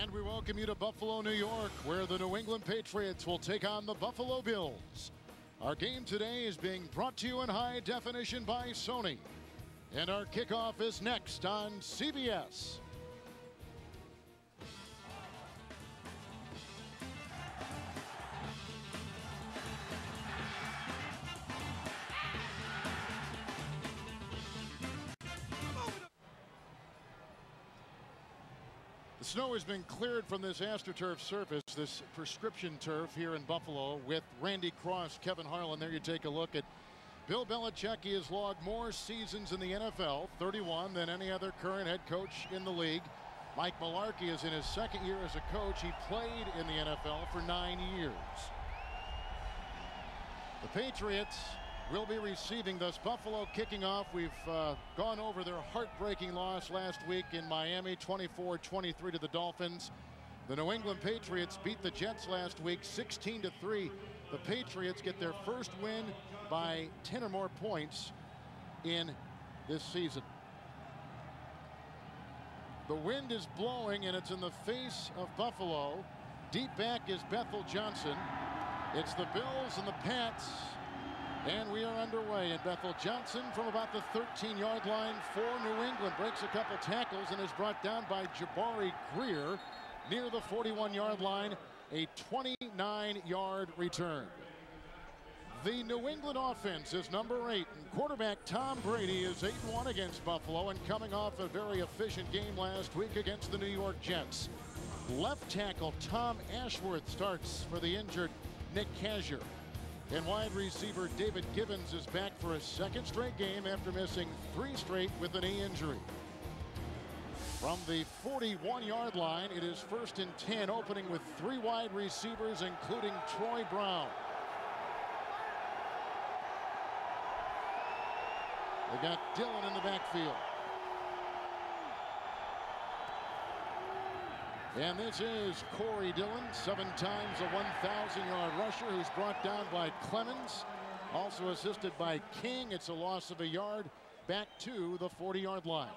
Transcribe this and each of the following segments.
And we welcome you to Buffalo, New York, where the New England Patriots will take on the Buffalo Bills. Our game today is being brought to you in high definition by Sony. And our kickoff is next on CBS. The snow has been cleared from this AstroTurf surface, this prescription turf here in Buffalo with Randy Cross, Kevin Harlan. There you take a look at Bill Belichick. He has logged more seasons in the NFL, 31, than any other current head coach in the league. Mike Mularkey is in his second year as a coach. He played in the NFL for 9 years. The Patriots will be receiving thus Buffalo kicking off. We've gone over their heartbreaking loss last week in Miami, 24-23 to the Dolphins. The New England Patriots beat the Jets last week, 16-3. The Patriots get their first win by 10 or more points in this season. The wind is blowing, and it's in the face of Buffalo. Deep back is Bethel Johnson. It's the Bills and the Pats. And we are underway. And Bethel Johnson from about the 13-yard line for New England breaks a couple tackles and is brought down by Jabari Greer near the 41-yard line. A 29-yard return. The New England offense is number 8, and quarterback Tom Brady is 8-1 against Buffalo and coming off a very efficient game last week against the New York Jets. Left tackle Tom Ashworth starts for the injured Nick Kasier. And wide receiver David Gibbons is back for a second straight game after missing 3 straight with a knee injury. From the 41-yard line, it is 1st and 10, opening with 3 wide receivers, including Troy Brown. They got Dillon in the backfield. And this is Corey Dillon, 7 times a 1,000-yard rusher, who's brought down by Clemens. Also assisted by King. It's a loss of a yard back to the 40-yard line,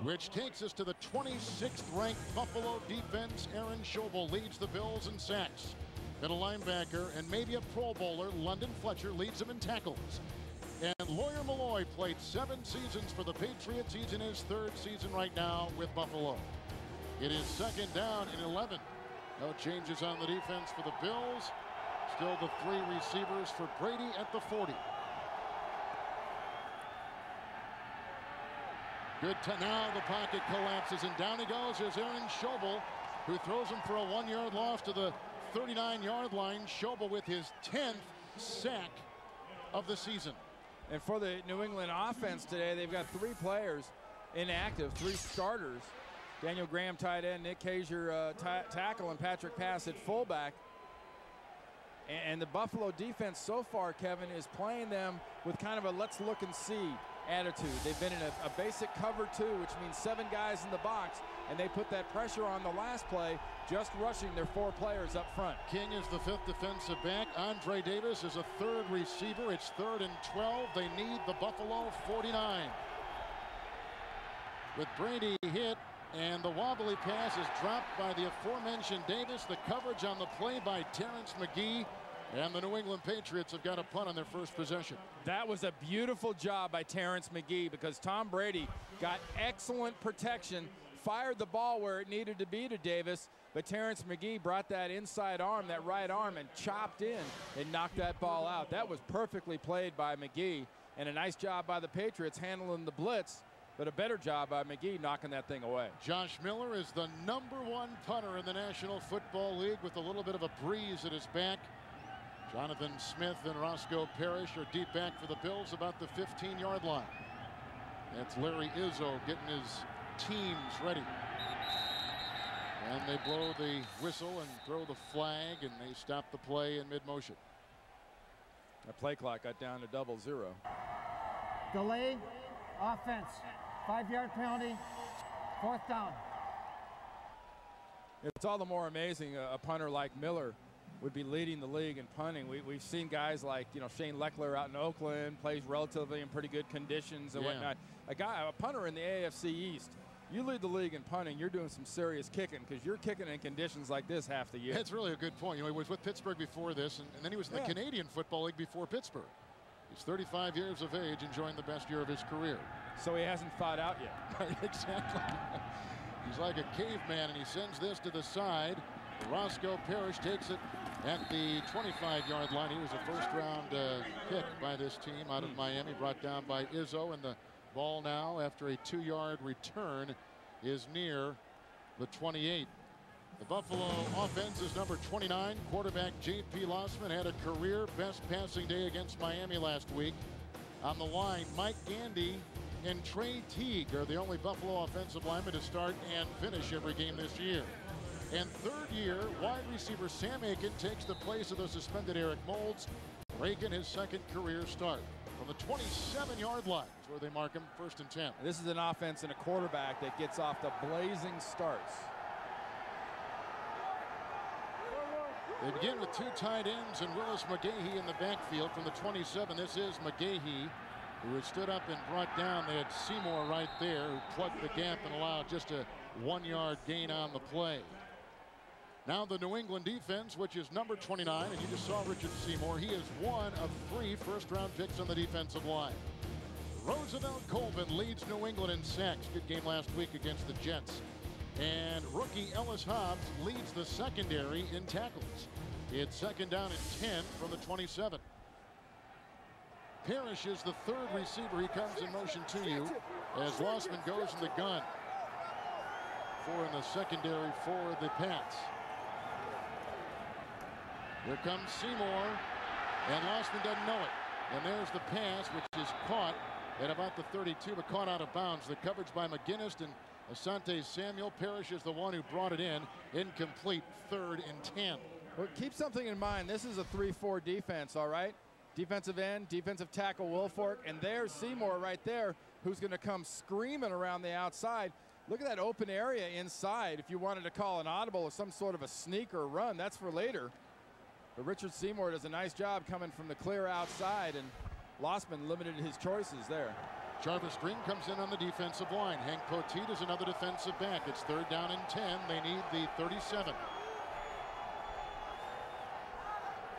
which takes us to the 26th ranked Buffalo defense. Aaron Schobel leads the Bills in sacks. Middle linebacker and maybe a Pro Bowler, London Fletcher, leads them in tackles. And Lawyer Milloy played 7 seasons for the Patriots. He's in his 3rd season right now with Buffalo. It is 2nd down and 11. No changes on the defense for the Bills. Still the 3 receivers for Brady at the 40. Good. Now the pocket collapses, and down he goes. There's Aaron Schobel, who throws him for a 1-yard loss to the 39-yard line. Schobel with his 10th sack of the season. And for the New England offense today, they've got 3 players inactive, 3 starters. Daniel Graham, tight end, Nick Kasier, tackle, and Patrick Pass at fullback. And the Buffalo defense so far, Kevin, is playing them with kind of a let's look and see attitude. They've been in a basic cover 2, which means 7 guys in the box, and they put that pressure on the last play, just rushing their 4 players up front. King is the 5th defensive back. Andre Davis is a 3rd receiver. It's 3rd and 12. They need the Buffalo 49. With Brady hit, and the wobbly pass is dropped by the aforementioned Davis. The coverage on the play by Terrence McGee. And the New England Patriots have got a punt on their first possession. That was a beautiful job by Terrence McGee, because Tom Brady got excellent protection, fired the ball where it needed to be to Davis, but Terrence McGee brought that inside arm, that right arm, and chopped in and knocked that ball out. That was perfectly played by McGee, and a nice job by the Patriots handling the blitz, but a better job by McGee knocking that thing away. Josh Miller is the #1 punter in the National Football League with a little bit of a breeze at his back. Jonathan Smith and Roscoe Parrish are deep back for the Bills about the 15-yard line. That's Larry Izzo getting his teams ready. And they blow the whistle and throw the flag, and they stop the play in mid-motion. That play clock got down to 0-0. Delay offense. 5-yard penalty. 4th down. It's all the more amazing a punter like Miller would be leading the league in punting. We've seen guys like, Shane Leckler out in Oakland, plays relatively in pretty good conditions and whatnot. A punter in the AFC East you lead the league in punting, you're doing some serious kicking because you're kicking in conditions like this half the year. That's really a good point. You know, he was with Pittsburgh before this, and then he was in the Canadian Football League before Pittsburgh. He's 35 years of age, enjoying the best year of his career. So he hasn't thawed out yet. Exactly. He's like a caveman, and he sends this to the side. Roscoe Parrish takes it at the 25-yard line. He was a first-round pick by this team out of Miami, brought down by Izzo, and the ball now, after a 2-yard return, is near the 28. The Buffalo offense is number 29. Quarterback J.P. Lossman had a career best passing day against Miami last week. On the line, Mike Gandy and Trey Teague are the only Buffalo offensive linemen to start and finish every game this year. And third-year wide receiver Sam Aiken takes the place of the suspended Eric Moulds. Aiken, his second career start. From the 27-yard line is where they mark him, 1st and 10. This is an offense and a quarterback that gets off the blazing starts. They begin with 2 tight ends and Willis McGahee in the backfield from the 27. This is McGahee, who has stood up and brought down. They had Seymour right there, who plugged the gap and allowed just a 1-yard gain on the play. Now the New England defense, which is number 29, and you just saw Richard Seymour. He is one of 3 first-round picks on the defensive line. Roosevelt Colvin leads New England in sacks. Good game last week against the Jets. And rookie Ellis Hobbs leads the secondary in tackles. It's 2nd down and 10 from the 27. Parrish is the 3rd receiver. He comes in motion to you as Lossman goes in the gun. 4 in the secondary for the Pats. Here comes Seymour, and Lossman doesn't know it. And there's the pass, which is caught at about the 32, but caught out of bounds. The coverage by McGinnis and Asante Samuel. Parrish is the one who brought it in. Incomplete, 3rd and 10. Well, keep something in mind. This is a 3-4 defense, all right? Defensive end, defensive tackle Wilfork, and there's Seymour right there, who's going to come screaming around the outside. Look at that open area inside. If you wanted to call an audible or some sort of a sneak or run, that's for later. But Richard Seymour does a nice job coming from the clear outside, and Lossman limited his choices there. Jarvis Green comes in on the defensive line. Hank Poteet is another defensive back. It's 3rd down and 10. They need the 37.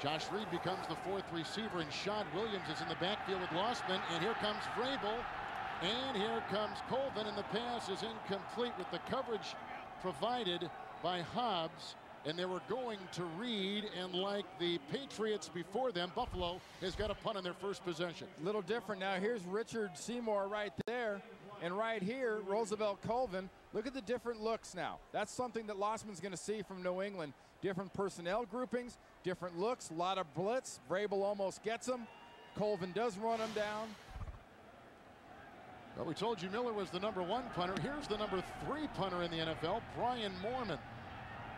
Josh Reed becomes the 4th receiver, and Shad Williams is in the backfield with Lossman. And here comes Vrabel. And here comes Colvin, and the pass is incomplete with the coverage provided by Hobbs. And they were going to Reed, and like the Patriots before them, Buffalo has got a punt on their first possession. Little different now. Here's Richard Seymour right there, and right here, Roosevelt Colvin. Look at the different looks now. That's something that Lossman's going to see from New England. Different personnel groupings, different looks, a lot of blitz. Vrabel almost gets him. Colvin does run him down. Well, we told you Miller was the number 1 punter. Here's the number 3 punter in the NFL, Brian Moorman.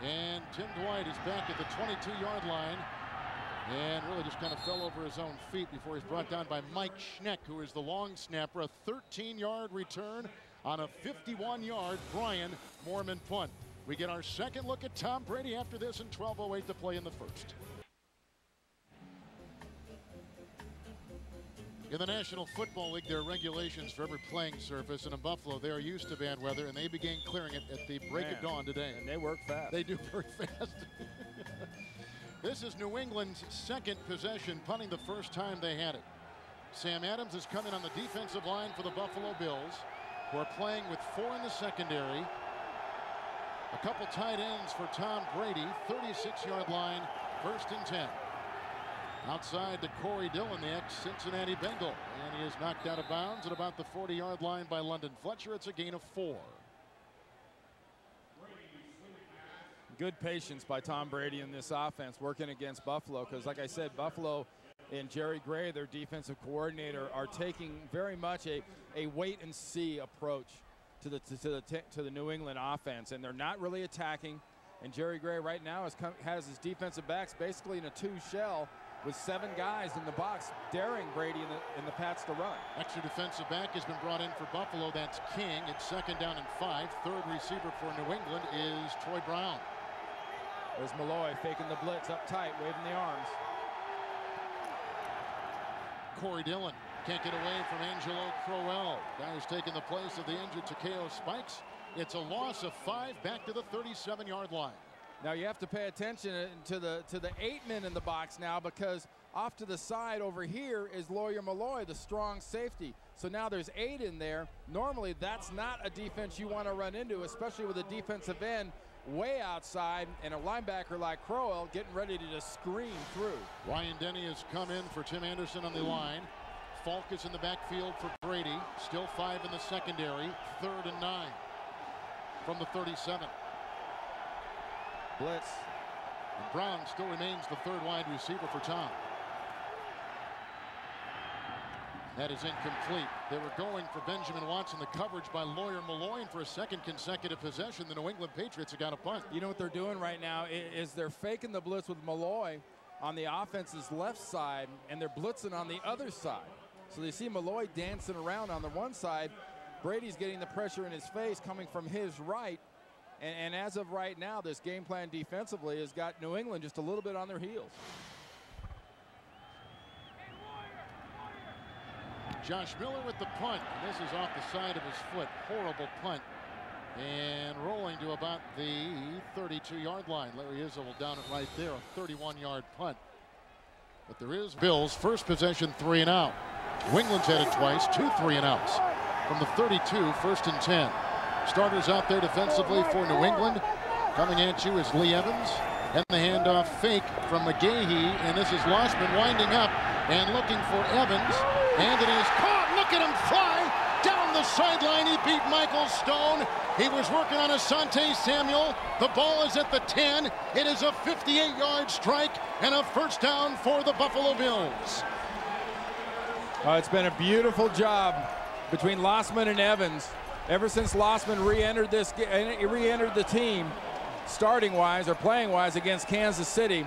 And Tim Dwight is back at the 22-yard line and really just kind of fell over his own feet before he's brought down by Mike Schneck, who is the long snapper. A 13-yard return on a 51-yard Brian Moorman punt. We get our second look at Tom Brady after this, and 12:08 to play in the first. In the National Football League, there are regulations for every playing surface, and in Buffalo, they are used to bad weather, and they began clearing it at the break of dawn today. And they work fast. They do work fast. This is New England's 2nd possession, punting the first time they had it. Sam Adams is coming on the defensive line for the Buffalo Bills, who are playing with 4 in the secondary. A couple tight ends for Tom Brady, 36-yard line, 1st and 10. Outside to Corey Dillon, the ex-Cincinnati Bengal, and he is knocked out of bounds at about the 40-yard line by London Fletcher. It's a gain of 4. Good patience by Tom Brady in this offense working against Buffalo, because like I said, Buffalo and Jerry Gray, their defensive coordinator, are taking very much a wait-and-see approach to the New England offense, and they're not really attacking. And Jerry Gray right now has his defensive backs basically in a 2-shell with 7 guys in the box, daring Brady and the Pats to run. Extra defensive back has been brought in for Buffalo. That's King. It's 2nd down and 5. 3rd receiver for New England is Troy Brown. There's Malloy faking the blitz up tight, waving the arms. Corey Dillon can't get away from Angelo Crowell. Guy who's taken the place of the injured Takeo Spikes. It's a loss of 5 back to the 37-yard line. Now you have to pay attention to the 8 men in the box now, because off to the side over here is Lawyer Malloy, the strong safety. So now there's 8 in there. Normally that's not a defense you want to run into, especially with a defensive end way outside and a linebacker like Crowell getting ready to just scream through. Ryan Denny has come in for Tim Anderson on the line. Falk is in the backfield for Brady. Still 5 in the secondary. 3rd and 9 from the 37. Blitz. And Brown still remains the 3rd wide receiver for Tom. That is incomplete. They were going for Benjamin Watson. The coverage by Lawyer Malloy, and for a 2nd consecutive possession, the New England Patriots have got a punt. You know what they're doing right now is they're faking the blitz with Malloy on the offense's left side, and they're blitzing on the other side. So they see Malloy dancing around on the one side. Brady's getting the pressure in his face coming from his right. And as of right now, this game plan defensively has got New England just a little bit on their heels. Josh Miller with the punt. And this is off the side of his foot. Horrible punt. And rolling to about the 32-yard line. Larry Izzo will down it right there. A 31-yard punt. But there is Bills. First possession, 3 and out. New England's had it twice. 2 3 and outs. From the 32, 1st and 10. Starters out there defensively for New England. Coming at you is Lee Evans. And the handoff fake from McGahee. And this is Lossman winding up and looking for Evans. And it is caught. Look at him fly down the sideline. He beat Michael Stone. He was working on Asante Samuel. The ball is at the 10. It is a 58-yard strike and a 1st down for the Buffalo Bills. It's been a beautiful job between Lossman and Evans. Ever since Lossman re-entered the team, starting-wise or playing-wise against Kansas City,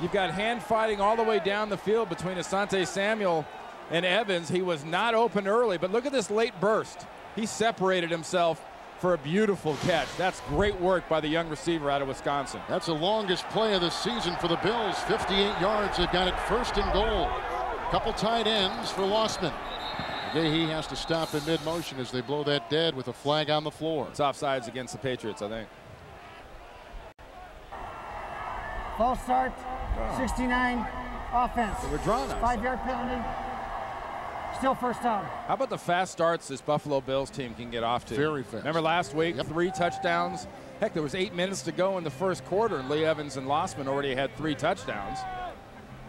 you've got hand fighting all the way down the field between Asante Samuel and Evans. He was not open early, but look at this late burst. He separated himself for a beautiful catch. That's great work by the young receiver out of Wisconsin. That's the longest play of the season for the Bills. 58 yards. They've got it 1st and goal. Couple tight ends for Lossman. He has to stop in mid-motion as they blow that dead with a flag on the floor. It's offsides against the Patriots, I think. False start, 69, offense. They were drawn us. 5-yard penalty. Still 1st down. How about the fast starts this Buffalo Bills team can get off to? Very fast. Remember last week, 3 touchdowns? Heck, there was 8 minutes to go in the 1st quarter, and Lee Evans and Lossman already had 3 touchdowns.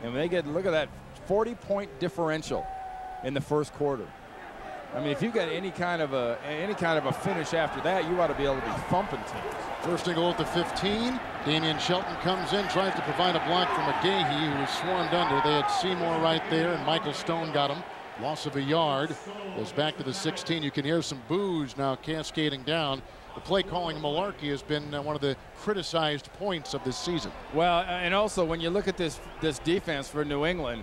And when they get, look at that 40-point differential in the 1st quarter. I mean, if you've got any kind of a finish after that, you ought to be able to be thumping teams. 1st and goal at the 15. Damian Shelton comes in, tries to provide a block for McGahee, who was swarmed under. They had Seymour right there, and Michael Stone got him. Loss of a yard. Goes back to the 16. You can hear some boos now cascading down. The play calling malarkey has been one of the criticized points of this season. Well, and also when you look at this defense for New England,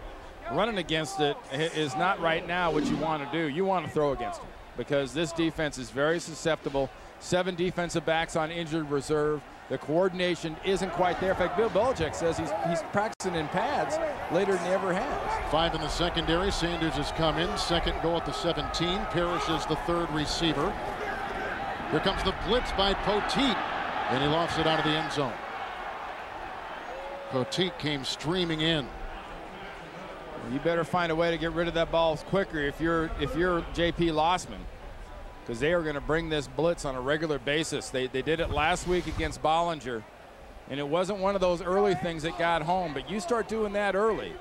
running against it is not right now what you want to do. You want to throw against them because this defense is very susceptible. 7 defensive backs on injured reserve. The coordination isn't quite there. In fact, Bill Belichick says he's practicing in pads later than he ever has. 5 in the secondary. Sanders has come in. 2nd goal at the 17. Parrish is the 3rd receiver. Here comes the blitz by Poteet, and he lofts it out of the end zone. Poteet came streaming in. You better find a way to get rid of that ball quicker if you're J.P. Lossman, because they are going to bring this blitz on a regular basis. They did it last week against Bollinger, and it wasn't one of those early things that got home, but you start doing that early.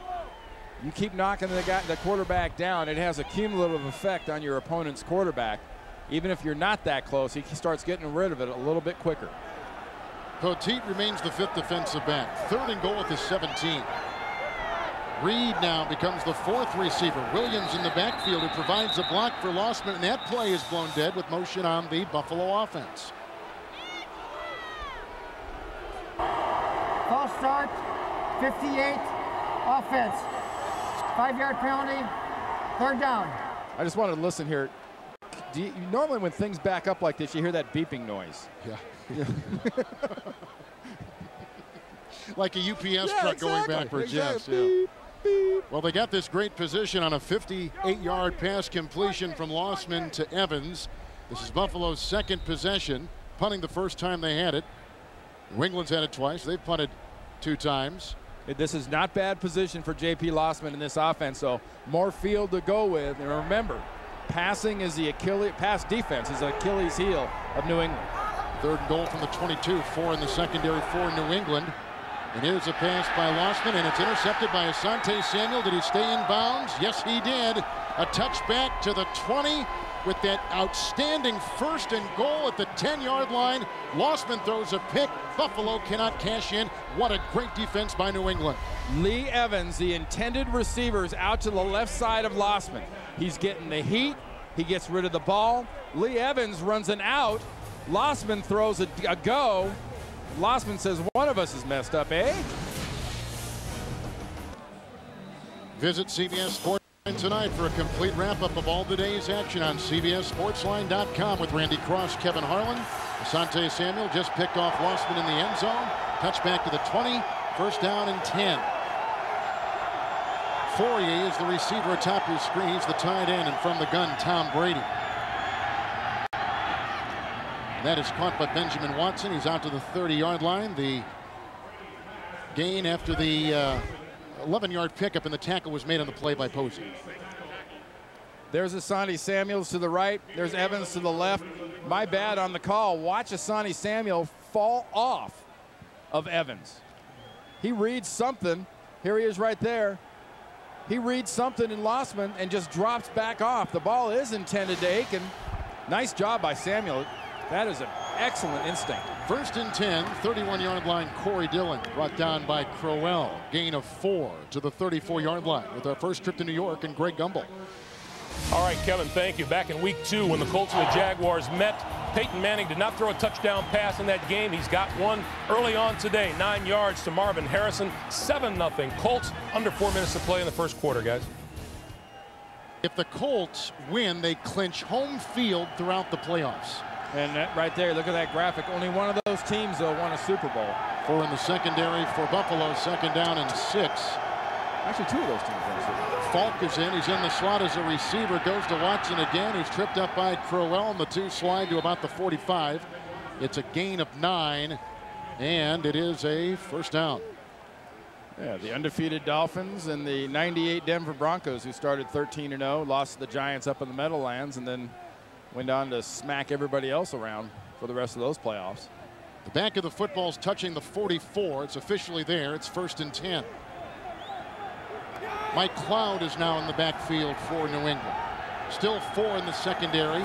You keep knocking the quarterback down, it has a cumulative effect on your opponent's quarterback. Even if you're not that close, he starts getting rid of it a little bit quicker. Poteet remains the 5th defensive back. 3rd and goal at the 17. Reed now becomes the 4th receiver. Williams in the backfield, who provides a block for Lossman, and that play is blown dead with motion on the Buffalo offense. False start, 58, offense. 5-yard penalty, 3rd down. I just wanted to listen here. Normally when things back up like this, you hear that beeping noise. Yeah. Like a UPS truck going backwards. Exactly. Yes. Beep, beep. Well, they got this great position on a 58-yard pass completion from Lossman to Evans. This is Buffalo's second possession, punting the first time they had it. New England's had it twice. They've punted 2 times. This is not bad position for J.P. Lossman in this offense, so more field to go with. And remember, passing is the pass defense is the Achilles heel of New England. 3rd and goal from the 22, 4 in the secondary for New England. And here's a pass by Lossman, and it's intercepted by Asante Samuel. Did he stay in bounds? Yes, he did. A touchback to the 20 with that outstanding 1st and goal at the 10-yard line. Lossman throws a pick. Buffalo cannot cash in. What a great defense by New England. Lee Evans, the intended receiver, is out to the left side of Lossman. He's getting the heat. He gets rid of the ball. Lee Evans runs an out. Lossman throws a go. Lossman says, one of us is messed up, eh? Visit CBS Sports tonight for a complete wrap-up of all the day's action on CBSSportsline.com with Randy Cross, Kevin Harlan. Asante Samuel just picked off Lossman in the end zone. Touchback to the 20, 1st down and 10. Fourier is the receiver atop your screen. He's the tight end, and from the gun, Tom Brady. That is caught by Benjamin Watson. He's out to the 30-yard line. The gain after the 11-yard pickup, and the tackle was made on the play by Posey. There's Asante Samuels to the right. There's Evans to the left. My bad on the call. Watch Asante Samuel fall off of Evans. He reads something. Here he is right there. He reads something in Lossman and just drops back off. The ball is intended to Aiken. Nice job by Samuel. That is an excellent instinct. 1st and 10, 31-yard line, Corey Dillon brought down by Crowell. Gain of 4 to the 34-yard line with our first trip to New York and Greg Gumbel. All right, Kevin, thank you. Back in week 2 when the Colts and the Jaguars met, Peyton Manning did not throw a touchdown pass in that game. He's got one early on today, 9 yards to Marvin Harrison, 7-0. Colts under 4 minutes to play in the first quarter, guys. If the Colts win, they clinch home field throughout the playoffs. And that right there, look at that graphic. Only one of those teams, though, won a Super Bowl. 4 in the secondary for Buffalo, 2nd down and 6. Actually, 2 of those teams won a Super Bowl. Falk is in. He's in the slot as a receiver. Goes to Watson again. He's tripped up by Crowell, and the 2 slide to about the 45. It's a gain of 9, and it is a 1st down. Yeah, the undefeated Dolphins and the 98 Denver Broncos, who started 13-0, lost to the Giants up in the Meadowlands, and then went on to smack everybody else around for the rest of those playoffs. The back of the football's touching the 44. It's officially there. It's 1st and 10. Mike Cloud is now in the backfield for New England. Still 4 in the secondary.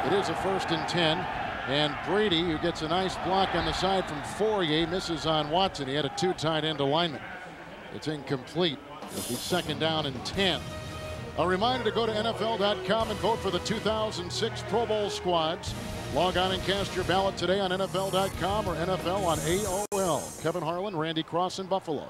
It is a 1st and 10. And Brady, who gets a nice block on the side from Fourier, misses on Watson. He had a 2 tight end alignment. It's incomplete. It'll be 2nd down and 10. A reminder to go to NFL.com and vote for the 2006 Pro Bowl squads. Log on and cast your ballot today on NFL.com or NFL on AOL. Kevin Harlan, Randy Cross in Buffalo.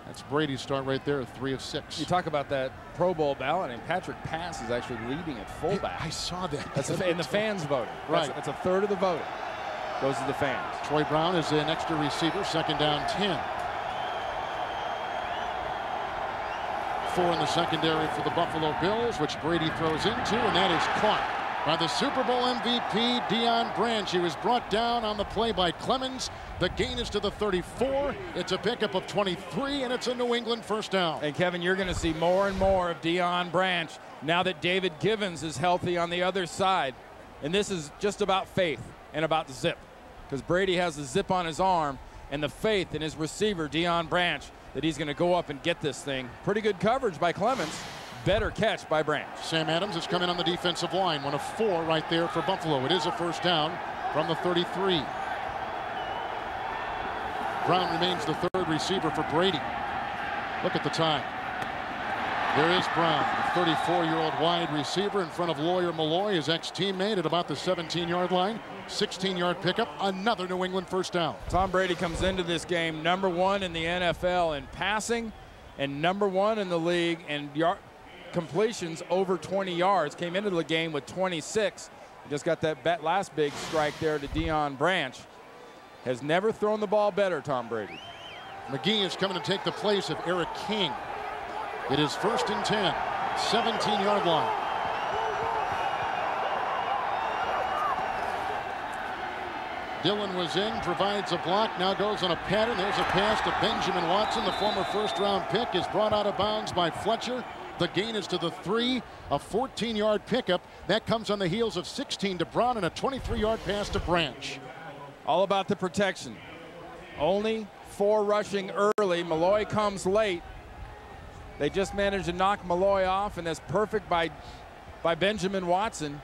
That's Brady's start right there, 3 of 6. You talk about that Pro Bowl ballot, and Patrick Pass is actually leading at fullback. I saw that. That's and the fans voted. Right. That's a third of the vote goes to the fans. Troy Brown is an extra receiver, 2nd down 10. 4 in the secondary for the Buffalo Bills, which Brady throws into, and that is caught by the Super Bowl MVP, Deion Branch. He was brought down on the play by Clemens. The gain is to the 34. It's a pickup of 23, and it's a New England 1st down. And Kevin, you're going to see more and more of Deion Branch now that David Givens is healthy on the other side. And this is just about faith and about the zip, because Brady has the zip on his arm and the faith in his receiver, Deion Branch, that he's going to go up and get this thing. Pretty good coverage by Clemens. Better catch by Branch. Sam Adams is coming on the defensive line. 1 of 4 right there for Buffalo. It is a 1st down from the 33. Brown remains the 3rd receiver for Brady. Look at the time. There is Brown, the 34-year-old wide receiver in front of Lawyer Malloy, his ex-teammate, at about the 17-yard line. 16-yard pickup, another New England 1st down. Tom Brady comes into this game #1 in the NFL in passing and #1 in the league in completions over 20 yards. Came into the game with 26. Just got that last big strike there to Deion Branch. Has never thrown the ball better, Tom Brady. McGee is coming to take the place of Eric King. It is 1st and 10, 17-yard line. Dillon was in, provides a block, now goes on a pattern. There's a pass to Benjamin Watson. The former first-round pick is brought out of bounds by Fletcher. The gain is to the 3, a 14-yard pickup. That comes on the heels of 16 to Brown and a 23-yard pass to Branch. All about the protection. Only 4 rushing early. Malloy comes late. They just managed to knock Malloy off, and that's perfect by Benjamin Watson,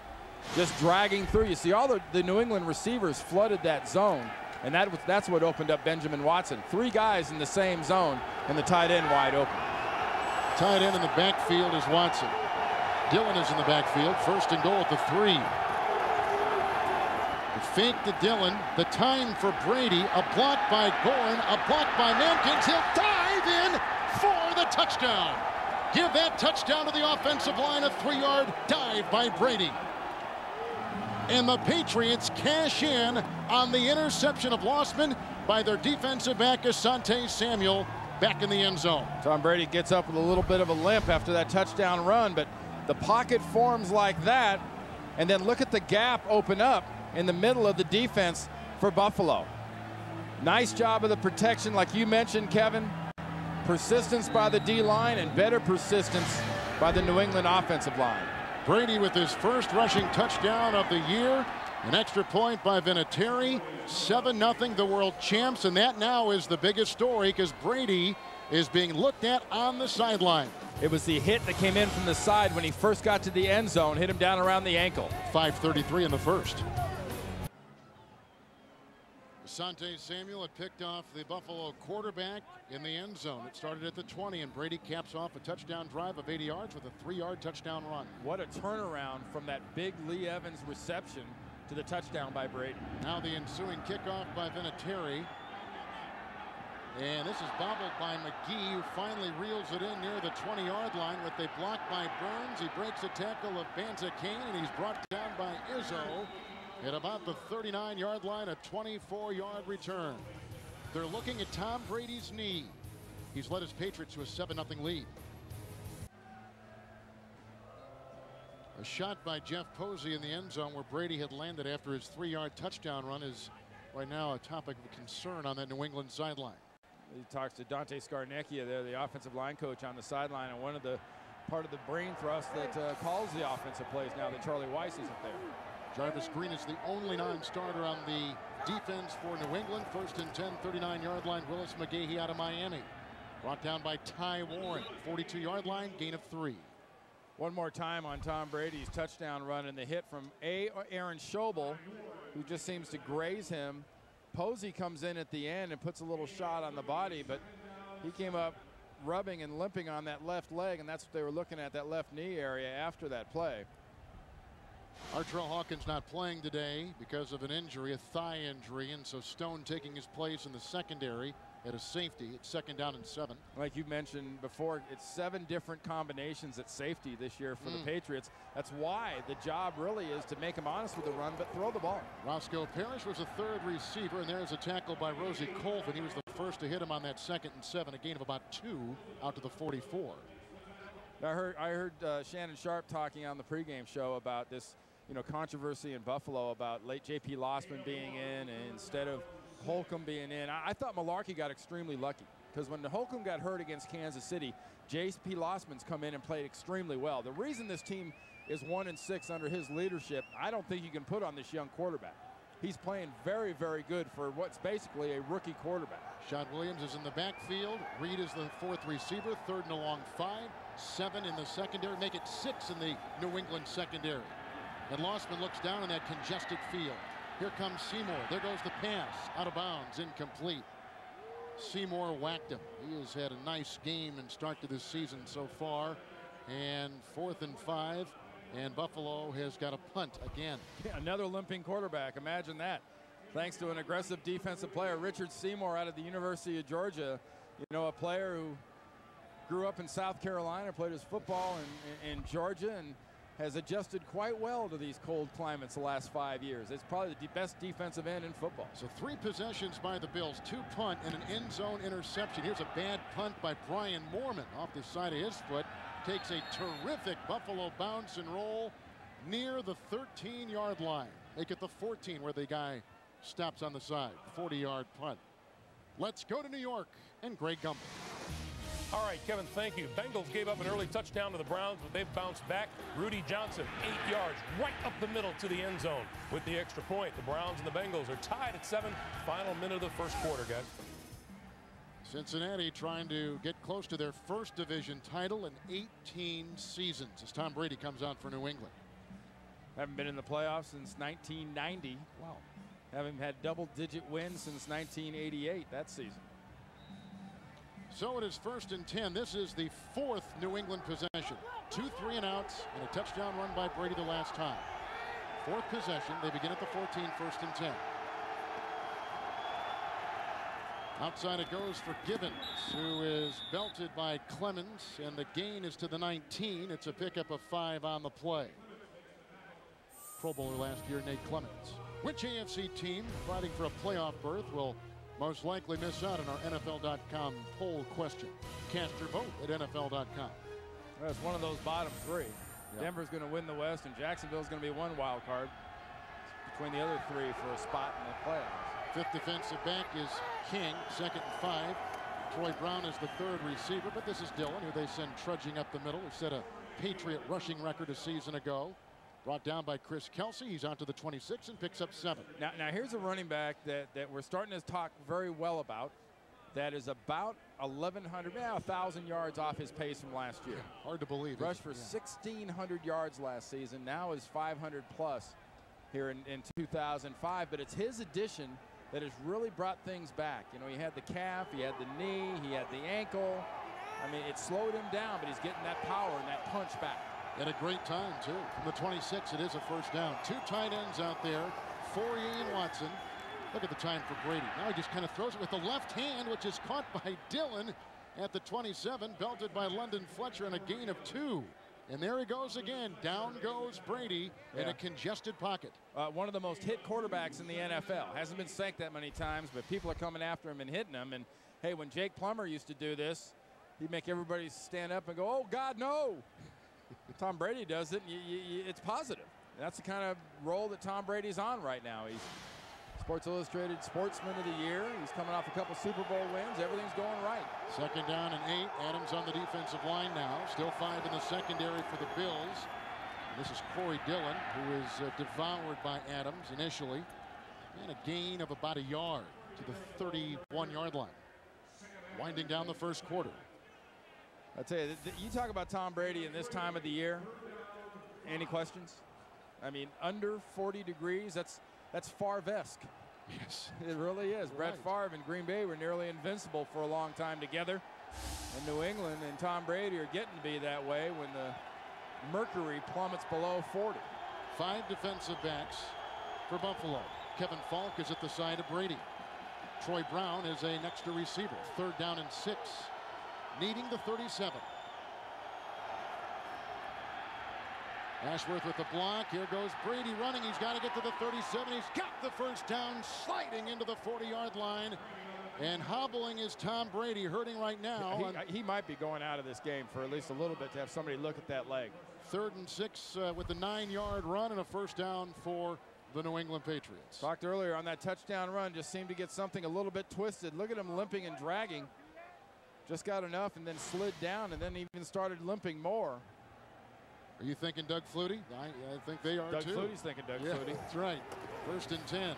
just dragging through. You see all the New England receivers flooded that zone, and that's what opened up Benjamin Watson. 3 guys in the same zone, and the tight end wide open. Tight end in the backfield is Watson. Dillon is in the backfield. First and goal at the 3. The fake to Dillon. The time for Brady. A block by Gorin. A block by Mankins. He'll dive in for the touchdown. Give that touchdown to the offensive line. A 3-yard dive by Brady. And the Patriots cash in on the interception of Lossman by their defensive back, Asante Samuel, back in the end zone. Tom Brady gets up with a little bit of a limp after that touchdown run, but the pocket forms like that, and then look at the gap open up in the middle of the defense for Buffalo. Nice job of the protection, like you mentioned, Kevin. Persistence by the D-line and better persistence by the New England offensive line. Brady with his first rushing touchdown of the year. An extra point by Vinatieri. 7-0 the world champs, and that now is the biggest story because Brady is being looked at on the sideline. It was the hit that came in from the side when he first got to the end zone, hit him down around the ankle. 5:33 in the first. Asante Samuel had picked off the Buffalo quarterback in the end zone. It started at the 20, and Brady caps off a touchdown drive of 80 yards with a 3-yard touchdown run. What a turnaround from that big Lee Evans reception to the touchdown by Brady. Now the ensuing kickoff by Vinatieri. And this is bobbled by McGee, who finally reels it in near the 20-yard line with a block by Burns. He breaks a tackle of Banza Kane, and he's brought down by Izzo at about the 39-yard line, a 24-yard return. They're looking at Tom Brady's knee. He's led his Patriots to a 7-0 lead. A shot by Jeff Posey in the end zone where Brady had landed after his 3-yard touchdown run is right now a topic of concern on that New England sideline. He talks to Dante Scarnecchia there, the offensive line coach on the sideline, and one of the part of the brain thrust that calls the offensive plays now that Charlie Weiss isn't there. Jarvis Green is the only non-starter on the defense for New England. First and 10, 39-yard line. Willis McGahee out of Miami. Brought down by Ty Warren. 42-yard line, gain of 3. One more time on Tom Brady's touchdown run, and the hit from Aaron Schobel, who just seems to graze him. Posey comes in at the end and puts a little shot on the body, but he came up rubbing and limping on that left leg, and that's what they were looking at, that left knee area after that play. Artrell Hawkins not playing today because of an injury, a thigh injury, and so Stone taking his place in the secondary at a safety. It's 2nd down and 7. Like you mentioned before, it's 7 different combinations at safety this year for the Patriots. That's why the job really is to make them honest with the run, but throw the ball. Roscoe Parrish was a 3rd receiver, and there's a tackle by Rosie Colvin. He was the first to hit him on that 2nd and 7, a gain of about 2 out to the 44. I heard Shannon Sharp talking on the pregame show about this, controversy in Buffalo about late J.P. Lossman being in instead of Holcomb being in. I thought Malarkey got extremely lucky because when Holcomb got hurt against Kansas City, J.P. Lossman's come in and played extremely well. The reason this team is 1-6 under his leadership, I don't think you can put on this young quarterback. He's playing very, very good for what's basically a rookie quarterback. Sean Williams is in the backfield. Reed is the 4th receiver, 3rd and a long 5, 7 in the secondary, make it 6 in the New England secondary. And Lossman looks down in that congested field. Here comes Seymour. There goes the pass. Out of bounds. Incomplete. Seymour whacked him. He has had a nice game and start to this season so far. And 4th and 5. And Buffalo has got a punt again. Yeah, another limping quarterback. Imagine that. Thanks to an aggressive defensive player, Richard Seymour out of the University of Georgia. A player who grew up in South Carolina, played his football in Georgia, and has adjusted quite well to these cold climates the last 5 years. It's probably the best defensive end in football. So 3 possessions by the Bills, 2 punt and an end zone interception. Here's a bad punt by Brian Moorman off the side of his foot. Takes a terrific Buffalo bounce and roll near the 13-yard line. Make it the 14 where the guy stops on the side. 40-yard punt. Let's go to New York and Greg Gumbel. All right, Kevin, thank you. Bengals gave up an early touchdown to the Browns, but they've bounced back. Rudy Johnson, 8 yards, right up the middle to the end zone with the extra point. The Browns and the Bengals are tied at 7. Final minute of the first quarter, guys. Cincinnati trying to get close to their first division title in 18 seasons as Tom Brady comes on for New England. Haven't been in the playoffs since 1990. Wow. Haven't had double-digit wins since 1988 that season. So it is 1st and 10. This is the 4th New England possession. 2 3-and-outs and a touchdown run by Brady the last time. 4th possession. They begin at the 14, 1st and 10. Outside it goes for Gibbons, who is belted by Clemens, and the gain is to the 19. It's a pickup of 5 on the play. Pro Bowler last year, Nate Clemens. Which AFC team fighting for a playoff berth will most likely miss out on our NFL.com poll question? Cast your vote at NFL.com. Well, it's one of those bottom 3. Yep. Denver's going to win the West, and Jacksonville's going to be one wild card between the other 3 for a spot in the playoffs. 5th defensive back is King. 2nd and 5. Troy Brown is the 3rd receiver, but this is Dillon, who they send trudging up the middle, who set a Patriot rushing record a season ago. Brought down by Chris Kelsey. He's on to the 26 and picks up 7. Now here's a running back that we're starting to talk very well about. That is about 1,000 yards off his pace from last year. Hard to believe. Rushed for 1,600 yards last season. Now is 500 plus here in 2005. But it's his addition that has really brought things back. You know, he had the calf, he had the knee, he had the ankle. I mean, it slowed him down, but he's getting that power and that punch back. At a great time, too. From the 26, it is a 1st down. 2 tight ends out there, Fourier and Watson. Look at the time for Brady. Now he just kind of throws it with the left hand, which is caught by Dillon at the 27, belted by London Fletcher and a gain of 2. And there he goes again. Down goes Brady in a congested pocket. One of the most hit quarterbacks in the NFL. Hasn't been sacked that many times, but people are coming after him and hitting him. And, hey, when Jake Plummer used to do this, he'd make everybody stand up and go, oh, God, no. Tom Brady does it, and it's positive. That's the kind of role that Tom Brady's on right now. He's Sports Illustrated Sportsman of the Year. He's coming off a couple Super Bowl wins. Everything's going right. 2nd down and 8. Adams on the defensive line now. Still 5 in the secondary for the Bills. And this is Corey Dillon, who is devoured by Adams initially. And a gain of about a yard to the 31-yard line. Winding down the first quarter. I tell you, you talk about Tom Brady in this time of the year. Any questions? I mean, under 40 degrees, that's Favre-esque. Yes. It really is. Right. Brett Favre and Green Bay were nearly invincible for a long time together. And New England and Tom Brady are getting to be that way when the mercury plummets below 40. 5 defensive backs for Buffalo. Kevin Falk is at the side of Brady. Troy Brown is an extra receiver. 3rd down and 6. Needing the 37. Ashworth with the block. Here goes Brady running. He's got to get to the 37. He's got the 1st down, sliding into the 40-yard line. And hobbling is Tom Brady, hurting right now. He might be going out of this game for at least a little bit to have somebody look at that leg. 3rd and 6 with the 9-yard run and a 1st down for the New England Patriots. Talked earlier on that touchdown run, just seemed to get something a little bit twisted. Look at him limping and dragging. Just got enough and then slid down and then even started limping more. Are you thinking Doug Flutie? I think they are Doug too. Flutie's thinking Doug Flutie. That's right. 1st and 10.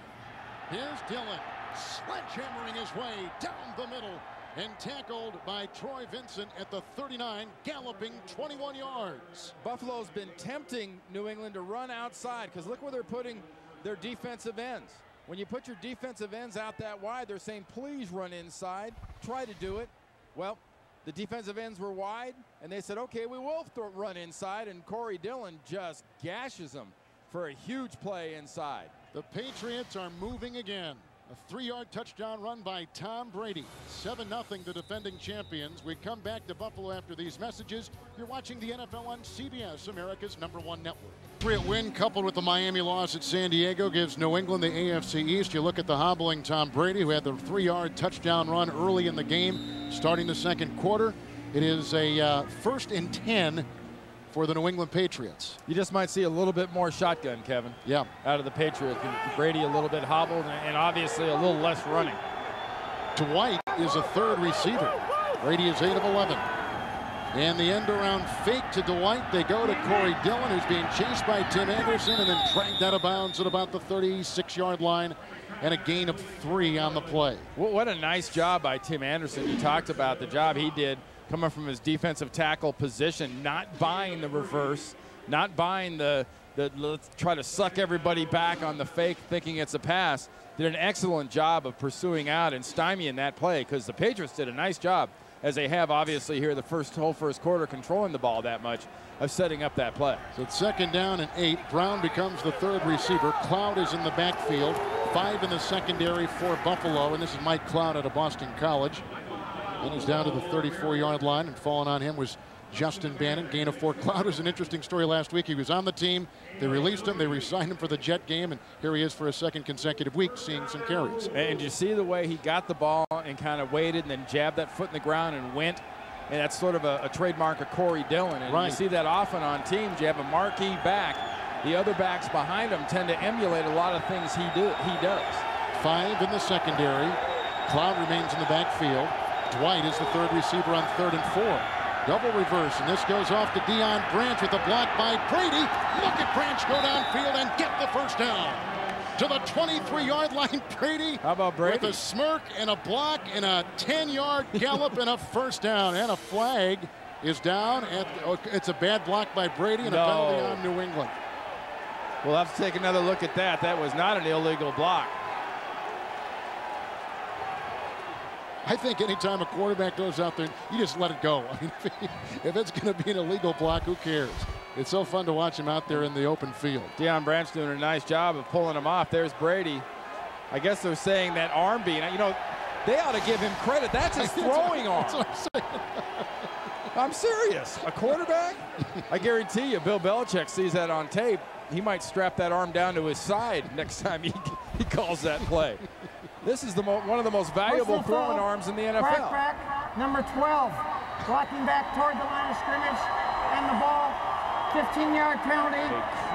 Here's Dillon sledgehammering his way down the middle and tackled by Troy Vincent at the 39, galloping 21 yards. Buffalo's been tempting New England to run outside because look where they're putting their defensive ends. When you put your defensive ends out that wide, they're saying, please run inside. Try to do it. Well, the defensive ends were wide, and they said, okay, we will run inside, and Corey Dillon just gashes them for a huge play inside. The Patriots are moving again. A 3-yard touchdown run by Tom Brady. 7-0 the defending champions. We come back to Buffalo after these messages. You're watching the NFL on CBS, America's #1 network. Patriot win coupled with the Miami loss at San Diego gives New England the AFC East. You look at the hobbling Tom Brady, who had the 3-yard touchdown run early in the game, starting the second quarter. It is a 1st and 10 for the New England Patriots. You just might see a little bit more shotgun, Kevin. Yeah. Out of the Patriots. Brady a little bit hobbled and obviously a little less running. Dwight is a third receiver. Brady is 8 of 11. And the end around fake to Dwight. They go to Corey Dillon, who's being chased by Tim Anderson and then dragged out of bounds at about the 36-yard line. And a gain of 3 on the play. What a nice job by Tim Anderson. You talked about the job he did coming from his defensive tackle position, not buying the reverse, not buying the let's try to suck everybody back on the fake thinking it's a pass. Did an excellent job of pursuing out and stymieing that play, because the Patriots did a nice job, as they have obviously here the whole first quarter, controlling the ball that much, of setting up that play. So it's 2nd down and 8. Brown becomes the third receiver. Cloud is in the backfield. 5 in the secondary for Buffalo, and this is Mike Cloud out of Boston College. And he's down to the 34-yard line, and falling on him was Justin Bannon. Gain of 4. Cloud was an interesting story last week. He was on the team. They released him. They re-signed him for the Jet game, and here he is for a second consecutive week seeing some carries. And you see the way he got the ball and kind of waited and then jabbed that foot in the ground and went. And that's sort of a trademark of Corey Dillon. And right. You see that often on teams. You have a marquee back. The other backs behind him tend to emulate a lot of things he does. 5 in the secondary. Cloud remains in the backfield. Dwight is the third receiver on 3rd and 4. Double reverse, and this goes off to Deion Branch with a block by Brady. Look at Branch go downfield and get the first down. To the 23-yard line, Brady. How about Brady? With a smirk and a block and a 10-yard gallop and a first down. And a flag is down. And it's a bad block by Brady and a penalty on New England. We'll have to take another look at that. That was not an illegal block. I think anytime a quarterback goes out there, you just let it go. I mean, if it's going to be an illegal block, who cares? It's so fun to watch him out there in the open field. Deion Branch doing a nice job of pulling him off. There's Brady. I guess they're saying that arm being, you know, they ought to give him credit. That's his throwing arm. That's what I'm saying. I'm serious. A quarterback? I guarantee you, Bill Belichick sees that on tape. He might strap that arm down to his side next time he calls that play. This is one of the most valuable throwing arms in the NFL. Back, number 12, blocking back toward the line of scrimmage, and the ball, 15-yard penalty,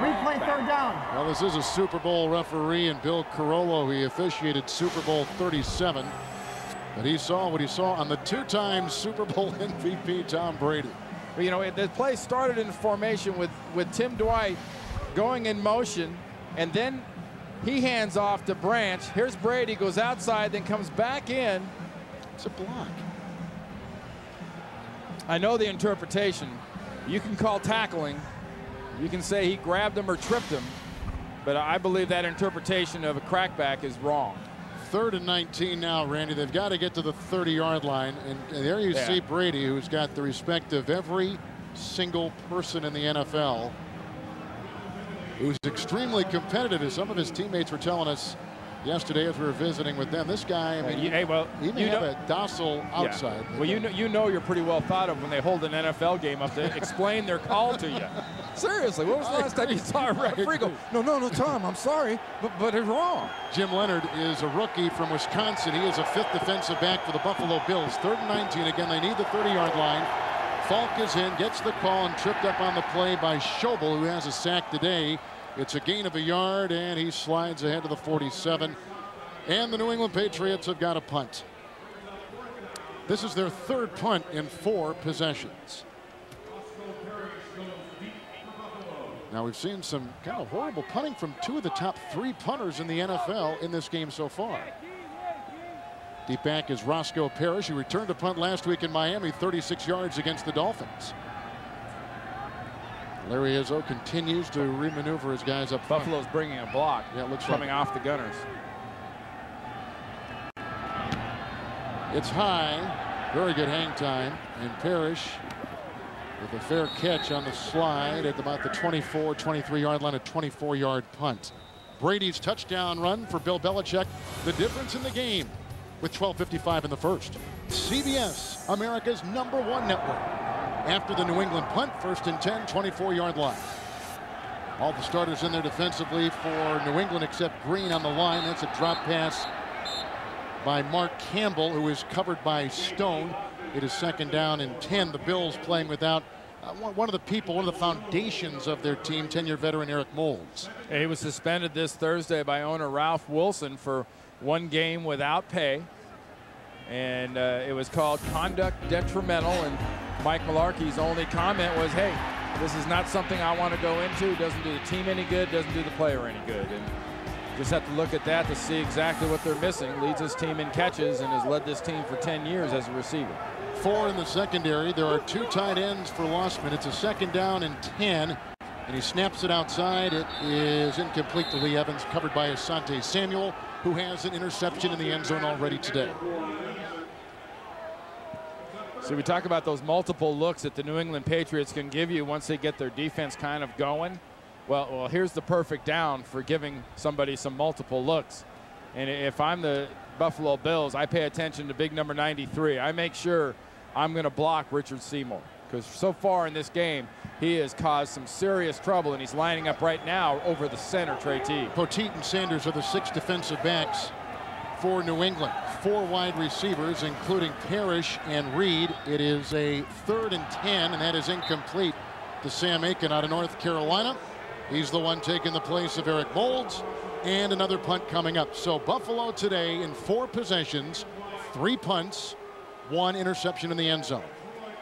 replay 3rd down. Well, this is a Super Bowl referee, and Bill Carollo, he officiated Super Bowl 37. But he saw what he saw on the 2-time Super Bowl MVP, Tom Brady. But, you know, the play started in formation with Tim Dwight going in motion, and then he hands off to Branch. Here's Brady, goes outside, then comes back in. It's a block. I know the interpretation. You can call tackling. You can say he grabbed him or tripped him. But I believe that interpretation of a crackback is wrong. 3rd and 19 now, Randy. They've got to get to the 30-yard line. And there you see Brady, who's got the respect of every single person in the NFL, who's extremely competitive, as some of his teammates were telling us yesterday as we were visiting with them. This guy, I mean, he may have a docile outside. Well, you know you're pretty well thought of when they hold an NFL game up to explain their call to you. Seriously, when was the last time you saw a referee go, no, Tom, I'm sorry, but it's wrong. Jim Leonard is a rookie from Wisconsin. He is a 5th defensive back for the Buffalo Bills. 3rd and 19. Again, they need the 30-yard line. Falk is in, gets the call, and tripped up on the play by Schobel, who has a sack today. It's a gain of a yard, and he slides ahead to the 47. And the New England Patriots have got a punt. This is their 3rd punt in 4 possessions. Now, we've seen some kind of horrible punting from 2 of the top 3 punters in the NFL in this game so far. Deep back is Roscoe Parrish, who returned a punt last week in Miami, 36 yards against the Dolphins. Larry Izzo continues to remaneuver his guys up front. Buffalo's bringing a block. Yeah, it looks coming like off the Gunners. It's high. Very good hang time. And Parrish with a fair catch on the slide at about the 24, 23-yard line, a 24-yard punt. Brady's touchdown run for Bill Belichick. The difference in the game with 12:55 in the first. CBS, America's #1 network. After the New England punt, 1st and 10, 24-yard line. All the starters in there defensively for New England except Green on the line. That's a drop pass by Mark Campbell, who is covered by Stone. It is 2nd down and 10. The Bills playing without one of the people, one of the foundations of their team, 10-year veteran Eric Moulds. He was suspended this Thursday by owner Ralph Wilson for 1 game without pay. And it was called conduct detrimental. And Mike Mularkey's only comment was, hey, this is not something I want to go into. Doesn't do the team any good, doesn't do the player any good. And just have to look at that to see exactly what they're missing. Leads his team in catches and has led this team for 10 years as a receiver. 4 in the secondary. There are 2 tight ends for Lossman. It's a 2nd down and 10. And he snaps it outside. It is incomplete to Lee Evans, covered by Asante Samuel, who has an interception in the end zone already today. So we talk about those multiple looks that the New England Patriots can give you once they get their defense kind of going. Well, here's the perfect down for giving somebody some multiple looks. And if I'm the Buffalo Bills, I pay attention to big number 93. I make sure I'm going to block Richard Seymour, because so far in this game, he has caused some serious trouble, and he's lining up right now over the center, Trey T. Poteet and Sanders are the 6 defensive backs for New England. 4 wide receivers, including Parrish and Reed. It is a 3rd and 10, and that is incomplete to Sam Aiken out of North Carolina. He's the one taking the place of Eric Moulds, and another punt coming up. So Buffalo today in 4 possessions, 3 punts, 1 interception in the end zone.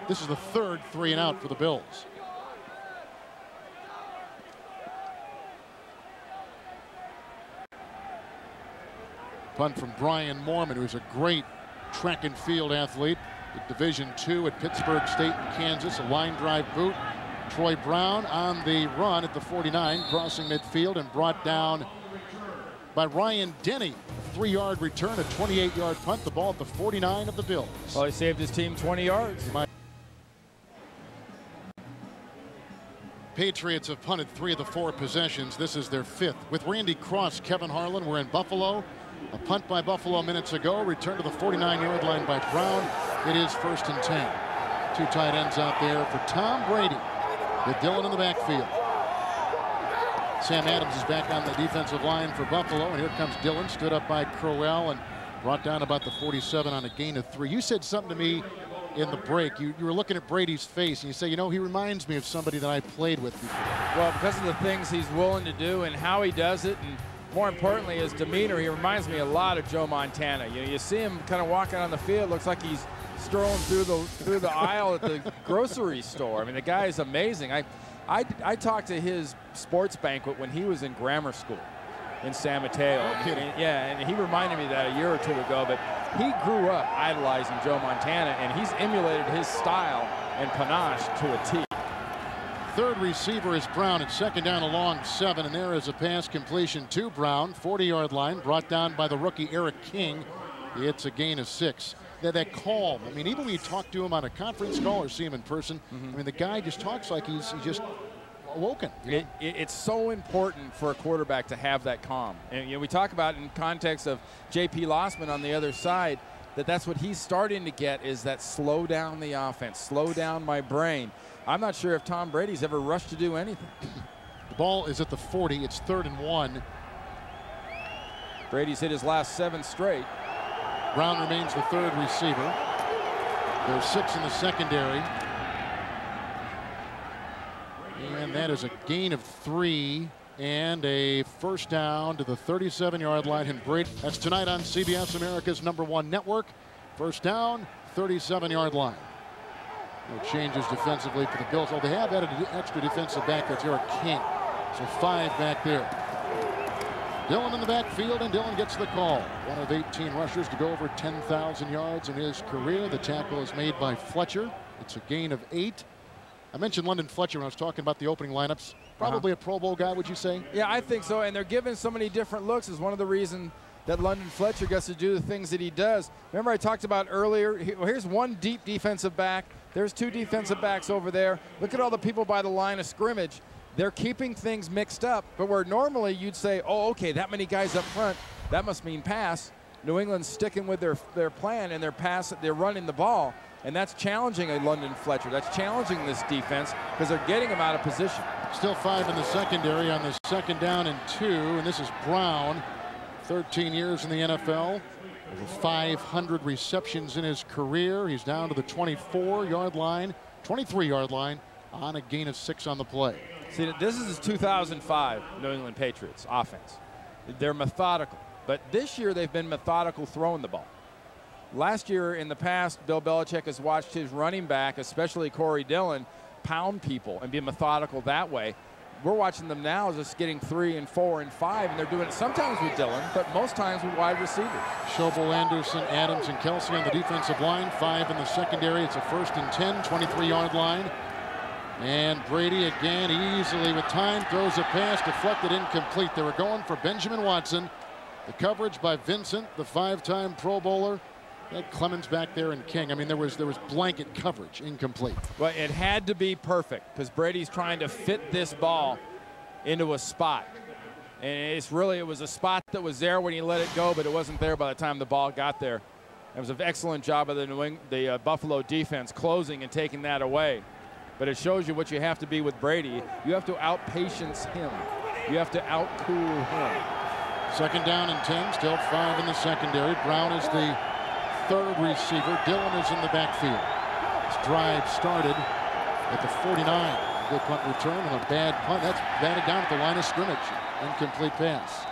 This is the 3rd 3-and-out for the Bills. Punt from Brian Mormon, who's a great track and field athlete at Division II at Pittsburgh State in Kansas. A line drive boot. Troy Brown on the run at the 49, crossing midfield and brought down by Ryan Denny. 3-yard return, a 28-yard punt. The ball at the 49 of the Bills. Well, he saved his team 20 yards. Patriots have punted 3 of the 4 possessions. This is their 5th. With Randy Cross, Kevin Harlan, we're in Buffalo. A punt by Buffalo minutes ago. Return to the 49-yard line by Brown. It is 1st and 10. 2 tight ends out there for Tom Brady, with Dillon in the backfield. Sam Adams is back on the defensive line for Buffalo, and here comes Dillon, stood up by Crowell and brought down about the 47 on a gain of 3. You said something to me in the break. You were looking at Brady's face, and you say, you know, he reminds me of somebody that I played with before. Well, because of the things he's willing to do and how he does it, and more importantly, his demeanor, he reminds me a lot of Joe Montana. You see him kind of walking on the field, looks like he's strolling through the aisle at the grocery store. I mean, the guy is amazing. I talked to his sports banquet when he was in grammar school in San Mateo. And he reminded me that a year or 2 ago, but he grew up idolizing Joe Montana, and he's emulated his style and panache to a T. 3rd receiver is Brown at 2nd down along 7, and there is a pass completion to Brown, 40-yard line, brought down by the rookie Eric King. It's a gain of 6. That calm. I mean, even when you talk to him on a conference call or see him in person, I mean, the guy just talks like he's just awoken. It's so important for a quarterback to have that calm. And we talk about it in context of J.P. Lossman on the other side, that's what he's starting to get, is that slow down the offense, slow down my brain. I'm not sure if Tom Brady's ever rushed to do anything. The ball is at the 40. It's 3rd and 1. Brady's hit his last 7 straight. Brown remains the 3rd receiver. There's 6 in the secondary. And that is a gain of 3 and a 1st down to the 37-yard line. And Brady, that's tonight on CBS America's #1 network. 1st down, 37-yard line. No changes defensively for the Bills. Oh, they have added an extra defensive back. That's Eric King. So 5 back there. Dillon in the backfield, and Dillon gets the call. 1 of 18 rushers to go over 10,000 yards in his career. The tackle is made by Fletcher. It's a gain of 8. I mentioned London Fletcher when I was talking about the opening lineups. Probably a Pro Bowl guy, would you say? Yeah, I think so. And they're given so many different looks is one of the reasons that London Fletcher gets to do the things that he does. Remember I talked about earlier, here's 1 deep defensive back. There's 2 defensive backs over there. Look at all the people by the line of scrimmage. They're keeping things mixed up, but where normally you'd say, oh, okay, that many guys up front, that must mean pass. New England's sticking with their plan and they're running the ball, and that's challenging a London Fletcher. That's challenging this defense because they're getting him out of position. Still 5 in the secondary on the 2nd down and 2, and this is Brown, 13 years in the NFL, over 500 receptions in his career. He's down to the 24-yard line, 23-yard line. on a gain of 6 on the play. See, this is his 2005 New England Patriots offense. They're methodical, but this year they've been methodical throwing the ball. Last year in the past, Bill Belichick has watched his running back, especially Corey Dillon, pound people and be methodical that way. We're watching them now just getting 3 and 4 and 5, and they're doing it sometimes with Dillon, but most times with wide receivers. Schobel, Anderson, Adams, and Kelsey on the defensive line. 5 in the secondary. It's a 1st and 10, 23-yard line. And Brady again easily with time throws a pass deflected, incomplete. They were going for Benjamin Watson. The coverage by Vincent, the 5-time Pro Bowler. Had Clemens back there and King. I mean, there was blanket coverage, incomplete. Well, it had to be perfect because Brady's trying to fit this ball into a spot. And it was a spot that was there when he let it go, but it wasn't there by the time the ball got there. It was an excellent job of the Buffalo defense closing and taking that away. But it shows you what you have to be with Brady. You have to outpatience him. You have to outcool him. 2nd down and 10, still 5 in the secondary. Brown is the 3rd receiver. Dillon is in the backfield. This drive started at the 49. Good punt return and a bad punt. That's batted down at the line of scrimmage. Incomplete pass.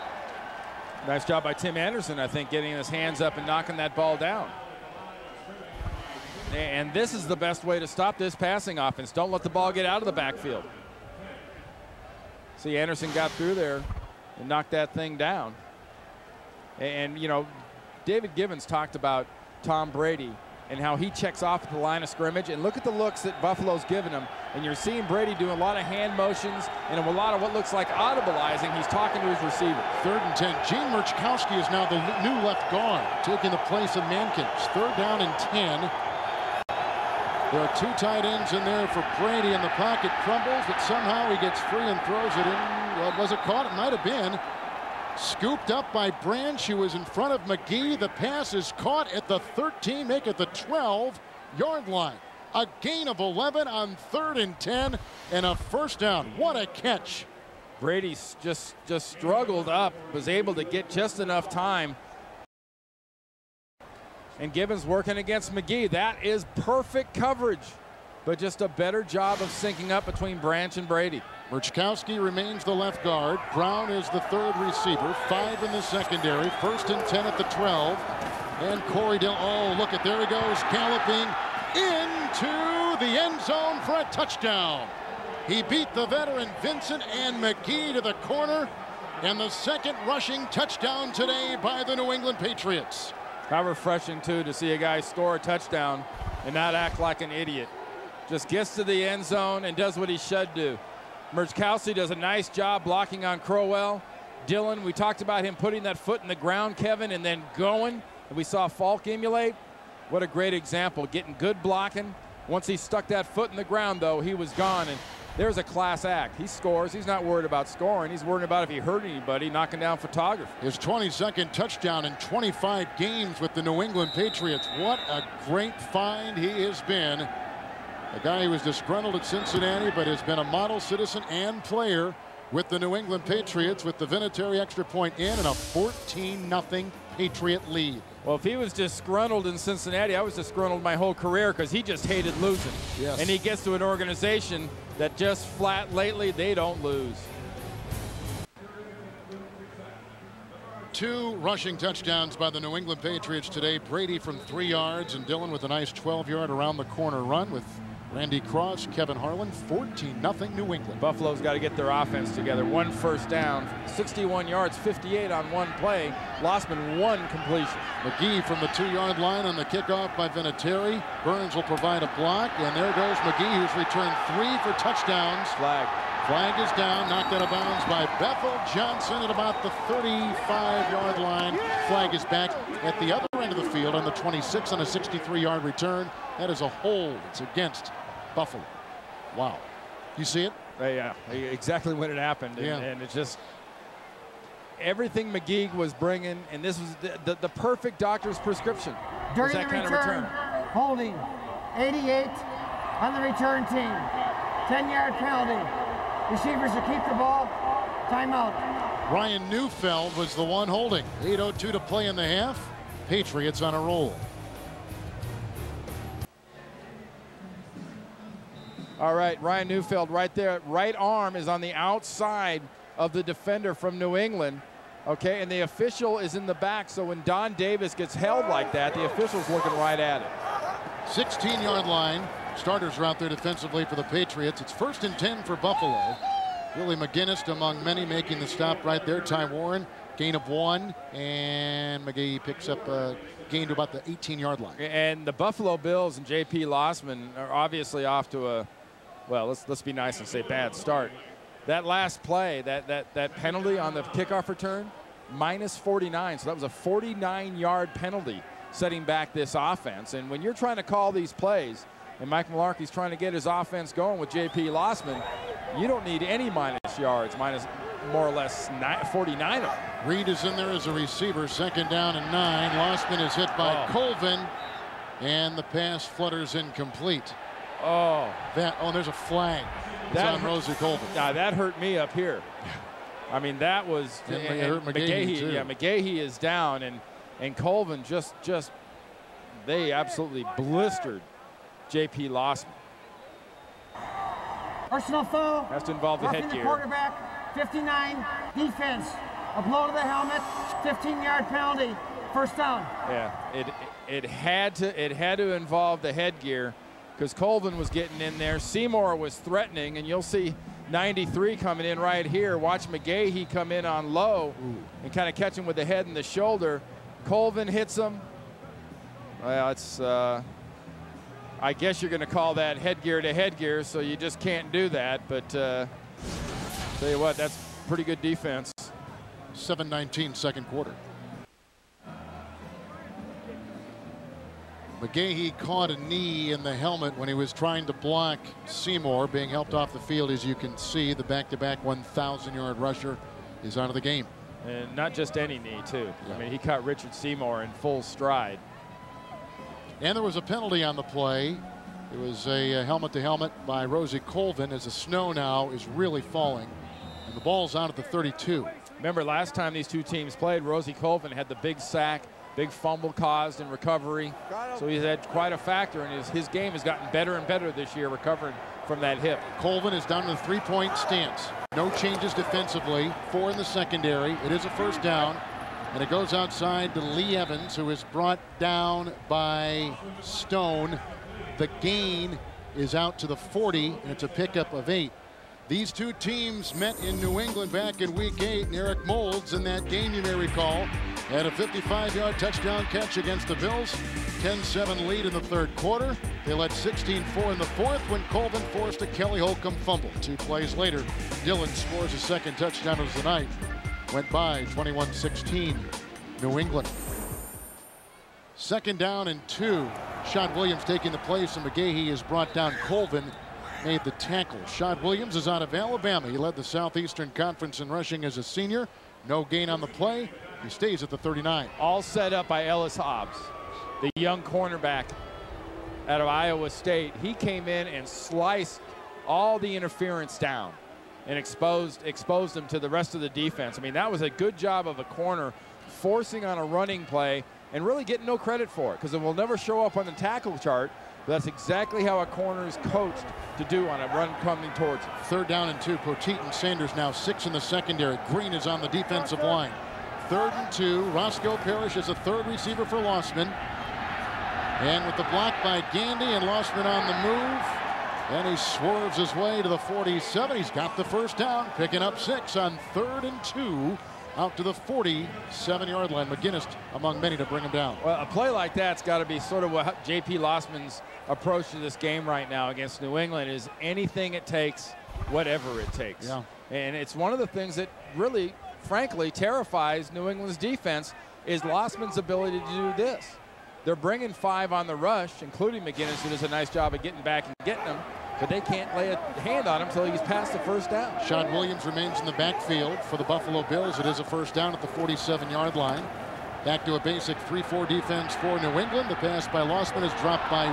Nice job by Tim Anderson, I think, getting his hands up and knocking that ball down. And this is the best way to stop this passing offense. Don't let the ball get out of the backfield. See, Anderson got through there and knocked that thing down. And, you know, David Givens talked about Tom Brady and how he checks off at the line of scrimmage. And look at the looks that Buffalo's given him. And you're seeing Brady doing a lot of hand motions and a lot of what looks like audibleizing. He's talking to his receiver. 3rd and 10. Gene Murchkowski is now the new left guard, taking the place of Mankins. 3rd down and 10. There are 2 tight ends in there for Brady, and the pocket crumbles, but somehow he gets free and throws it in. Well, was it caught? It might have been. Scooped up by Branch, who was in front of McGee. The pass is caught at the 13, make it the 12-yard line. A gain of 11 on 3rd and 10, and a 1st down. What a catch. Brady just struggled up, was able to get just enough time. And Gibbons working against McGee. That is perfect coverage, but just a better job of syncing up between Branch and Brady. Murchkowski remains the left guard. Brown is the 3rd receiver. 5 in the secondary. 1st and 10 at the 12. And Corey Dillon. Oh, look at, there he goes, galloping into the end zone for a touchdown. He beat the veteran Vincent and McGee to the corner. And the 2nd rushing touchdown today by the New England Patriots. How refreshing, too, to see a guy score a touchdown and not act like an idiot. Just gets to the end zone and does what he should do. Murchkowski does a nice job blocking on Crowell. Dillon, we talked about him putting that foot in the ground, Kevin, and then going. And we saw Falk emulate. What a great example, getting good blocking. Once he stuck that foot in the ground, though, he was gone. And there's a class act. He scores. He's not worried about scoring. He's worried about if he hurt anybody, knocking down photography. His 22nd touchdown in 25 games with the New England Patriots. What a great find he has been. A guy who was disgruntled at Cincinnati, but has been a model citizen and player with the New England Patriots, with the Vinatieri extra point in and a 14-0 Patriot lead. Well, if he was disgruntled in Cincinnati, I was disgruntled my whole career because he just hated losing. Yes. And he gets to an organization that just flat lately, they don't lose. 2 rushing touchdowns by the New England Patriots today. Brady from 3 yards and Dillon with a nice 12-yard around the corner run with Randy Cross, Kevin Harlan. 14-0 New England. Buffalo's got to get their offense together. 1 first down, 61 yards, 58 on 1 play. Lossman 1 completion. McGee from the 2-yard line on the kickoff by Vinatieri. Burns will provide a block, and there goes McGee, who's returned 3 for touchdowns. Flag is down, knocked out of bounds by Bethel Johnson at about the 35-yard line. Flag is back at the other end of the field on the 26 on a 63-yard return. That is a hold. It's against Buffalo. Wow. You see it? Yeah, exactly when it happened. Yeah. And it's just everything McGee was bringing, and this was the perfect doctor's prescription. During the return, holding 88 on the return team. 10-yard penalty. Receivers to keep the ball. Timeout. Ryan Neufeld was the one holding. 8:02 to play in the half. Patriots on a roll. All right, Ryan Neufeld right there. Right arm is on the outside of the defender from New England. Okay, and the official is in the back, so when Don Davis gets held like that, the official's looking right at it. 16-yard line. Starters are out there defensively for the Patriots. It's 1st and 10 for Buffalo. Willie McGinnis among many making the stop right there. Ty Warren, gain of 1, and McGahee picks up a gain to about the 18-yard line. And the Buffalo Bills and J.P. Lossman are obviously off to a, well, let's be nice and say bad start. That last play, that penalty on the kickoff return, -49. So that was a 49-yard penalty setting back this offense. And when you're trying to call these plays, and Mike Mularkey's trying to get his offense going with J.P. Lossman, you don't need any minus yards, minus more or less 49 of them. Reed is in there as a receiver, 2nd down and 9. Lossman is hit by Colvin, and the pass flutters incomplete. There's a flag. It's on Rosie Colvin. Nah, that hurt me up here. I mean, that was it hurt McGahee too. Yeah, McGahee is down, and Colvin just they absolutely blistered J.P. Lossman. Personal foul. Has to involve the headgear. The quarterback, 59. Defense, a blow to the helmet, 15-yard penalty, 1st down. Yeah, it had to involve the headgear, because Colvin was getting in there. Seymour was threatening, and you'll see 93 coming in right here. Watch McGahee come in on low and kind of catch him with the head and the shoulder. Colvin hits him. Well, it's I guess you're going to call that headgear to headgear, so you just can't do that. But tell you what, that's pretty good defense. 7:19 second quarter. McGahee caught a knee in the helmet when he was trying to block Seymour, being helped off the field. As you can see, the back-to-back 1,000-yard rusher is out of the game. And not just any knee, too. Yeah. I mean, he caught Richard Seymour in full stride. And there was a penalty on the play. It was a helmet-to-helmet by Rosie Colvin, as the snow now is really falling. And the ball's out at the 32. Remember, last time these two teams played, Rosie Colvin had the big sack, big fumble caused in recovery. So he's had quite a factor, and his game has gotten better and better this year, recovering from that hip. Colvin is down to the 3-point stance. No changes defensively. 4 in the secondary. It is a 1st down. And it goes outside to Lee Evans, who is brought down by Stone. The gain is out to the 40, and it's a pickup of 8. These two teams met in New England back in Week 8, and Eric Moulds in that game, you may recall, had a 55-yard touchdown catch against the Bills. 10-7 lead in the 3rd quarter. They led 16-4 in the 4th when Colvin forced a Kelly Holcomb fumble. 2 plays later, Dillon scores a 2nd touchdown of the night. Went by 21-16 New England. 2nd down and 2. Shad Williams taking the place, and McGahee is brought down. Colvin made the tackle. Shad Williams is out of Alabama. He led the Southeastern Conference in rushing as a senior. No gain on the play. He stays at the 39. All set up by Ellis Hobbs, the young cornerback out of Iowa State. He came in and sliced all the interference down and exposed him to the rest of the defense. I mean, that was a good job of a corner forcing on a running play and really getting no credit for it, because it will never show up on the tackle chart. But that's exactly how a corner is coached to do on a run coming towards it. 3rd down and 2. Poteet and Sanders now 6 in the secondary. Green is on the defensive line. 3rd and 2. Roscoe Parrish is a 3rd receiver for Lossman. And with the block by Gandy and Lossman on the move. And he swerves his way to the 47. He's got the 1st down, picking up 6 on 3rd and 2. Out to the 47-yard line. McGinnis among many to bring him down. Well, a play like that's got to be sort of what J.P. Lossman's approach to this game right now against New England is anything it takes, whatever it takes. Yeah. And it's one of the things that really, frankly, terrifies New England's defense is Lossman's ability to do this. They're bringing 5 on the rush, including McGinnis, who does a nice job of getting back and getting them. But they can't lay a hand on him until he's past the 1st down. Shad Williams remains in the backfield for the Buffalo Bills. It is a 1st down at the 47-yard line. Back to a basic 3-4 defense for New England. The pass by Lossman is dropped by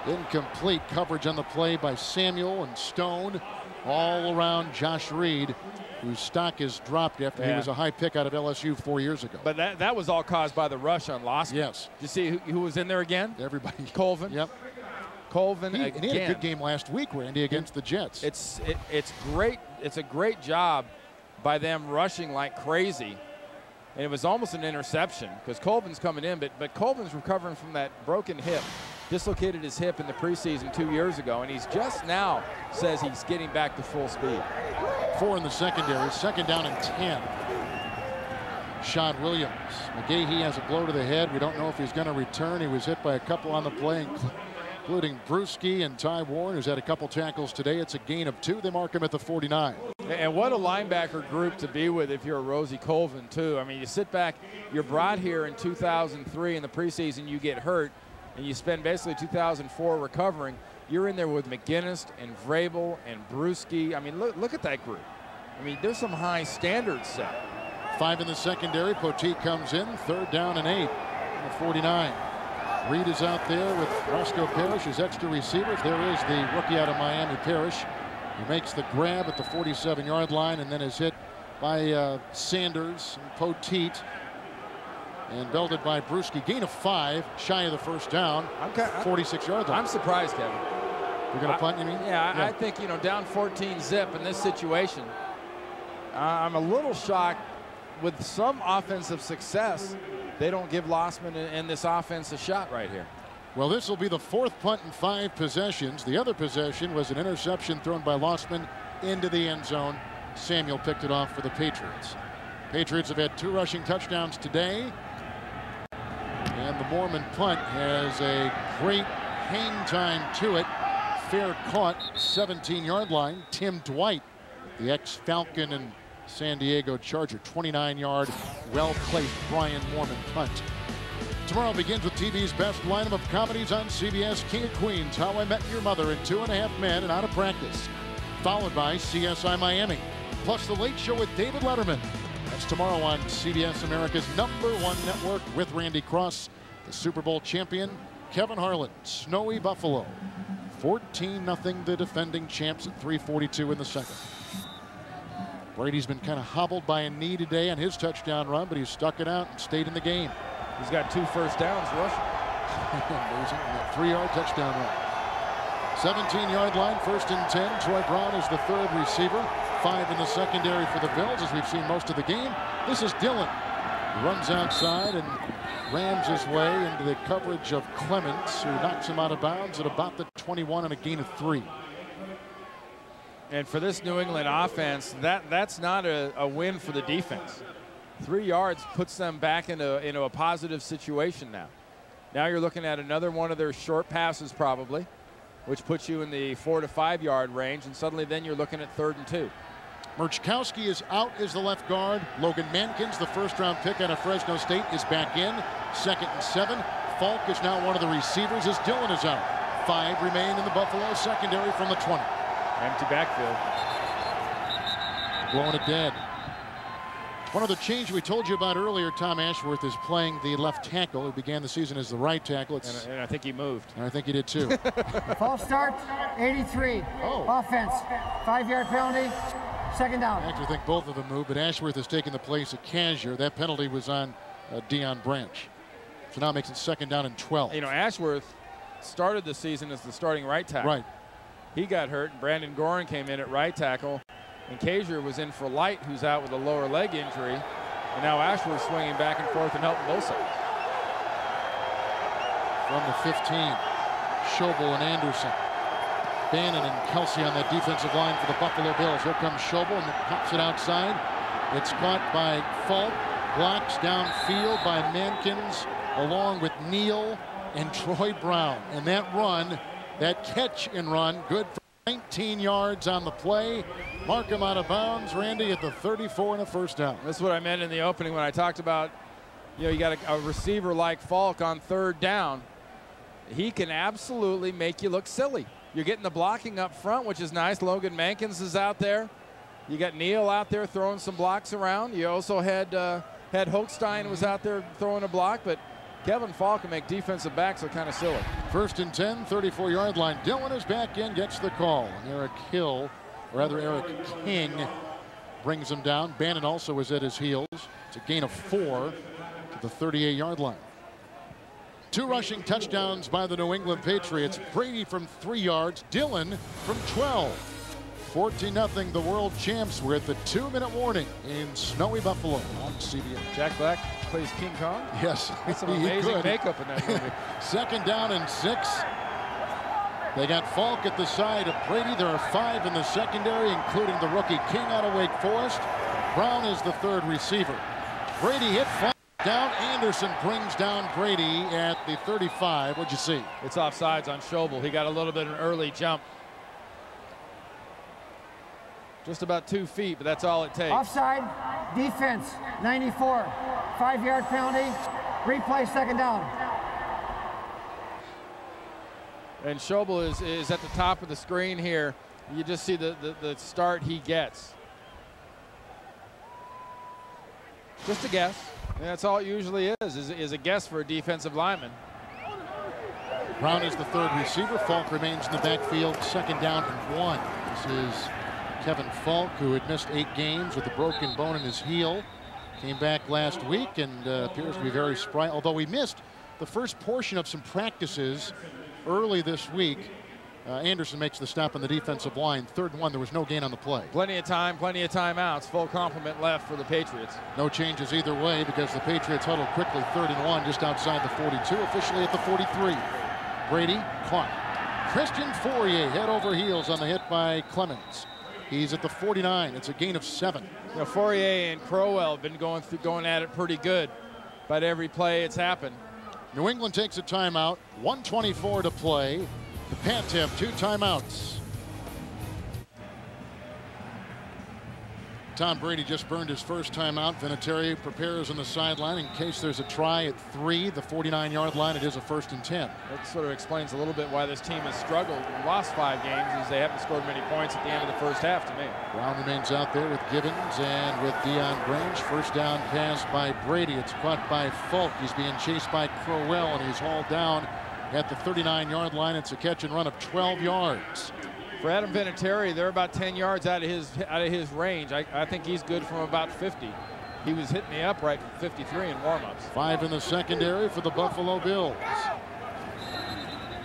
Reed. Incomplete coverage on the play by Samuel and Stone. All around Josh Reed, whose stock is dropped after he was a high pick out of LSU 4 years ago. But that was all caused by the rush on Lossman. Yes. Did you see who was in there again? Everybody. Colvin. Yep. Colvin And again. he had a good game last week, Randy, against the Jets. It's great. It's a great job by them rushing like crazy. And it was almost an interception because Colvin's coming in, but Colvin's recovering from that broken hip. Dislocated his hip in the preseason 2 years ago, and he's just now says he's getting back to full speed. 4 in the secondary, 2nd down and 10. Sean Williams. McGahee has a blow to the head. We don't know if he's going to return. He was hit by a couple on the play, including Bruschi and Ty Warren, who's had a couple tackles today. It's a gain of 2. They mark him at the 49. And what a linebacker group to be with if you're a Rosie Colvin, too. I mean, you sit back, you're brought here in 2003 in the preseason, you get hurt, and you spend basically 2004 recovering. You're in there with McGinnis and Vrabel and Bruschi. I mean, look at that group. I mean, there's some high standards set. 5 in the secondary. Poteet comes in. 3rd down and 8. The 49. Reed is out there with Roscoe Parrish, his extra receivers. There is the rookie out of Miami, Parrish. He makes the grab at the 47-yard line and then is hit by Sanders and Poteet. And belted by Bruschi. Gain of 5, shy of the 1st down. 46-yard line. I'm surprised, Kevin. You're going to punt, you mean? Yeah, I think, you know, down 14 zip in this situation. I'm a little shocked with some offensive success. They don't give Lossman and this offense a shot right here. Well, this will be the 4th punt in 5 possessions. The other possession was an interception thrown by Lossman into the end zone. Samuel picked it off for the Patriots. Patriots have had 2 rushing touchdowns today. And the Mormon punt has a great hang time to it. Fair caught, 17-yard line. Tim Dwight, the ex-Falcon and San Diego Charger, 29-yard, well-placed Brian Mormon punt. Tomorrow begins with TV's best lineup of comedies on CBS: King of Queens, How I Met Your Mother, and 2.5 Men and Out of Practice. Followed by CSI Miami, plus The Late Show with David Letterman. That's tomorrow on CBS America's #1 network with Randy Cross, the Super Bowl champion, Kevin Harlan, Snowy Buffalo. 14-0 the defending champs at 3:42 in the 2nd. Brady's been kind of hobbled by a knee today on his touchdown run, but he's stuck it out and stayed in the game. He's got 2 first downs rushing. Amazing. 3-yard touchdown run. 17-yard line, 1st and 10. Troy Brown is the 3rd receiver. 5 in the secondary for the Bills, as we've seen most of the game. This is Dillon. He runs outside and rams his way into the coverage of Clements, who knocks him out of bounds at about the 21 and a gain of 3. And for this New England offense, that's not a win for the defense. 3 yards puts them back into a positive situation now. Now you're looking at another one of their short passes probably, which puts you in the 4 to 5 yard range, and suddenly then you're looking at 3rd and 2. Murchkowski is out as the left guard. Logan Mankins, the 1st-round pick out of Fresno State, is back in. 2nd and 7. Falk is now one of the receivers as Dillon is out. 5 remain in the Buffalo secondary from the 20. Empty backfield. Blowing it dead. One of the changes we told you about earlier, Tom Ashworth is playing the left tackle, who began the season as the right tackle. And I think he moved. And I think he did too. False start, 83. Offense, 5-yard penalty, 2nd down. I actually think both of them moved, but Ashworth has taken the place of Kasier. That penalty was on Deion Branch. So now it makes it 2nd down and 12. You know, Ashworth started the season as the starting right tackle. Right. He got hurt, and Brandon Gorin came in at right tackle. And Kasier was in for Light, who's out with a lower leg injury. And now Ashworth swinging back and forth and helping both sides. From the 15, Schobel and Anderson. Bannon and Kelsey on that defensive line for the Buffalo Bills. Here comes Schobel and pops it outside. It's caught by Falk. Blocks downfield by Mankins, along with Neal and Troy Brown. And that run, that catch and run, good for 19 yards on the play. Mark him out of bounds, Randy, at the 34 and a 1st down. That's what I meant in the opening when I talked about, you know, you got a receiver like Falk on 3rd down. He can absolutely make you look silly. You're getting the blocking up front, which is nice. Logan Mankins is out there. You got Neal out there throwing some blocks around. You also had Hochstein was out there throwing a block, but Kevin Falk can make defensive backs look kind of silly. 1st and 10, 34-yard line. Dillon is back in, gets the call. And Eric King brings him down. Bannon also is at his heels. It's a gain of 4 to the 38-yard line. 2 rushing touchdowns by the New England Patriots. Brady from 3 yards, Dillon from 12. 14-0, the world champs. We're at the 2-minute warning in snowy Buffalo on CBS. Jack Black plays King Kong? Yes. That's some amazing makeup in that movie. 2nd down and 6. They got Falk at the side of Brady. There are 5 in the secondary, including the rookie King out of Wake Forest. Brown is the 3rd receiver. Brady hit Falk down. Anderson brings down Brady at the 35. What'd you see? It's offsides on Schobel. He got a little bit of an early jump. Just about 2 feet, but that's all it takes. Offside, defense, 94. 5-yard penalty, replay, 2nd down. And Schobel is at the top of the screen here. You just see the start he gets. Just a guess. And that's all it usually is a guess for a defensive lineman. Brown is the 3rd receiver. Falk remains in the backfield. 2nd down and 1. This is Kevin Falk, who had missed 8 games with a broken bone in his heel. Came back last week and appears to be very spry, although he missed the first portion of some practices early this week. Anderson makes the stop on the defensive line. 3rd and 1. There was no gain on the play. Plenty of time, plenty of timeouts. Full complement left for the Patriots. No changes either way because the Patriots huddle quickly. 3rd and 1 just outside the 42, officially at the 43. Brady caught. Christian Fourier head over heels on the hit by Clemens. He's at the 49. It's a gain of 7. You know, Fourier and Crowell have been going at it pretty good, but every play it's happened. New England takes a timeout. 1:24 to play. The Pats have 2 timeouts. Tom Brady just burned his first timeout. Vinatieri prepares on the sideline in case there's a try at 3, the 49-yard line. It is a 1st and 10. That sort of explains a little bit why this team has struggled and lost 5 games, is they haven't scored many points at the end of the first half to me. Brown remains out there with Gibbons and with Deion Grange. First down pass by Brady. It's caught by Falk. He's being chased by Crowell, and he's hauled down at the 39-yard line. It's a catch and run of 12 yards. For Adam Vinatieri, they're about 10 yards out of his range. I think he's good from about 50. He was hitting the upright from 53 in warm-ups. 5 in the secondary for the Buffalo Bills.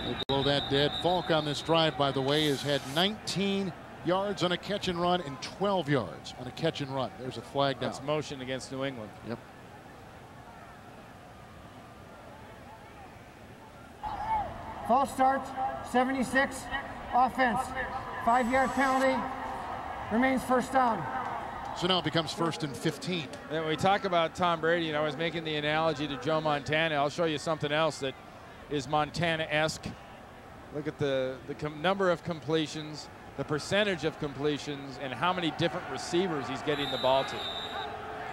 They blow that dead. Falk on this drive, by the way, has had 19 yards on a catch and run and 12 yards on a catch and run. There's a flag down. That's motion against New England. Yep. False start, 76. Offense, 5-yard penalty, remains 1st down. So now it becomes 1st and 15. And when we talk about Tom Brady, and I was making the analogy to Joe Montana, I'll show you something else that is Montana-esque. Look at the number of completions, the percentage of completions, and how many different receivers he's getting the ball to.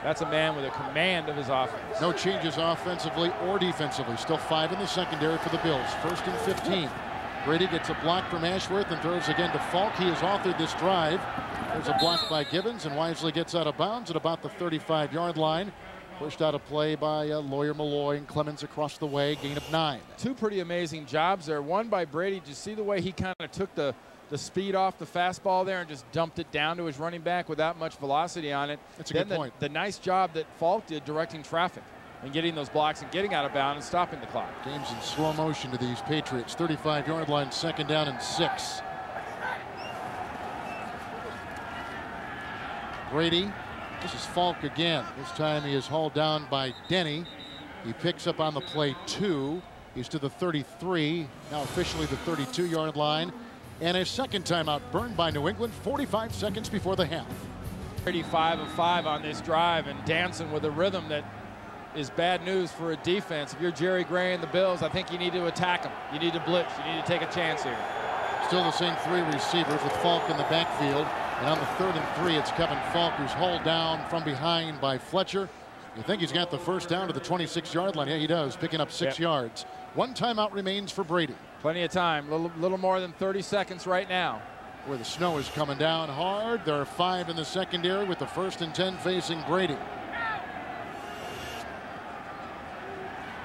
That's a man with a command of his offense. No changes offensively or defensively. Still 5 in the secondary for the Bills. 1st and 15. Brady gets a block from Ashworth and throws again to Falk. He has authored this drive. There's a block by Gibbons, and wisely gets out of bounds at about the 35-yard line. Pushed out of play by Lawyer Malloy and Clemens across the way. Gain of 9. 2 pretty amazing jobs there. One by Brady. Did you see the way he kind of took the speed off the fastball there and just dumped it down to his running back without much velocity on it? That's a good point. The nice job that Falk did directing traffic and getting those blocks and getting out of bounds and stopping the clock. Game's in slow motion to these Patriots. 35-yard line, 2nd down and 6. Brady, this is Falk again. This time he is hauled down by Denny. He picks up on the play 2. He's to the 33, now officially the 32-yard line. And a 2nd timeout burned by New England, 45 seconds before the half. 35 of 5 on this drive and dancing with a rhythm that is bad news for a defense. If you're Jerry Gray and the Bills, I think you need to attack them. You need to blitz. You need to take a chance here. Still the same 3 receivers with Falk in the backfield. And on the 3rd and 3, it's Kevin Falk who's hauled down from behind by Fletcher. You think he's got the first down to the 26-yard line. Yeah, he does, picking up 6 yards. 1 timeout remains for Brady. Plenty of time, little more than 30 seconds right now. Where the snow is coming down hard. There are 5 in the secondary with the 1st and 10 facing Brady.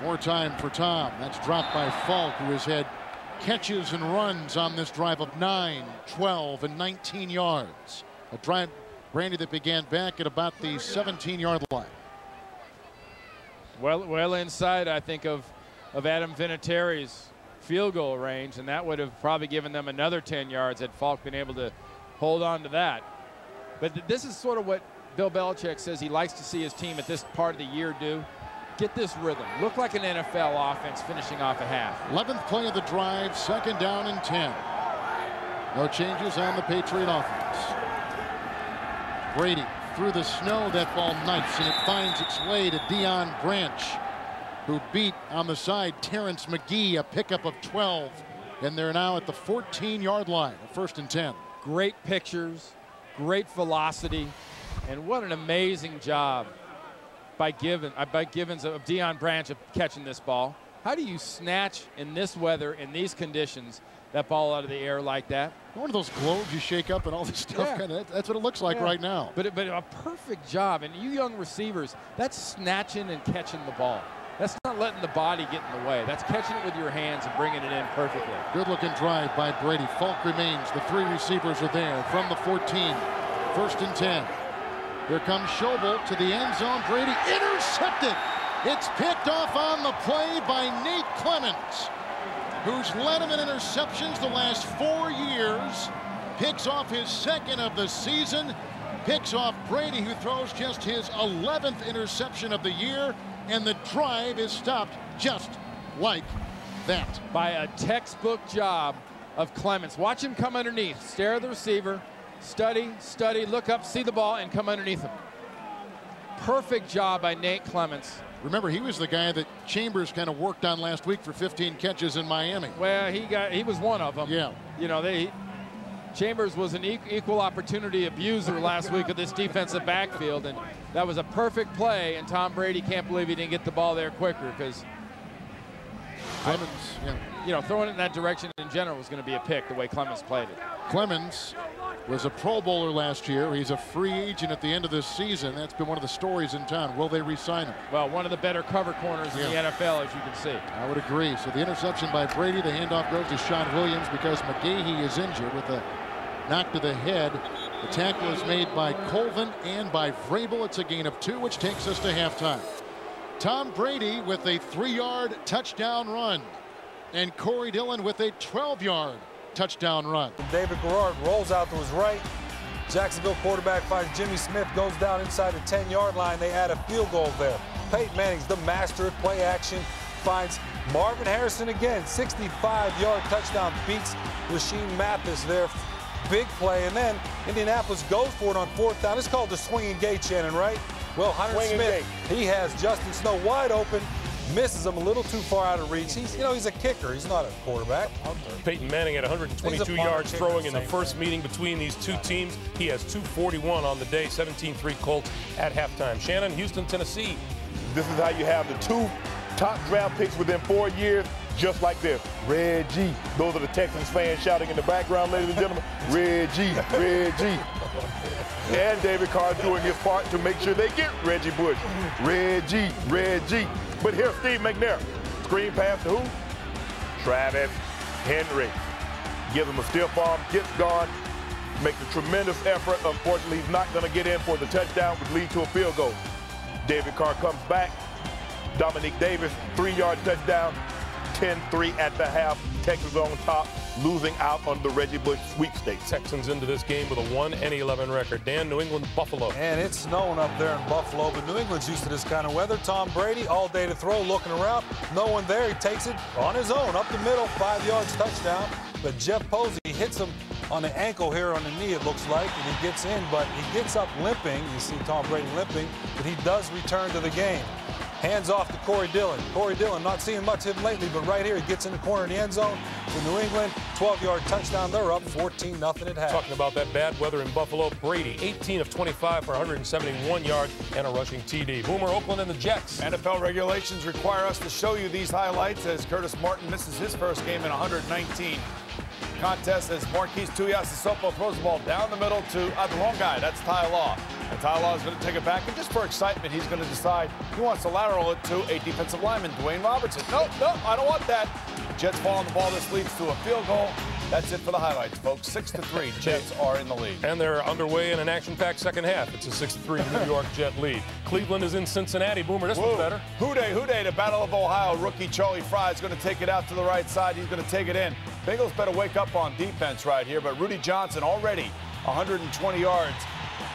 More time for Tom. That's dropped by Falk, who has had catches and runs on this drive of 9, 12, and 19 yards. A drive, Brandy, that began back at about the 17-yard line. Well inside, I think, of of Adam Vinatieri's field goal range, and that would have probably given them another 10 yards had Falk been able to hold on to that. But this is sort of what Bill Belichick says he likes to see his team at this part of the year do. Get this rhythm. Look like an NFL offense finishing off a half. 11th play of the drive, 2nd down and 10. No changes on the Patriot offense. Brady through the snow, that ball nice, and it finds its way to Deion Branch, who beat on the side Terrence McGee, a pickup of 12. And they're now at the 14-yard line, 1st and 10. Great pictures, great velocity, and what an amazing job by Givens of Deion Branch of catching this ball. How do you snatch in this weather, in these conditions, that ball out of the air like that? One of those globes you shake up and all this stuff. Yeah. Kind of, that's what it looks like right now. But a perfect job. And you young receivers, that's snatching and catching the ball. That's not letting the body get in the way. That's catching it with your hands and bringing it in perfectly. Good looking drive by Brady. Falk remains. The 3 receivers are there from the 14. 1st and 10. Here comes Schobel to the end zone. Brady intercepted. It's picked off on the play by Nate Clements, who's led him in interceptions the last 4 years. Picks off his 2nd of the season. Picks off Brady, who throws just his 11th interception of the year. And the drive is stopped just like that. By a textbook job of Clements. Watch him come underneath. Stare at the receiver. Study, look up, see the ball, and come underneath him. Perfect job by Nate Clements. Remember, he was the guy that Chambers kind of worked on last week for 15 catches in Miami. Well, he was one of them. Yeah. You know, Chambers was an equal opportunity abuser last week of this defensive backfield, and that was a perfect play, and Tom Brady can't believe he didn't get the ball there quicker, because Clemens, you know, throwing it in that direction in general was going to be a pick the way Clemens played it. Clemens was a Pro Bowler last year. He's a free agent at the end of this season. That's been one of the stories in town. Will they re-sign him? Well, one of the better cover corners in the NFL, as you can see. I would agree. So the interception by Brady, the handoff goes to Sean Williams because McGahee is injured with a knock to the head. The tackle is made by Colvin and by Vrabel. It's a gain of 2, which takes us to halftime. Tom Brady with a 3-yard touchdown run, and Corey Dillon with a 12-yard touchdown run. David Garrard rolls out to his right. Jacksonville quarterback finds Jimmy Smith, goes down inside the 10-yard line. They add a field goal there. Peyton Manning's the master at play action. Finds Marvin Harrison again. 65-yard touchdown, beats Rasheem Mathis there. Big play, and then Indianapolis goes for it on 4th down. It's called the swinging gate, Shannon, right? Well, Hunter Smith, he has Justin Snow wide open, misses him a little too far out of reach. He's a kicker. He's not a quarterback. Peyton Manning at 122 yards throwing in the first meeting between these two teams. He has 241 on the day, 17-3 Colts at halftime. Shannon, Houston, Tennessee. This is how you have the 2 top draft picks within 4 years, just like this. Reggie. Those are the Texans fans shouting in the background, ladies and gentlemen. Reggie, Reggie. And David Carr doing his part to make sure they get Reggie Bush. Reggie, Reggie. But here's Steve McNair. Screen pass to who? Travis Henry. Gives him a stiff arm, gets gone, makes a tremendous effort. Unfortunately, he's not going to get in for the touchdown, which leads to a field goal. David Carr comes back. Dominique Davis, 3-yard touchdown. 10-3 at the half. Texans on top, losing out on the Reggie Bush sweepstakes. Texans into this game with a 1-11 record. Dan, New England, Buffalo. And it's snowing up there in Buffalo, but New England's used to this kind of weather. Tom Brady, all day to throw, looking around. No one there. He takes it on his own, up the middle, 5 yards, touchdown. But Jeff Posey hits him on the ankle here on the knee, it looks like, and he gets in, but he gets up limping. You see Tom Brady limping, but he does return to the game. Hands off to Corey Dillon. Corey Dillon, not seeing much of him lately, but right here he gets in the corner of the end zone to New England. 12-yard touchdown. They're up 14-0 at half. Talking about that bad weather in Buffalo, Brady, 18 of 25 for 171 yards and a rushing TD. Boomer, Oakland, and the Jets. NFL regulations require us to show you these highlights as Curtis Martin misses his first game in 119. Contest as Marquise Tuiasosopo throws the ball down the middle to the wrong guy. That's Ty Law. And Ty Law is going to take it back, and just for excitement, he's going to decide he wants to lateral it to a defensive lineman, Dwayne Robertson. No, I don't want that. Jets fall on the ball. This leads to a field goal. That's it for the highlights, folks. 6-3, Jets are in the lead. And they're underway in an action-packed second half. It's a 6-3 New York Jet lead. Cleveland is in Cincinnati. Boomer, this one's better. Houday, the Battle of Ohio. Rookie Charlie Fry is going to take it out to the right side. He's going to take it in. Bengals better wake up on defense right here, but Rudy Johnson already 120 yards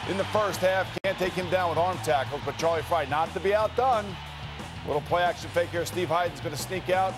in the first half. Can't take him down with arm tackles, but Charlie Fry not to be outdone. Little play action fake here. Steve Hyden's going to sneak out.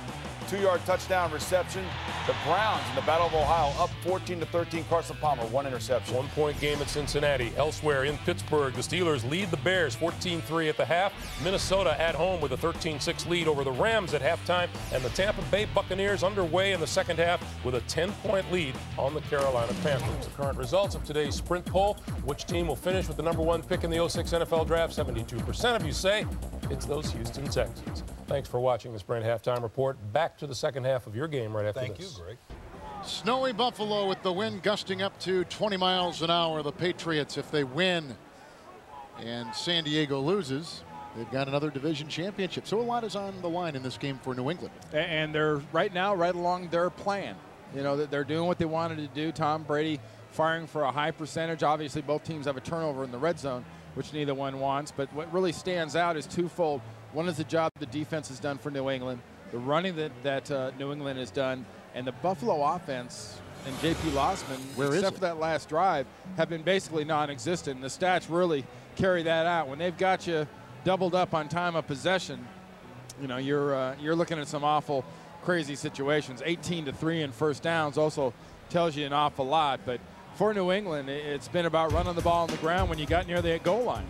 2-yard touchdown reception. The Browns in the Battle of Ohio up 14-13. Carson Palmer, 1 interception. 1-point game at Cincinnati. Elsewhere in Pittsburgh, the Steelers lead the Bears 14-3 at the half. Minnesota at home with a 13-6 lead over the Rams at halftime. And the Tampa Bay Buccaneers underway in the second half with a 10-point lead on the Carolina Panthers. The current results of today's sprint poll. Which team will finish with the #1 pick in the 06 NFL Draft? 72% of you say it's those Houston Texans. Thanks for watching the Sprint Halftime Report. Back to the second half of your game right after this. Thank you, Greg. Snowy Buffalo with the wind gusting up to 20 miles an hour. The Patriots, if they win and San Diego loses, they've got another division championship. So a lot is on the line in this game for New England. And they're right now right along their plan. You know, that they're doing what they wanted to do. Tom Brady firing for a high percentage. Obviously, both teams have a turnover in the red zone, which neither one wants. But what really stands out is twofold. One is the job the defense has done for New England, the running that New England has done, and the Buffalo offense and J.P. Lossman, except for that last drive, have been basically non-existent. And the stats really carry that out. When they've got you doubled up on time of possession, you know, you're looking at some awful, crazy situations. 18-3 in first downs also tells you an awful lot. But for New England, it's been about running the ball on the ground when you got near the goal line.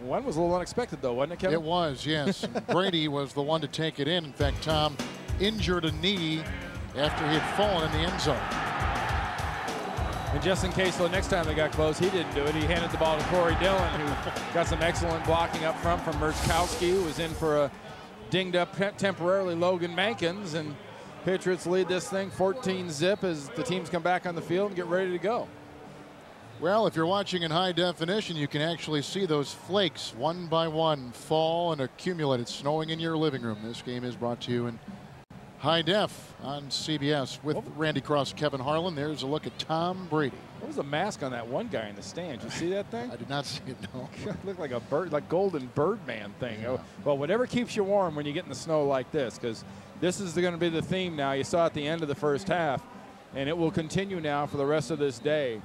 One was a little unexpected, though, wasn't it, Kevin? It was, yes. Brady was the one to take it in. In fact, Tom injured a knee after he had fallen in the end zone. And just in case, though, next time they got close, he didn't do it. He handed the ball to Corey Dillon, who got some excellent blocking up front from Mertzkowski, who was in for a dinged-up temporarily Logan Mankins. And Patriots lead this thing 14-zip as the teams come back on the field and get ready to go. Well, if you're watching in high definition, you can actually see those flakes one by one fall and accumulate. It's snowing in your living room. This game is brought to you in high def on CBS with Randy Cross, Kevin Harlan. There's a look at Tom Brady. What was the mask on that one guy in the stand? Did you see that thing? I did not see it, no. It looked like a bird, like golden Birdman thing. Yeah. Well, whatever keeps you warm when you get in the snow like this, because this is going to be the theme now. You saw at the end of the first half, and it will continue now for the rest of this day.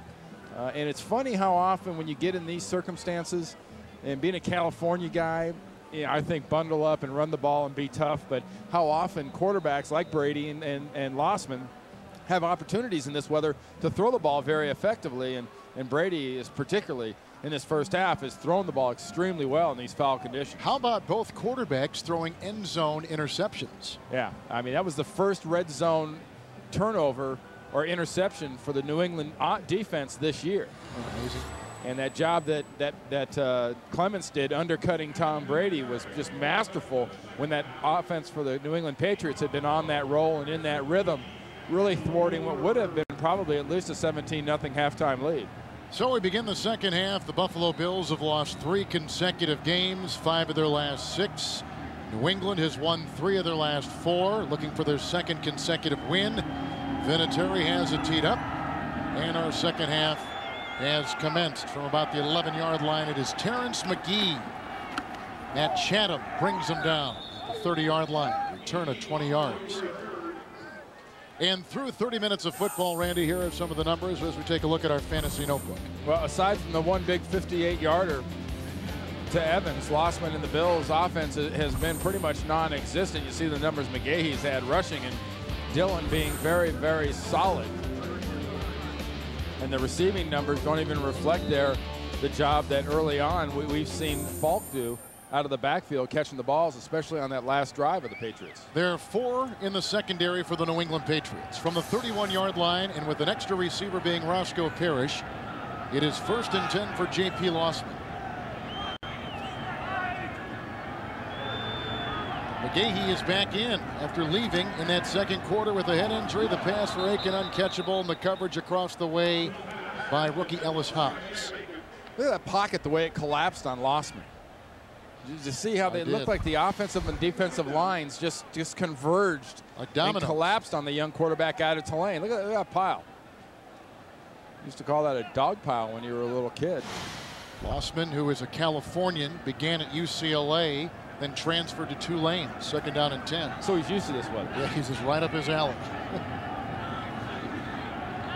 And it's funny how often when you get in these circumstances, and being a California guy, I think bundle up and run the ball and be tough, but how often quarterbacks like Brady and Lossman have opportunities in this weather to throw the ball very effectively, and Brady is particularly in this first half has thrown the ball extremely well in these foul conditions. How about both quarterbacks throwing end zone interceptions? Yeah, I mean, that was the first red zone turnover or interception for the New England defense this year. Amazing. And that job that Clements did undercutting Tom Brady was just masterful when that offense for the New England Patriots had been on that roll and in that rhythm, really thwarting what would have been probably at least a 17-0 halftime lead. So we begin the second half. The Buffalo Bills have lost 3 consecutive games, 5 of their last 6. New England has won 3 of their last 4, looking for their second consecutive win. Vinatieri has it teed up, and our second half has commenced from about the 11-yard line. It is Terrence McGee. Matt Chatham brings him down at the 30-yard line. Return of 20 yards. And through 30 minutes of football, Randy, here are some of the numbers as we take a look at our fantasy notebook. Well, aside from the one big 58-yarder to Evans, Lossman and the Bills' offense has been pretty much non-existent. You see the numbers McGahee's had rushing, and Dillon being very, very solid. And the receiving numbers don't even reflect the job that early on we've seen Falk do out of the backfield, catching the balls, especially on that last drive of the Patriots. There are 4 in the secondary for the New England Patriots. From the 31-yard line, and with an extra receiver being Roscoe Parrish, it is 1st and 10 for J.P. Lossman. McGahee is back in after leaving in that second quarter with a head injury. The pass for Aiken uncatchable, and the coverage across the way by rookie Ellis Hobbs. Look at that pocket, the way it collapsed on Lossman. to see how they looked like the offensive and defensive lines just converged and collapsed on the young quarterback out of Tulane. Look at that pile. Used to call that a dog pile when you were a little kid. Lossman, who is a Californian, began at UCLA, then transferred to Tulane. 2nd down and 10. So he's used to this one. Yeah, he's just right up his alley.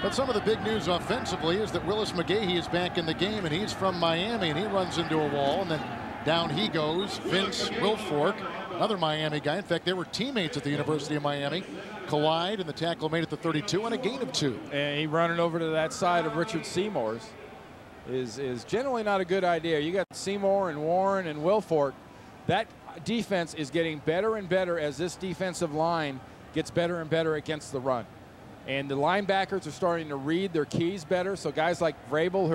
But some of the big news offensively is that Willis McGahee is back in the game, and he's from Miami, and he runs into a wall, and then down he goes. Vince Wilfork, another Miami guy. In fact, they were teammates at the University of Miami. Collide, and the tackle made it to 32 and a gain of 2. And he running over to that side of Richard Seymour's is generally not a good idea. You got Seymour and Warren and Wilfork. That defense is getting better and better as this defensive line gets better and better against the run. And the linebackers are starting to read their keys better. So guys like Vrabel,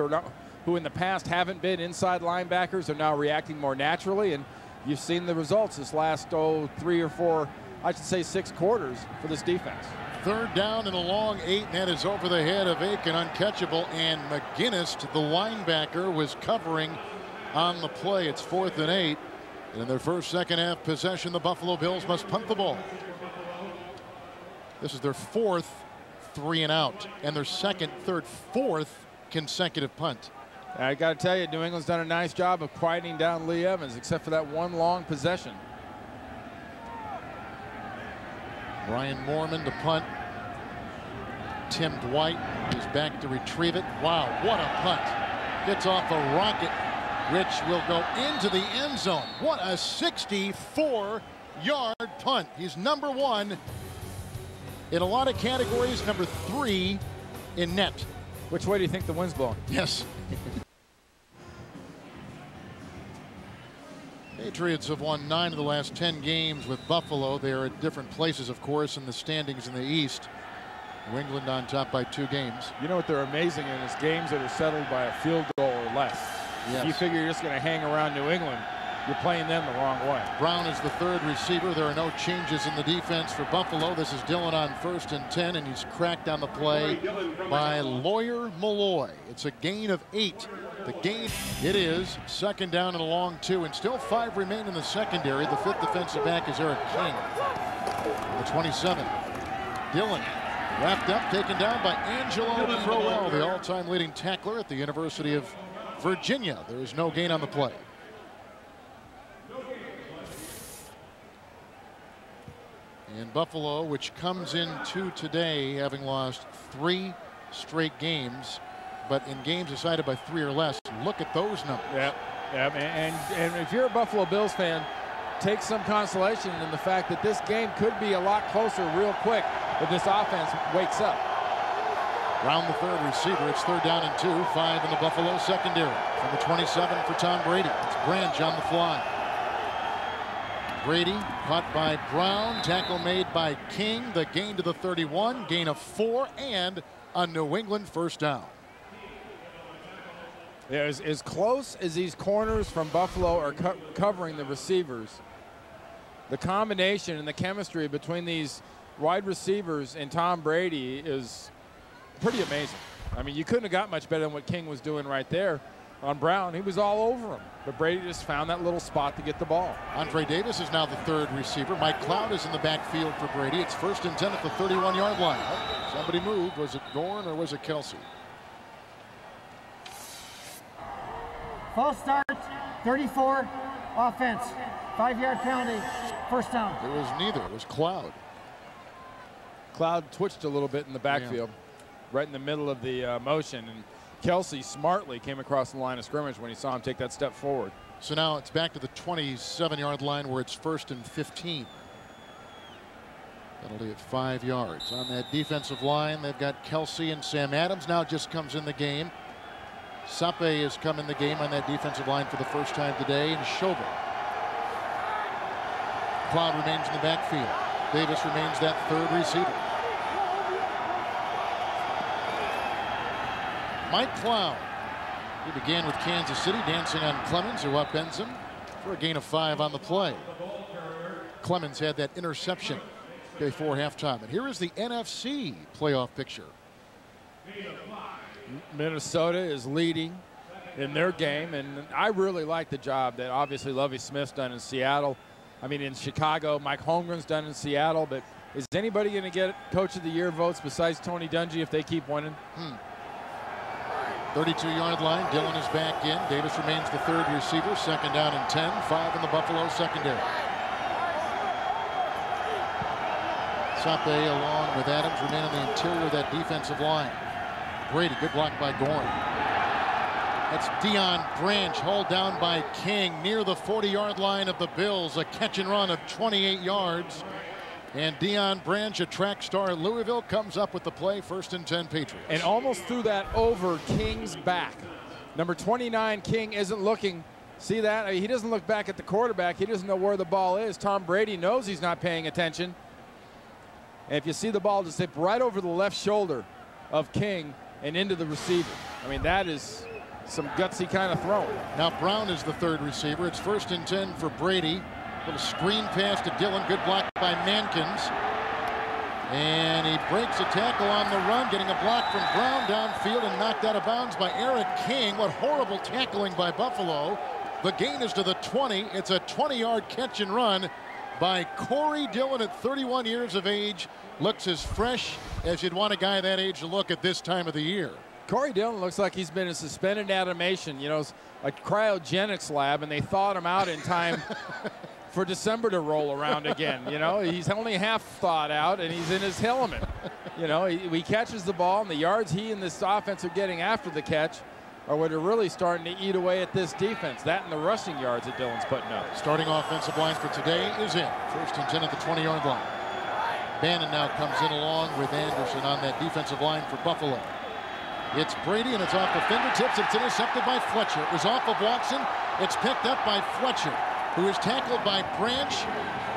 who in the past haven't been inside linebackers, are now reacting more naturally. And you've seen the results this last 3 or 4, I should say 6 quarters for this defense. 3rd down and a long 8, and that is over the head of Aiken, uncatchable. And McGinnis, the linebacker, was covering on the play. It's 4th and 8. And in their first second half possession, the Buffalo Bills must punt the ball. This is their 4th 3 and out, and their 2nd, 3rd, 4th consecutive punt. I got to tell you, New England's done a nice job of quieting down Lee Evans, except for that one long possession. Ryan Moorman to punt. Tim Dwight is back to retrieve it. Wow, what a punt. Gets off a rocket, which will go into the end zone. What a 64-yard punt. He's number 1 in a lot of categories, number 3 in net. Which way do you think the wind's blowing? Yes. Patriots have won 9 of the last 10 games with Buffalo. They are at different places, of course, in the standings in the East. New England on top by 2 games. You know what they're amazing in is games that are settled by a field goal or less. Yes. If you figure you're just going to hang around New England, you're playing them the wrong way. Brown is the 3rd receiver. There are no changes in the defense for Buffalo. This is Dillon on 1st and 10, and he's cracked on the play by Lawyer Malloy. It's a gain of 8. The gain, it is 2nd down and a long 2, and still 5 remain in the secondary. The 5th defensive back is Eric King. The 27. Dillon wrapped up, taken down by Angelo Crowell, the all-time leading tackler at the University of Virginia. There is no gain on the play. And Buffalo, which comes into today having lost 3 straight games, but in games decided by 3 or less. Look at those numbers. Yeah. And if you're a Buffalo Bills fan, take some consolation in the fact that this game could be a lot closer real quick if this offense wakes up. Round the 3rd receiver. It's 3rd down and 2. 5 in the Buffalo secondary. From the 27 for Tom Brady. It's Branch on the fly. Brady caught by Brown. Tackle made by King. The gain to the 31. Gain of 4 and a New England 1st down. Yeah, as close as these corners from Buffalo are covering the receivers, the combination and the chemistry between these wide receivers and Tom Brady is pretty amazing. I mean, you couldn't have got much better than what King was doing right there on Brown. He was all over him, but Brady just found that little spot to get the ball. Andre Davis is now the 3rd receiver. Mike Cloud is in the backfield for Brady. It's 1st and 10 at the 31-yard line. Oh, somebody moved. Was it Gorn or was it Kelsey? False start, 34, offense, 5-yard penalty, 1st down. It was neither. It was Cloud. Cloud twitched a little bit in the backfield, right in the middle of the motion, and Kelsey smartly came across the line of scrimmage when he saw him take that step forward. So now it's back to the 27-yard line where it's 1st and 15. Penalty at 5 yards. On that defensive line, they've got Kelsey and Sam Adams now just comes in the game. Sape has come in the game on that defensive line for the first time today, and Schobel. Cloud remains in the backfield. Davis remains that 3rd receiver. Mike Cloud. He began with Kansas City, dancing on Clemens, who upends him for a gain of 5 on the play. Clemens had that interception before halftime. And here is the NFC playoff picture. Minnesota is leading in their game. And I really like the job that obviously Lovie Smith's done in Seattle. I mean, in Chicago, Mike Holmgren's done in Seattle. But is anybody going to get Coach of the Year votes besides Tony Dungy if they keep winning? 32-yard line. Dillon is back in. Davis remains the third receiver. Second down and 10. 5 in the Buffalo secondary. Sape along with Adams remain on the interior of that defensive line. Brady, good block by Gorn. That's Deion Branch, hauled down by King near the 40-yard line of the Bills. A catch and run of 28 yards. And Deion Branch, a track star at Louisville, comes up with the play. 1st and 10 Patriots. And almost threw that over King's back. Number 29, King, isn't looking. See that? I mean, he doesn't look back at the quarterback. He doesn't know where the ball is. Tom Brady knows he's not paying attention. And if you see the ball just zip right over the left shoulder of King and into the receiver. I mean, that is some gutsy kind of throwing. Now Brown is the third receiver. It's 1st and 10 for Brady. Little screen pass to Dillon. Good block by Mankins. And he breaks a tackle on the run, getting a block from Brown downfield and knocked out of bounds by Eric King. What horrible tackling by Buffalo. The gain is to the 20. It's a 20-yard catch and run by Corey Dillon at 31 years of age. Looks as fresh as you'd want a guy that age to look at this time of the year. Corey Dillon looks like he's been in suspended animation, you know, a cryogenics lab, and they thawed him out in time for December to roll around again. You know, he's only half thawed out, and he's in his element. You know, he catches the ball, and the yards he and this offense are getting after the catch are what are really starting to eat away at this defense. That and the rushing yards that Dillon's putting up. Starting offensive line for today is in. 1st and 10 at the 20-yard line. Bannon now comes in along with Anderson on that defensive line for Buffalo. It's Brady, and it's off the fingertips. It's intercepted by Fletcher. It was off of Watson. It's picked up by Fletcher, who is tackled by Branch.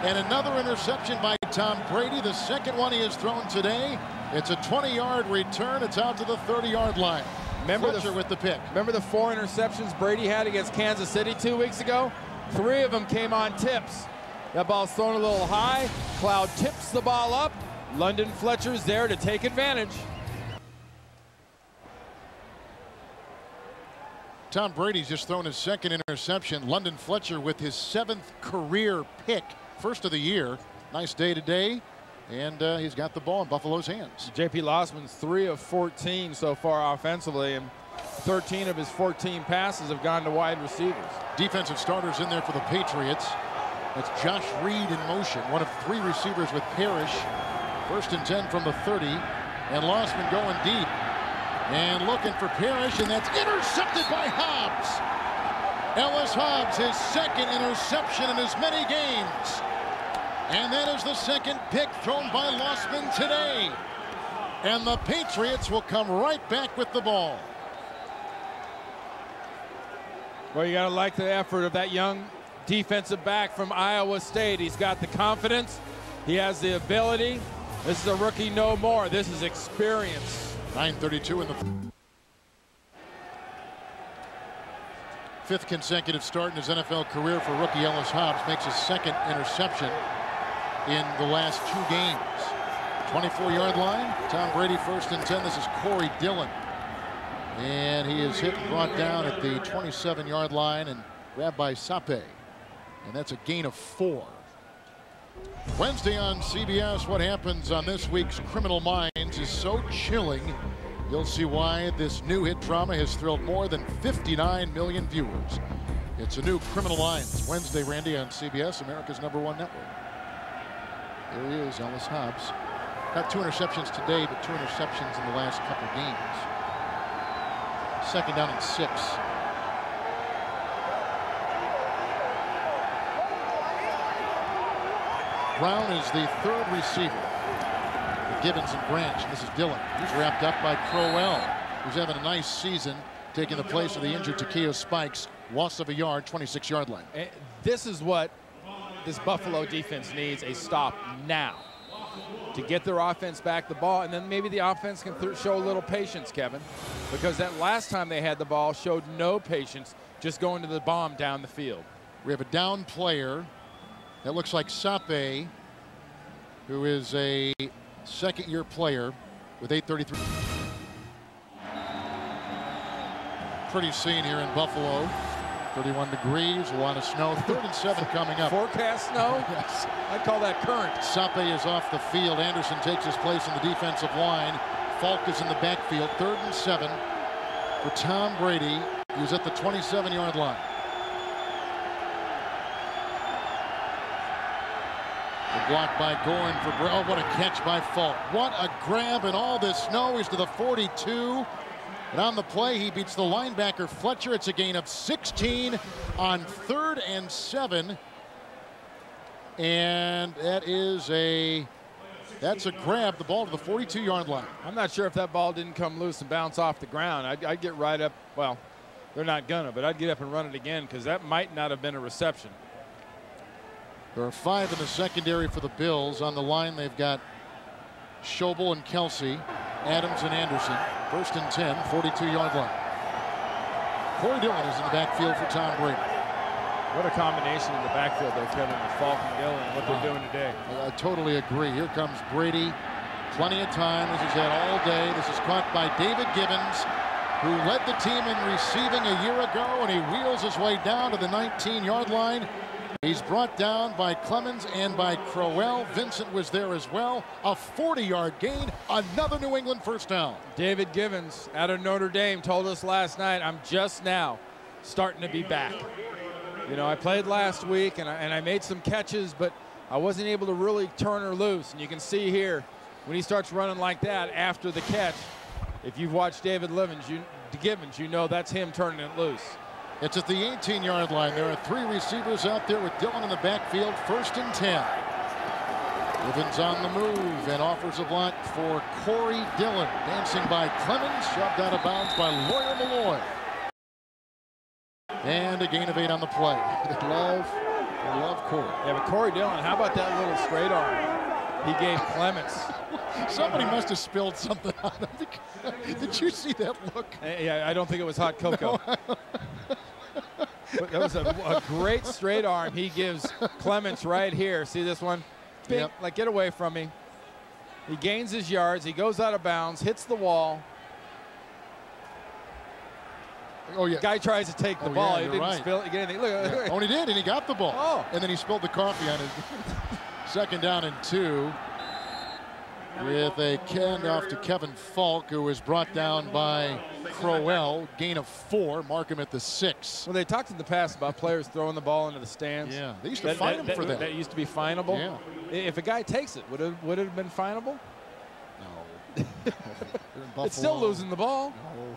And another interception by Tom Brady, the second one he has thrown today. It's a 20-yard return. It's out to the 30-yard line. Fletcher with the pick. Remember the 4 interceptions Brady had against Kansas City 2 weeks ago? 3 of them came on tips. That ball's thrown a little high. Cloud tips the ball up. London Fletcher's there to take advantage. Tom Brady's just thrown his second interception. London Fletcher with his 7th career pick. 1st of the year. Nice day today. And he's got the ball in Buffalo's hands. J.P. Lossman's 3 of 14 so far offensively, and 13 of his 14 passes have gone to wide receivers. Defensive starters in there for the Patriots. That's Josh Reed in motion. One of 3 receivers with Parrish. 1st and 10 from the 30. And Lossman going deep. And looking for Parrish, and that's intercepted by Hobbs. Ellis Hobbs, his 2nd interception in as many games. And that is the 2nd pick thrown by Lossman today. And the Patriots will come right back with the ball. Well, you got to like the effort of that young defensive back from Iowa State. He's got the confidence. He has the ability. This is a rookie no more. This is experience. 9:32 in the 5th consecutive start in his NFL career for rookie Ellis Hobbs. Makes his 2nd interception in the last 2 games. 24-yard line. Tom Brady 1st and 10. This is Corey Dillon. And he is hit and brought down at the 27-yard line and grabbed by Sape. And that's a gain of 4. Wednesday on CBS, what happens on this week's Criminal Minds is so chilling. You'll see why this new hit drama has thrilled more than 59 million viewers. It's a new Criminal Minds Wednesday, Randy, on CBS, America's #1 network. There he is, Ellis Hobbs. Got 2 interceptions today, but 2 interceptions in the last couple games. 2nd down and 6. Brown is the 3rd receiver. With Gibbons and Branch. This is Dillon. He's wrapped up by Crowell, who's having a nice season, taking the place of the injured Takeo Spikes. Loss of a yard, 26-yard line. This is what this Buffalo defense needs, a stop now to get their offense back the ball, and then maybe the offense can show a little patience, Kevin, because that last time they had the ball showed no patience, just going to the bomb down the field. We have a down player. That looks like Sape, who is a 2nd-year player with 8:33. pretty scene here in Buffalo. 31 degrees, a lot of snow. 3rd and 7 coming up. Forecast snow? Yes. I'd call that current. Sape is off the field. Anderson takes his place in the defensive line. Falk is in the backfield. 3rd and 7 for Tom Brady. He's at the 27-yard line. The block by Gorn for oh, what a catch by Falk. What a grab in all this snow. He's to the 42. And on the play, he beats the linebacker Fletcher. It's a gain of 16 on 3rd and 7. And that's a grab, the ball to the 42-yard line. I'm not sure if that ball didn't come loose and bounce off the ground. I'd get right up. Well, they're not gonna, but I'd get up and run it again because that might not have been a reception. There are 5 in the secondary for the Bills. On the line, they've got Schobel and Kelsey, Adams and Anderson. 1st and 10, 42-yard line. Corey Dillon is in the backfield for Tom Brady. What a combination in the backfield, though, Kevin, with Falk and Dillon and what they're doing today. I totally agree. Here comes Brady. Plenty of time. This is had all day. This is caught by David Givens, who led the team in receiving a year ago, and he wheels his way down to the 19-yard line. He's brought down by Clemens and by Crowell. Vincent was there as well. A 40-yard gain. Another New England first down. David Givens out of Notre Dame told us last night, I'm just now starting to be back. You know, I played last week and I made some catches, but I wasn't able to really turn her loose. And you can see here, when he starts running like that after the catch, if you've watched David Givens, you know that's him turning it loose. It's at the 18-yard line. There are 3 receivers out there with Dillon in the backfield. 1st and 10. Givens on the move and offers a block for Corey Dillon. Dancing by Clemens, shoved out of bounds by Lawyer Malloy. And a gain of 8 on the play. They love Corey. Yeah, but Corey Dillon, how about that little straight arm he gave Clemens? Somebody must have spilled something on him. Did you see that look? Yeah, I don't think it was hot cocoa. No. But that was a great straight arm he gives Clemens right here. See this one? Big, yep. Like, get away from me. He gains his yards. He goes out of bounds, hits the wall. Oh, yeah. Guy tries to take the ball. Yeah, he didn't spill it. Look, yeah. Oh, and he did, and he got the ball. Oh. And then he spilled the coffee on his 2nd down and 2. With a handoff to Kevin Falk, who was brought down by Crowell. Gain of 4. Mark him at the 6. Well, they talked in the past about players throwing the ball into the stands. Yeah, they used to fine him for that. That used to be finable. Yeah. If a guy takes it, would it have been finable? No. It's still losing the ball. No.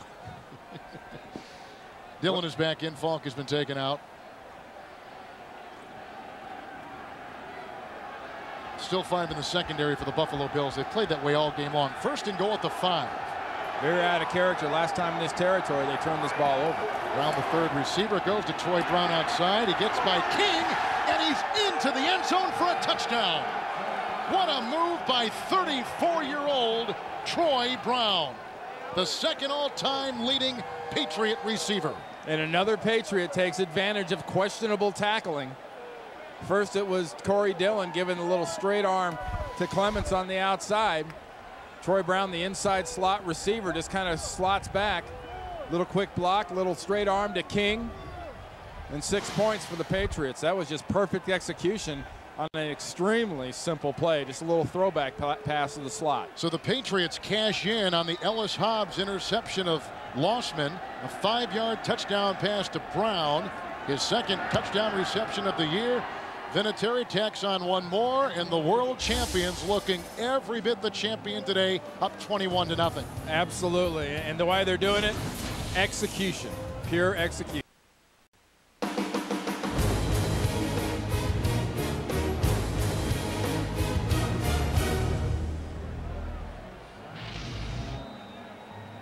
Dillon is back in. Falk has been taken out. Still 5 in the secondary for the Buffalo Bills. They've played that way all game long. 1st and goal at the 5. Very out of character. Last time in this territory, they turned this ball over. Around the 3rd receiver goes to Troy Brown outside. He gets by King, and he's into the end zone for a touchdown. What a move by 34-year-old Troy Brown, the 2nd all-time leading Patriot receiver. And another Patriot takes advantage of questionable tackling. First it was Corey Dillon giving a little straight arm to Clemens on the outside. Troy Brown, the inside slot receiver, just kind of slots back. Little quick block, little straight arm to King. And 6 points for the Patriots. That was just perfect execution on an extremely simple play. Just a little throwback pass to the slot. So the Patriots cash in on the Ellis Hobbs interception of Lossman. A 5-yard touchdown pass to Brown. His 2nd touchdown reception of the year. Vinatieri tacks on 1 more, and the world champions looking every bit the champion today, up 21-0. Absolutely, and the way they're doing it, execution, pure execution.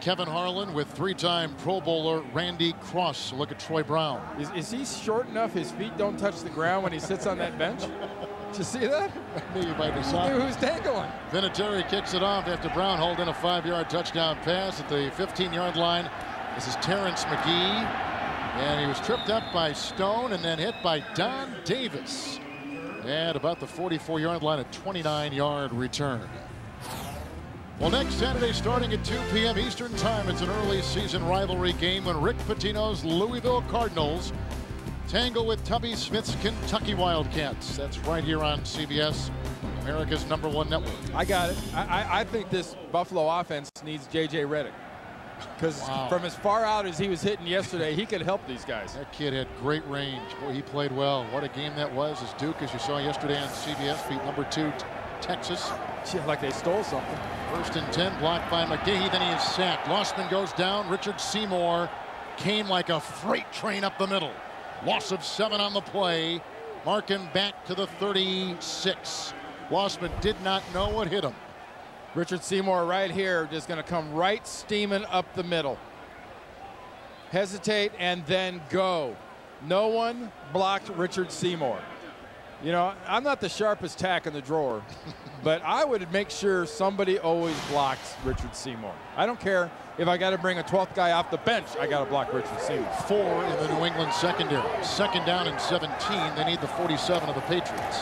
Kevin Harlan with 3-time Pro Bowler Randy Cross. Look at Troy Brown. Is he short enough his feet don't touch the ground when he sits on that bench? Did you see that? Maybe by design. Who's dangling? Vinatieri kicks it off after Brown holding a 5-yard touchdown pass at the 15-yard line. This is Terrence McGee, and he was tripped up by Stone and then hit by Don Davis at about the 44-yard line, a 29-yard return. Well, next Saturday starting at 2 p.m. Eastern Time, it's an early season rivalry game when Rick Pitino's Louisville Cardinals tangle with Tubby Smith's Kentucky Wildcats. That's right here on CBS, America's #1 network. I got it. I think this Buffalo offense needs J.J. Redick. Because from as far out as he was hitting yesterday, he could help these guys. That kid had great range. Boy, he played well. What a game that was. As Duke, as you saw yesterday on CBS, beat #2 Texas. Yeah, like they stole something. 1st and 10, blocked by McGahee. Then he is sacked. Lossman goes down. Richard Seymour came like a freight train up the middle. Loss of 7 on the play. Mark him back to the 36. Lossman did not know what hit him. Richard Seymour right here just going to come right steaming up the middle. Hesitate and then go. No one blocked Richard Seymour. You know, I'm not the sharpest tack in the drawer, but I would make sure somebody always blocks Richard Seymour. I don't care if I got to bring a 12th guy off the bench, I got to block Richard Seymour. 4 in the New England secondary. 2nd down and 17. They need the 47 of the Patriots.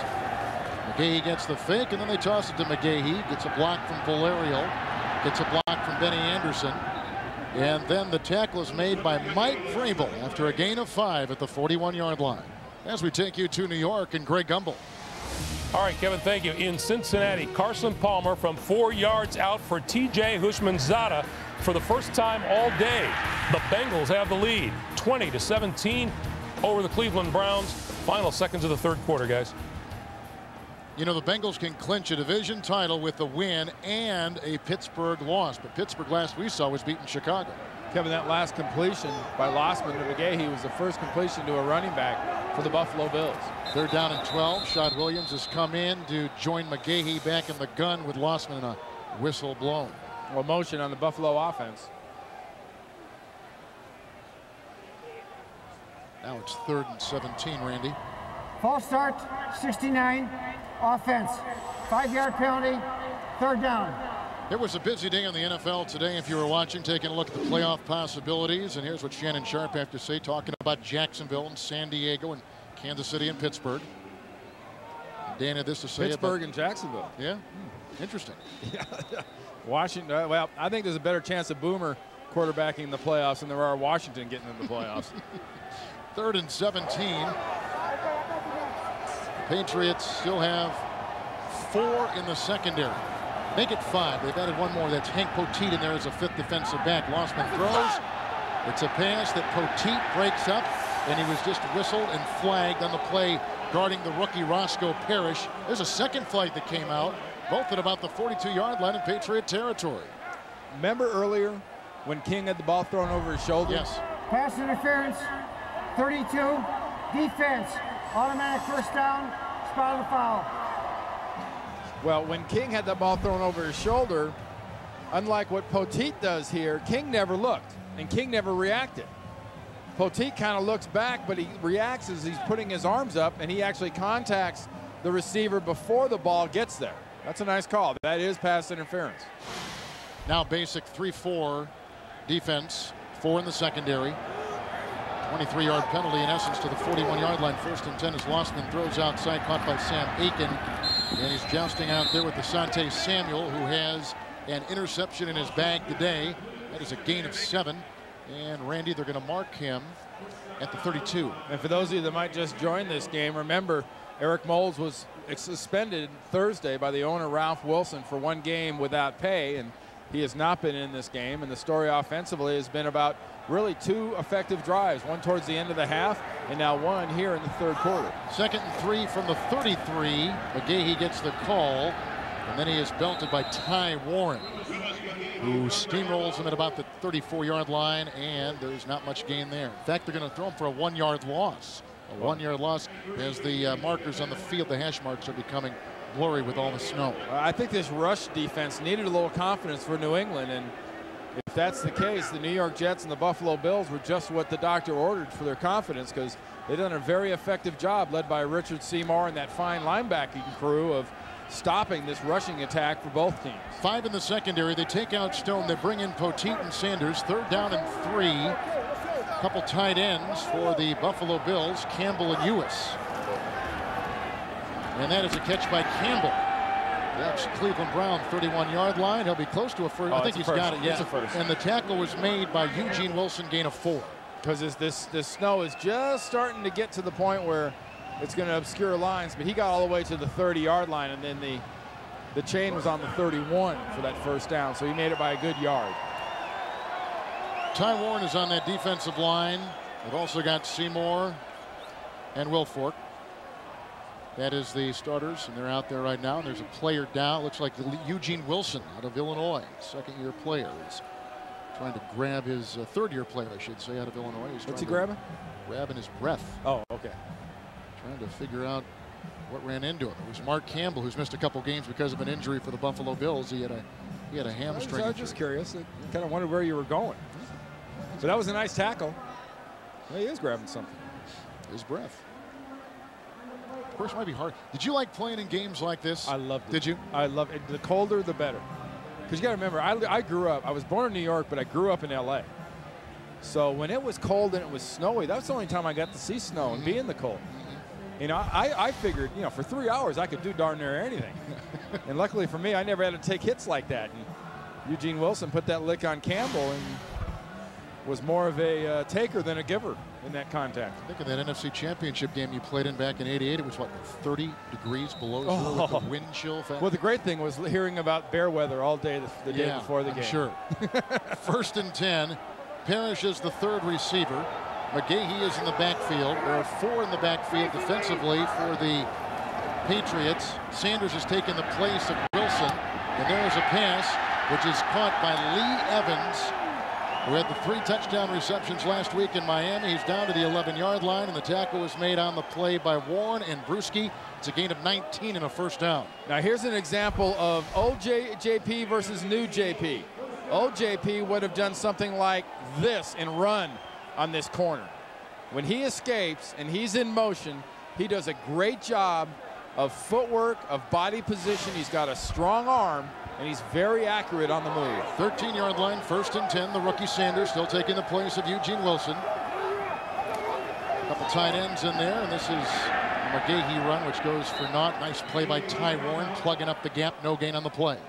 McGahee gets the fake, and then they toss it to McGahee. Gets a block from Valerio. Gets a block from Benny Anderson. And then the tackle is made by Mike Vrabel after a gain of 5 at the 41-yard line. As we take you to New York and Greg Gumbel. All right, Kevin, thank you. In Cincinnati, Carson Palmer from 4 yards out for T.J. Houshmandzadeh for the first time all day. The Bengals have the lead, 20-17 over the Cleveland Browns. Final seconds of the 3rd quarter, guys. You know, the Bengals can clinch a division title with a win and a Pittsburgh loss. But Pittsburgh last we saw was beating Chicago. Kevin, that last completion by Lossman to McGahee was the first completion to a running back for the Buffalo Bills. 3rd down and 12. Shad Williams has come in to join McGahee back in the gun with Lossman and a whistle blown. Well, motion on the Buffalo offense. Now it's 3rd and 17, Randy. False start, 69. Offense, 5-yard penalty, 3rd down. It was a busy day in the NFL today. If you were watching, taking a look at the playoff possibilities. And here's what Shannon Sharp had to say, talking about Jacksonville and San Diego and Kansas City and Pittsburgh. And Dan had this to say Pittsburgh about and Jacksonville. Yeah, interesting. Yeah. Washington, well, I think there's a better chance of Boomer quarterbacking the playoffs than there are Washington getting in the playoffs. 3rd and 17. Patriots still have 4 in the secondary. Make it 5. They've added 1 more. That's Hank Poteet in there as a 5th defensive back. Lossman throws. It's a pass that Poteet breaks up, and he was just whistled and flagged on the play guarding the rookie Roscoe Parrish. There's a 2nd flag that came out, both at about the 42-yard line in Patriot territory. Remember earlier when King had the ball thrown over his shoulder? Yes. Pass interference, 32. Defense, automatic 1st down, spot of the foul. Well, when King had the ball thrown over his shoulder, unlike what Poteet does here, King never looked, and King never reacted. Poteet kind of looks back, but he reacts as he's putting his arms up, and he actually contacts the receiver before the ball gets there. That's a nice call. That is pass interference. Now basic 3-4 defense, 4 in the secondary. 23-yard penalty in essence to the 41-yard line. 1st and 10 as Lossman throws outside, caught by Sam Aiken. And he's jousting out there with Asante Samuel, who has an interception in his bag today. That is a gain of 7. And Randy, they're going to mark him at the 32. And for those of you that might just join this game, remember Eric Moles was suspended Thursday by the owner Ralph Wilson for 1 game without pay, and he has not been in this game. And the story offensively has been about really 2 effective drives, 1 towards the end of the half and now 1 here in the 3rd quarter. 2nd and 3 from the 33. McGahee gets the call, and then he is belted by Ty Warren, who steamrolls him at about the 34-yard line, and there's not much gain there. In fact, they're going to throw him for a 1-yard loss. A 1-yard loss as the markers on the field, the hash marks, are becoming blurry with all the snow. I think this rush defense needed a little confidence for New England, and if that's the case, the New York Jets and the Buffalo Bills were just what the doctor ordered for their confidence, because they've done a very effective job led by Richard Seymour and that fine linebacking crew of stopping this rushing attack for both teams. 5 in the secondary. They take out Stone. They bring in Poteet and Sanders. 3rd down and 3. A couple tight ends for the Buffalo Bills, Campbell and Ewis. And that is a catch by Campbell. That's Cleveland Brown, 31-yard line. He'll be close to a first. I think he's got it. Yeah. It's a first. And the tackle was made by Eugene Wilson, gain of 4. Because this snow is just starting to get to the point where it's going to obscure lines, but he got all the way to the 30-yard line, and then the chain was on the 31 for that first down, so he made it by a good yard. Ty Warren is on that defensive line. They've also got Seymour and Wilfork. That is the starters, and they're out there right now. And there's a player down. Looks like Eugene Wilson out of Illinois, second-year player. He's trying to grab his third-year player, I should say, out of Illinois. What's he grabbing? Grabbing his breath. Oh, okay. Trying to figure out what ran into him. It was Mark Campbell, who's missed a couple games because of an injury for the Buffalo Bills. He had a hamstring injury. I was just curious. I kind of wondered where you were going. So that was a nice tackle. Yeah, he is grabbing something. His breath. Of course, it might be hard. Did you like playing in games like this? I loved it. Did you? I love it. The colder, the better. Because you got to remember, I grew up. I was born in New York, but I grew up in L.A. So when it was cold and it was snowy, that was the only time I got to see snow and be in the cold. You know, I figured, you know, for 3 hours I could do darn near anything. And luckily for me, I never had to take hits like that. And Eugene Wilson put that lick on Campbell and was more of a taker than a giver in that contact. Think of that NFC Championship game you played in back in '88. It was, what, 30 degrees below zero with the wind chill factor? Well, the great thing was hearing about bear weather all day the day before the game. Sure. 1st and 10. Parrish is the third receiver. McGahee is in the backfield. There are 4 in the backfield defensively for the Patriots. Sanders has taken the place of Wilson. And there is a pass, which is caught by Lee Evans, who had the 3 touchdown receptions last week in Miami. He's down to the 11-yard line, and the tackle was made on the play by Warren and Bruschi. It's a gain of 19 and a first down. Now here's an example of old JP versus new JP. Old JP would have done something like this and run on this corner. When he escapes and he's in motion, he does a great job of footwork, of body position. He's got a strong arm, and he's very accurate on the move. 13-yard line, 1st and 10. The rookie Sanders still taking the place of Eugene Wilson. A couple tight ends in there, and this is a McGahee run, which goes for naught. Nice play by Ty Warren, plugging up the gap. No gain on the play.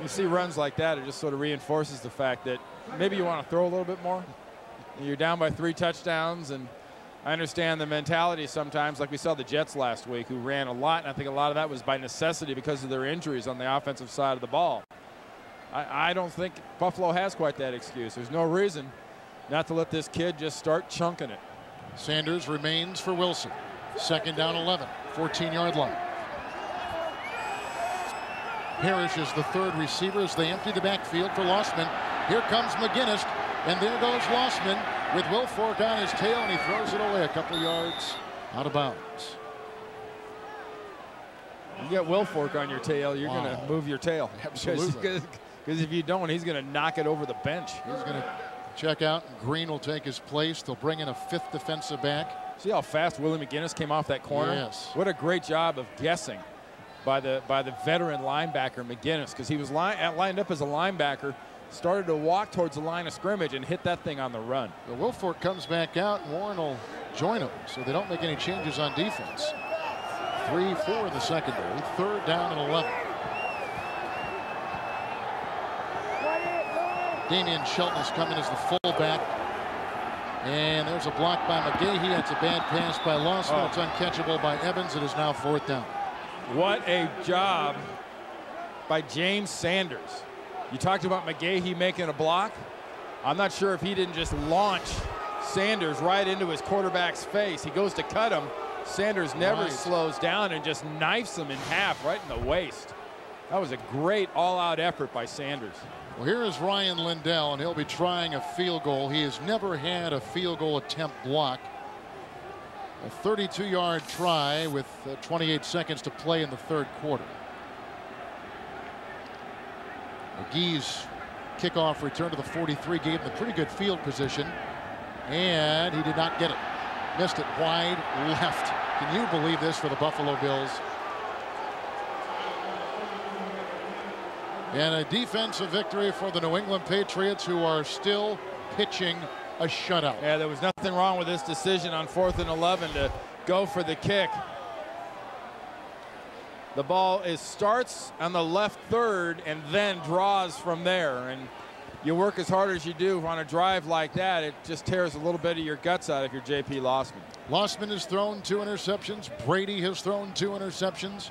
You see runs like that, it just sort of reinforces the fact that maybe you want to throw a little bit more. You're down by 3 touchdowns, and I understand the mentality sometimes, like we saw the Jets last week, who ran a lot, and I think a lot of that was by necessity because of their injuries on the offensive side of the ball. I don't think Buffalo has quite that excuse. There's no reason not to let this kid just start chunking it. Sanders remains for Wilson. 2nd down 11, 14-yard line. Parrish is the third receiver as they empty the backfield for Lossman. Here comes McGinnis, and there goes Lossman with Wilfork on his tail, and he throws it away a couple yards out of bounds. You get Wilfork on your tail, you're going to move your tail. Absolutely. Because if you don't, he's going to knock it over the bench. He's going to check out, and Green will take his place. They'll bring in a 5th defensive back. See how fast Willie McGinnis came off that corner? Yes. What a great job of guessing by the veteran linebacker McGinnis, because he was lined up as a linebacker, started to walk towards the line of scrimmage and hit that thing on the run. The Wilfork comes back out, and Warren will join him, so they don't make any changes on defense. 3-4 in the secondary. 3rd down and 11. Damian Shelton is coming as the fullback. And there's a block by McGahee. That's a bad pass by Lossman. It's uncatchable by Evans. It is now 4th down. What a job by James Sanders. You talked about McGahee making a block. I'm not sure if he didn't just launch Sanders right into his quarterback's face. He goes to cut him. Sanders never slows down and just knifes him in half right in the waist. That was a great all-out effort by Sanders. Well, here is Ryan Lindell, and he'll be trying a field goal. He has never had a field goal attempt block. A 32-yard try with 28 seconds to play in the 3rd quarter. McGee's kickoff return to the 43 gave him a pretty good field position, and he did not get it. Missed it wide left. Can you believe this for the Buffalo Bills? And a defensive victory for the New England Patriots, who are still pitching a shutout. Yeah, there was nothing wrong with this decision on 4th and 11 to go for the kick. the ball starts on the left third and then draws from there. And you work as hard as you do on a drive like that, it just tears a little bit of your guts out if you're J.P. Lossman. Lossman has thrown 2 interceptions. Brady has thrown 2 interceptions.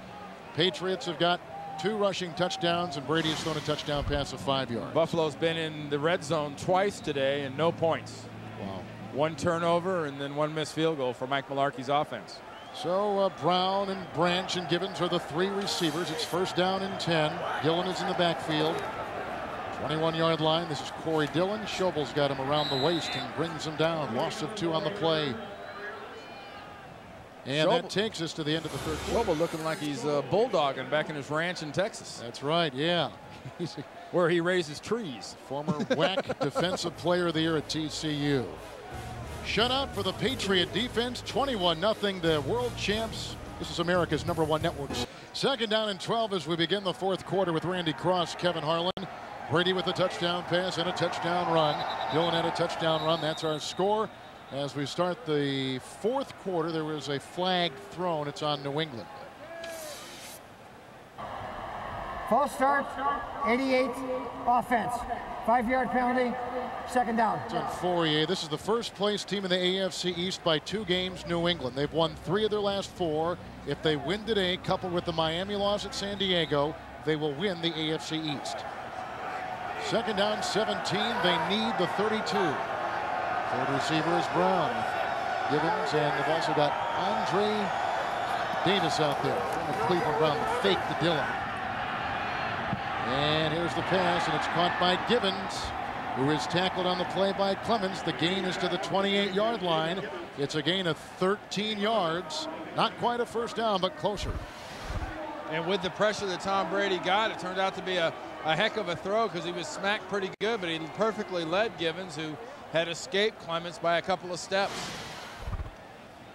Patriots have got 2 rushing touchdowns, and Brady has thrown a touchdown pass of 5 yards. Buffalo's been in the red zone twice today and no points. Wow. 1 turnover and then 1 missed field goal for Mike Mularkey's offense. So Brown and Branch and Gibbons are the 3 receivers. It's 1st down and 10. Dillon is in the backfield. 21-yard line. This is Corey Dillon. Schobel's got him around the waist and brings him down. Loss of 2 on the play. And that takes us to the end of the 3rd quarter. Schobel looking like he's bulldogging back in his ranch in Texas. That's right, yeah. Where he raises trees. Former WAC Defensive Player of the Year at TCU. Shutout for the Patriot defense, 21-0, the world champs. This is America's #1 network. 2nd down and 12 as we begin the 4th quarter with Randy Cross, Kevin Harlan. Brady with a touchdown pass and a touchdown run. Dillon had a touchdown run. That's our score. As we start the 4th quarter, there was a flag thrown. It's on New England. False start, 88, offense. 5-yard penalty, 2nd down. It's on Fourier. This is the 1st place team in the AFC East by 2 games, New England. They've won 3 of their last 4. If they win today, coupled with the Miami loss at San Diego, they will win the AFC East. 2nd down, 17. They need the 32. 3rd receiver is Brown. Gibbons, and they've also got Andre Davis out there from the Cleveland Brown, the fake to Dillon. And here's the pass, and it's caught by Gibbons, who is tackled on the play by Clemens. The gain is to the 28-yard line. It's a gain of 13 yards. Not quite a 1st down, but closer. And with the pressure that Tom Brady got, it turned out to be a heck of a throw because he was smacked pretty good, but he perfectly led Gibbons, who had escaped Clemens by a couple of steps.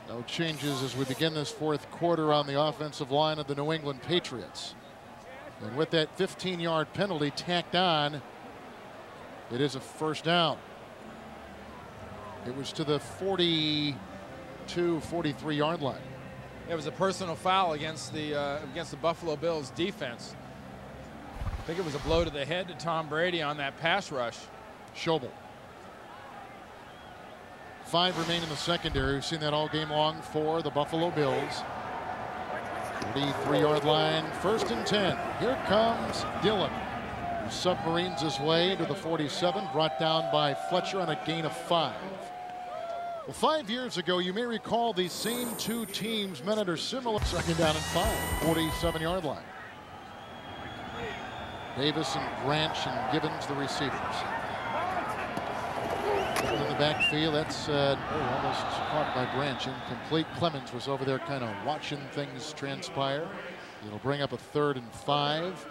No changes as we begin this 4th quarter on the offensive line of the New England Patriots. And with that 15-yard penalty tacked on, it is a 1st down. It was to the 42, 43-yard line. It was a personal foul against the Buffalo Bills defense. I think it was a blow to the head to Tom Brady on that pass rush. Schobel. 5 remain in the secondary. We've seen that all game long for the Buffalo Bills. 43-yard line, 1st and 10. Here comes Dillon, who submarines his way to the 47, brought down by Fletcher on a gain of 5. Well, 5 years ago, you may recall these same 2 teams met under similar 2nd down and 5, 47-yard line. Davis and Branch and Gibbons, the receivers. In the backfield, that's almost caught by Branch, incomplete. Clemens was over there kind of watching things transpire. It'll bring up a 3rd and 5.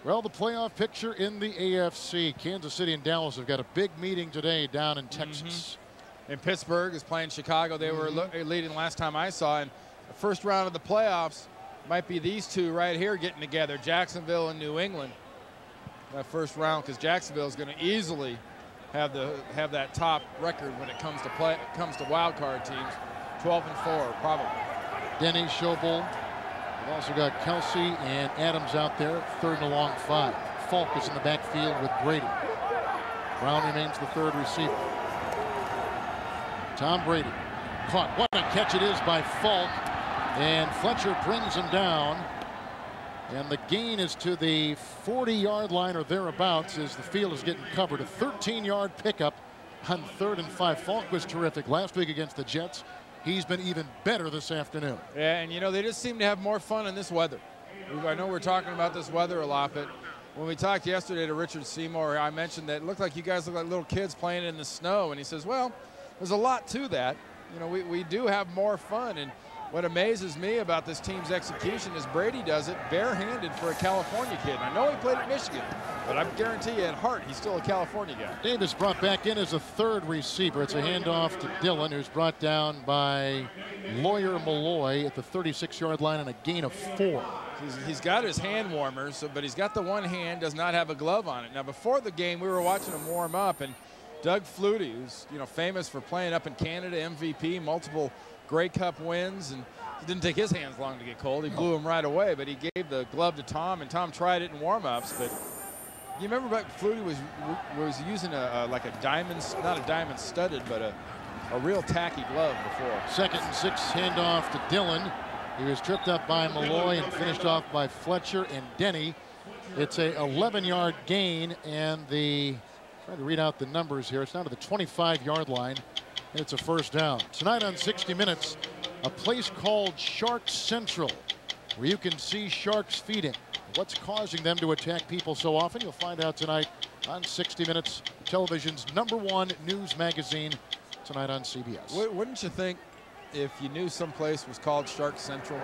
Well, the playoff picture in the AFC. Kansas City and Dallas have got a big meeting today down in Texas. And Pittsburgh is playing Chicago. They were leading last time I saw. And the 1st round of the playoffs might be these 2 right here getting together, Jacksonville and New England. That 1st round, because Jacksonville is going to easily have that top record when it comes to wild card teams. 12-4 probably. Denny, Schobel. We've also got Kelsey and Adams out there, 3rd and a long 5. Falk is in the backfield with Brady. Brown remains the 3rd receiver. Tom Brady caught. What a catch it is by Falk, and Fletcher brings him down. And the gain is to the 40-yard line or thereabouts as the field is getting covered. A 13-yard pickup on 3rd and 5. Falk was terrific last week against the Jets. He's been even better this afternoon. Yeah, and you know, they just seem to have more fun in this weather. I know we're talking about this weather a lot, but when we talked yesterday to Richard Seymour, I mentioned that it looked like you guys look like little kids playing in the snow. And he says, well, there's a lot to that. You know, we do have more fun. And what amazes me about this team's execution is Brady does it barehanded for a California kid. I know he played at Michigan, but I guarantee you at heart he's still a California guy. Davis brought back in as a 3rd receiver. It's a handoff to Dillon, who's brought down by Lawyer Malloy at the 36-yard line and a gain of 4. He's got his hand warmers, but he's got the one hand, does not have a glove on it. Now, before the game, we were watching him warm up, and Doug Flutie, who's famous for playing up in Canada, MVP, multiple Grey Cup wins, and It didn't take his hands long to get cold. He blew him right away, but he gave the glove to Tom, and Tom tried it in warm-ups. But you remember back Flutie was using like a diamond, not a diamond studded, but a real tacky glove before. 2nd and 6 handoff to Dillon. He was tripped up by Malloy and finished off by Fletcher and Denny. It's a 11-yard gain, and trying to read out the numbers here. It's down to the 25-yard line, and it's a first down. Tonight on 60 Minutes, a place called Shark Central, where you can see sharks feeding. What's causing them to attack people so often? You'll find out tonight on 60 Minutes, television's #1 news magazine, tonight on CBS. Wouldn't you think if you knew some place was called Shark Central,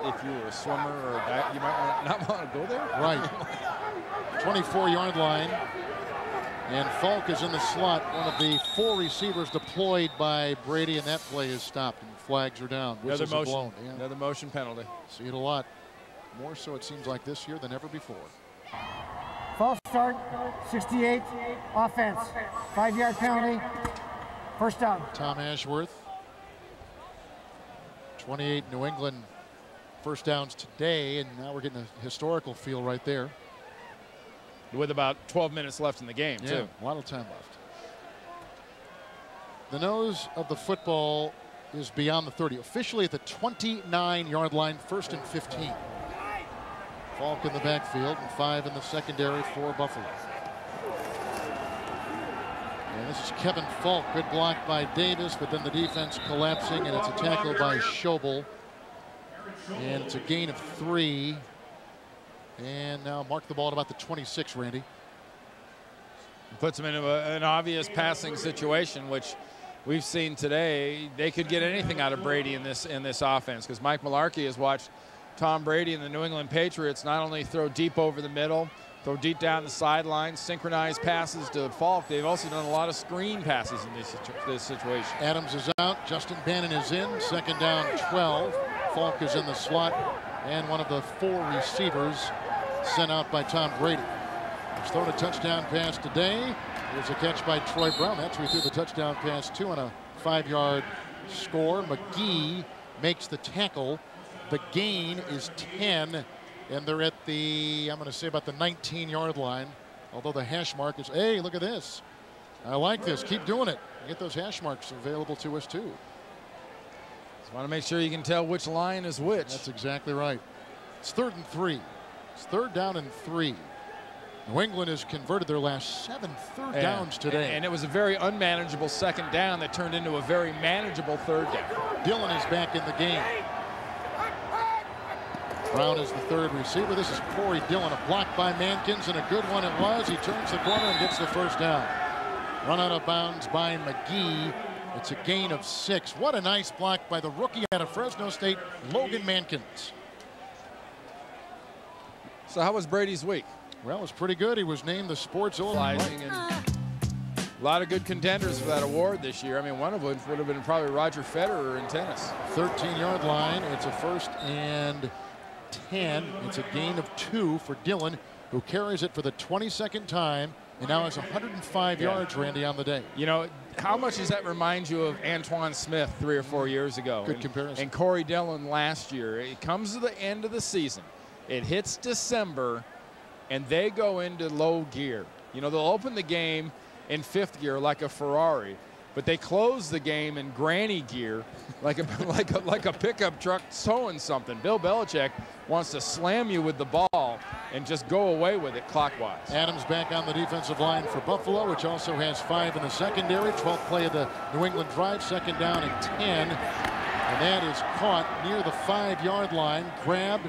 if you were a swimmer or a diver, you might not want to go there? Right. 24-yard line. And Falk is in the slot, one of the 4 receivers deployed by Brady, and that play is stopped, and flags are down. Another motion, blown. Yeah. Another motion penalty. See it a lot. More so, it seems like, this year than ever before. False start, 68, offense. 5-yard penalty, first down. Tom Ashworth. 28 New England first downs today, and now we're getting a historical feel right there. With about 12 minutes left in the game, too. A lot of time left. The nose of the football is beyond the 30. Officially at the 29-yard line, 1st and 15. Falk in the backfield and 5 in the secondary for Buffalo. And this is Kevin Falk. Good block by Davis, but then the defense collapsing, and it's a tackle by Schobel. And it's a gain of 3. And now mark the ball at about the 26, Randy. Puts them into an obvious passing situation, which we've seen today. They could get anything out of Brady in this offense, because Mike Mularkey has watched Tom Brady and the New England Patriots not only throw deep over the middle, throw deep down the sideline, synchronize passes to Falk. They've also done a lot of screen passes in this situation. Adams is out. Justin Bannon is in. 2nd down, 12. Falk is in the slot, and one of the 4 receivers sent out by Tom Brady. He's thrown a touchdown pass today. There's a catch by Troy Brown. That's who he threw the touchdown pass to on a 5-yard score. McGee makes the tackle. The gain is 10, and they're at the, I'm going to say, about the 19-yard line. Although the hash mark is, hey, look at this. I like this. Keep doing it. Get those hash marks available to us, too. Just want to make sure you can tell which line is which. That's exactly right. It's 3rd and 3. It's 3rd down and 3. New England has converted their last 7 third downs today. And it was a very unmanageable 2nd down that turned into a very manageable 3rd down. Dillon is back in the game. Brown is the 3rd receiver. This is Corey Dillon. A block by Mankins, and a good one it was. He turns the corner and gets the first down. Run out of bounds by McGee. It's a gain of 6. What a nice block by the rookie out of Fresno State, Logan Mankins. So how was Brady's week? Well, it was pretty good. He was named the Sports Illustrated. And a lot of good contenders for that award this year. I mean, one of them would have been probably Roger Federer in tennis. 13-yard line. It's a 1st and 10. It's a gain of 2 for Dillon, who carries it for the 22nd time and now has 105 yards, Randy, on the day. You know, how much does that remind you of Antoine Smith 3 or 4 years ago? Good comparison. And Corey Dillon last year. It comes to the end of the season. It hits December, and they go into low gear. You know, they'll open the game in 5th gear like a Ferrari, but they close the game in granny gear like a pickup truck towing something. Bill Belichick wants to slam you with the ball and just go away with it clockwise. Adams back on the defensive line for Buffalo, which also has 5 in the secondary. 12th play of the New England drive, 2nd down and 10. And that is caught near the 5-yard line. Grabbed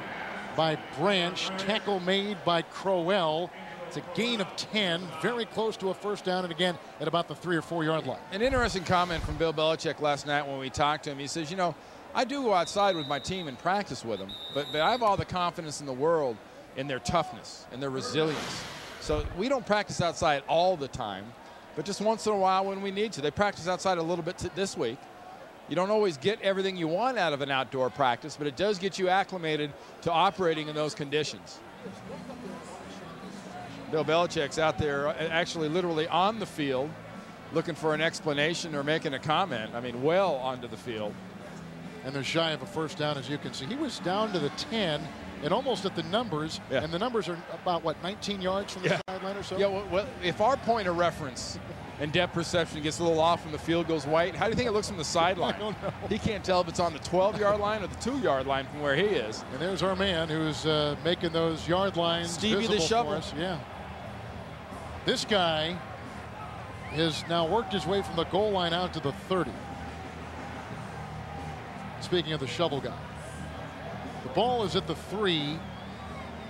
by Branch, tackle made by Crowell. It's a gain of 10, very close to a first down, and again at about the 3 or 4 yard line. An interesting comment from Bill Belichick last night when we talked to him. He says, you know, I do go outside with my team and practice with them, but I have all the confidence in the world in their toughness and their resilience. So we don't practice outside all the time, but just once in a while when we need to. They practice outside a little bit this week. You don't always get everything you want out of an outdoor practice, but it does get you acclimated to operating in those conditions. Bill Belichick's out there actually literally on the field looking for an explanation or making a comment. I mean, well onto the field. And they're shy of a first down, as you can see. He was down to the 10 and almost at the numbers. Yeah. And the numbers are about, what, 19 yards from the sideline or so? Yeah, well, if our point of reference and depth perception gets a little off when the field goes white, how do you think it looks from the sideline? I don't know. He can't tell if it's on the 12-yard line or the 2-yard line from where he is. And there's our man who's making those yard lines Stevie the visible shovel. for us. Yeah. This guy has now worked his way from the goal line out to the 30. Speaking of the shovel guy. The ball is at the 3,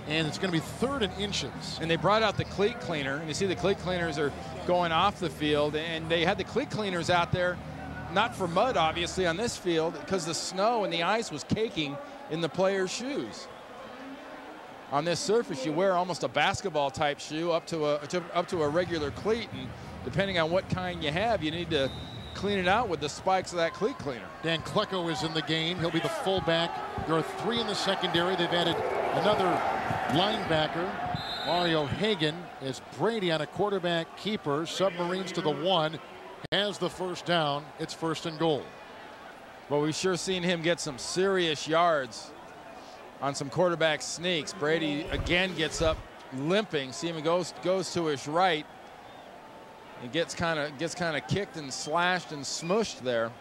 and it's going to be 3rd and inches. And they brought out the cleat cleaner, and you see the cleat cleaners are going off the field, and they had the cleat cleaners out there, not for mud, obviously, on this field, because the snow and the ice was caking in the players' shoes. On this surface, you wear almost a basketball-type shoe up to a regular cleat, and depending on what kind you have, you need to clean it out with the spikes of that cleat cleaner. Dan Klecko is in the game. He'll be the fullback. There are 3 in the secondary. They've added another linebacker. Mario Hagan is Brady on a quarterback keeper. Submarines to the 1. Has the first down. It's 1st and goal. Well, we've sure seen him get some serious yards on some quarterback sneaks. Brady again gets up limping. See him goes to his right. He gets kind of kicked and slashed and smushed there.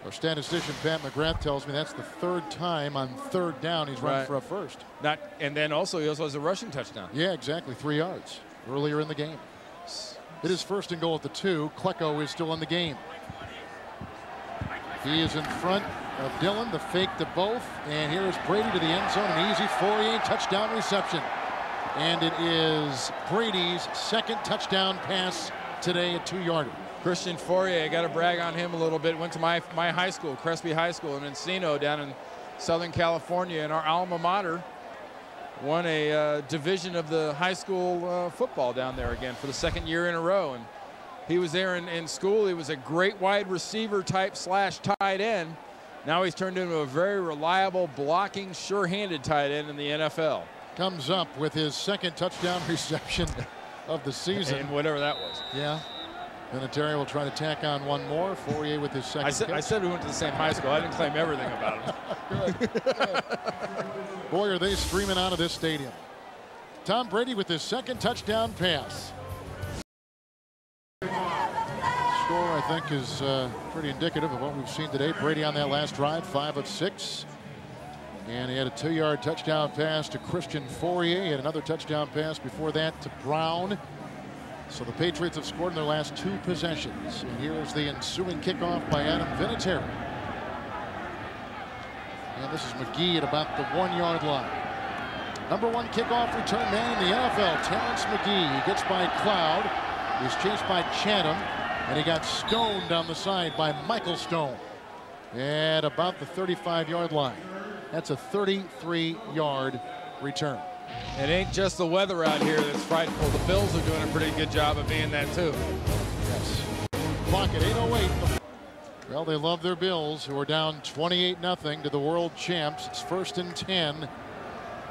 Our statistician Pat McGrath tells me that's the 3rd time on 3rd down he's run for a first. And then also he also has a rushing touchdown. Yeah, exactly. 3 yards earlier in the game. It is 1st and goal at the 2. Klecko is still in the game. He is in front of Dillon, the fake to both, and here is Brady to the end zone, an easy Fourier touchdown reception. And it is Brady's 2nd touchdown pass today, a 2-yarder. Christian Fourier, I got to brag on him a little bit. Went to my high school, Crespi High School in Encino down in Southern California, and our alma mater won a division of the high school football down there again for the 2nd year in a row. And he was there in school. He was a great wide receiver type / tight end. Now he's turned into a very reliable, blocking, sure-handed tight end in the NFL. Comes up with his 2nd touchdown reception of the season. And whatever that was. Yeah. Vinatieri will try to tack on one more. Fourier with his 2nd. I said we went to the same high school. I didn't claim everything about it. Good. Boy, are they streaming out of this stadium. Tom Brady with his 2nd touchdown pass. Score, I think, is pretty indicative of what we've seen today. Brady on that last drive, 5 of 6. And he had a 2-yard touchdown pass to Christian Fourier. He had another touchdown pass before that to Brown. So the Patriots have scored in their last 2 possessions. And here is the ensuing kickoff by Adam Vinatieri. And this is McGee at about the 1-yard line. Number 1 kickoff return man in the NFL, Terrence McGee. He gets by Cloud. He's chased by Chatham. And he got stoned on the side by Michael Stone at about the 35-yard line. That's a 33-yard return. It ain't just the weather out here that's frightful. The Bills are doing a pretty good job of being that too. Yes. Clock at 8:08. Well, they love their Bills, who are down 28-0 to the world champs. It's 1st and 10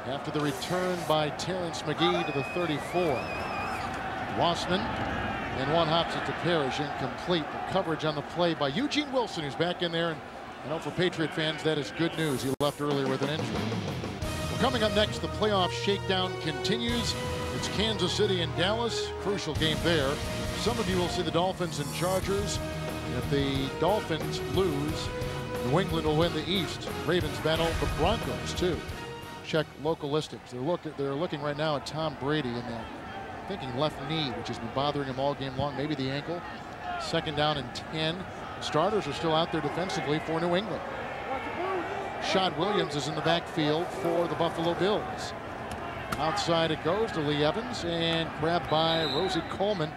after the return by Terrence McGee to the 34. Wassman and one hops it to Parrish, incomplete. The coverage on the play by Eugene Wilson, who's back in there. And I know for Patriot fans, that is good news. He left earlier with an injury. Well, coming up next, the playoff shakedown continues. It's Kansas City and Dallas. Crucial game there. Some of you will see the Dolphins and Chargers. If the Dolphins lose, New England will win the East. Ravens battle the Broncos, too. Check local listings. They're looking right now at Tom Brady in that thinking left knee, which has been bothering him all game long, maybe the ankle. 2nd down and 10. Starters are still out there defensively for New England. Shad Williams is in the backfield for the Buffalo Bills. Outside it goes to Lee Evans and grabbed by Rosie Colvin,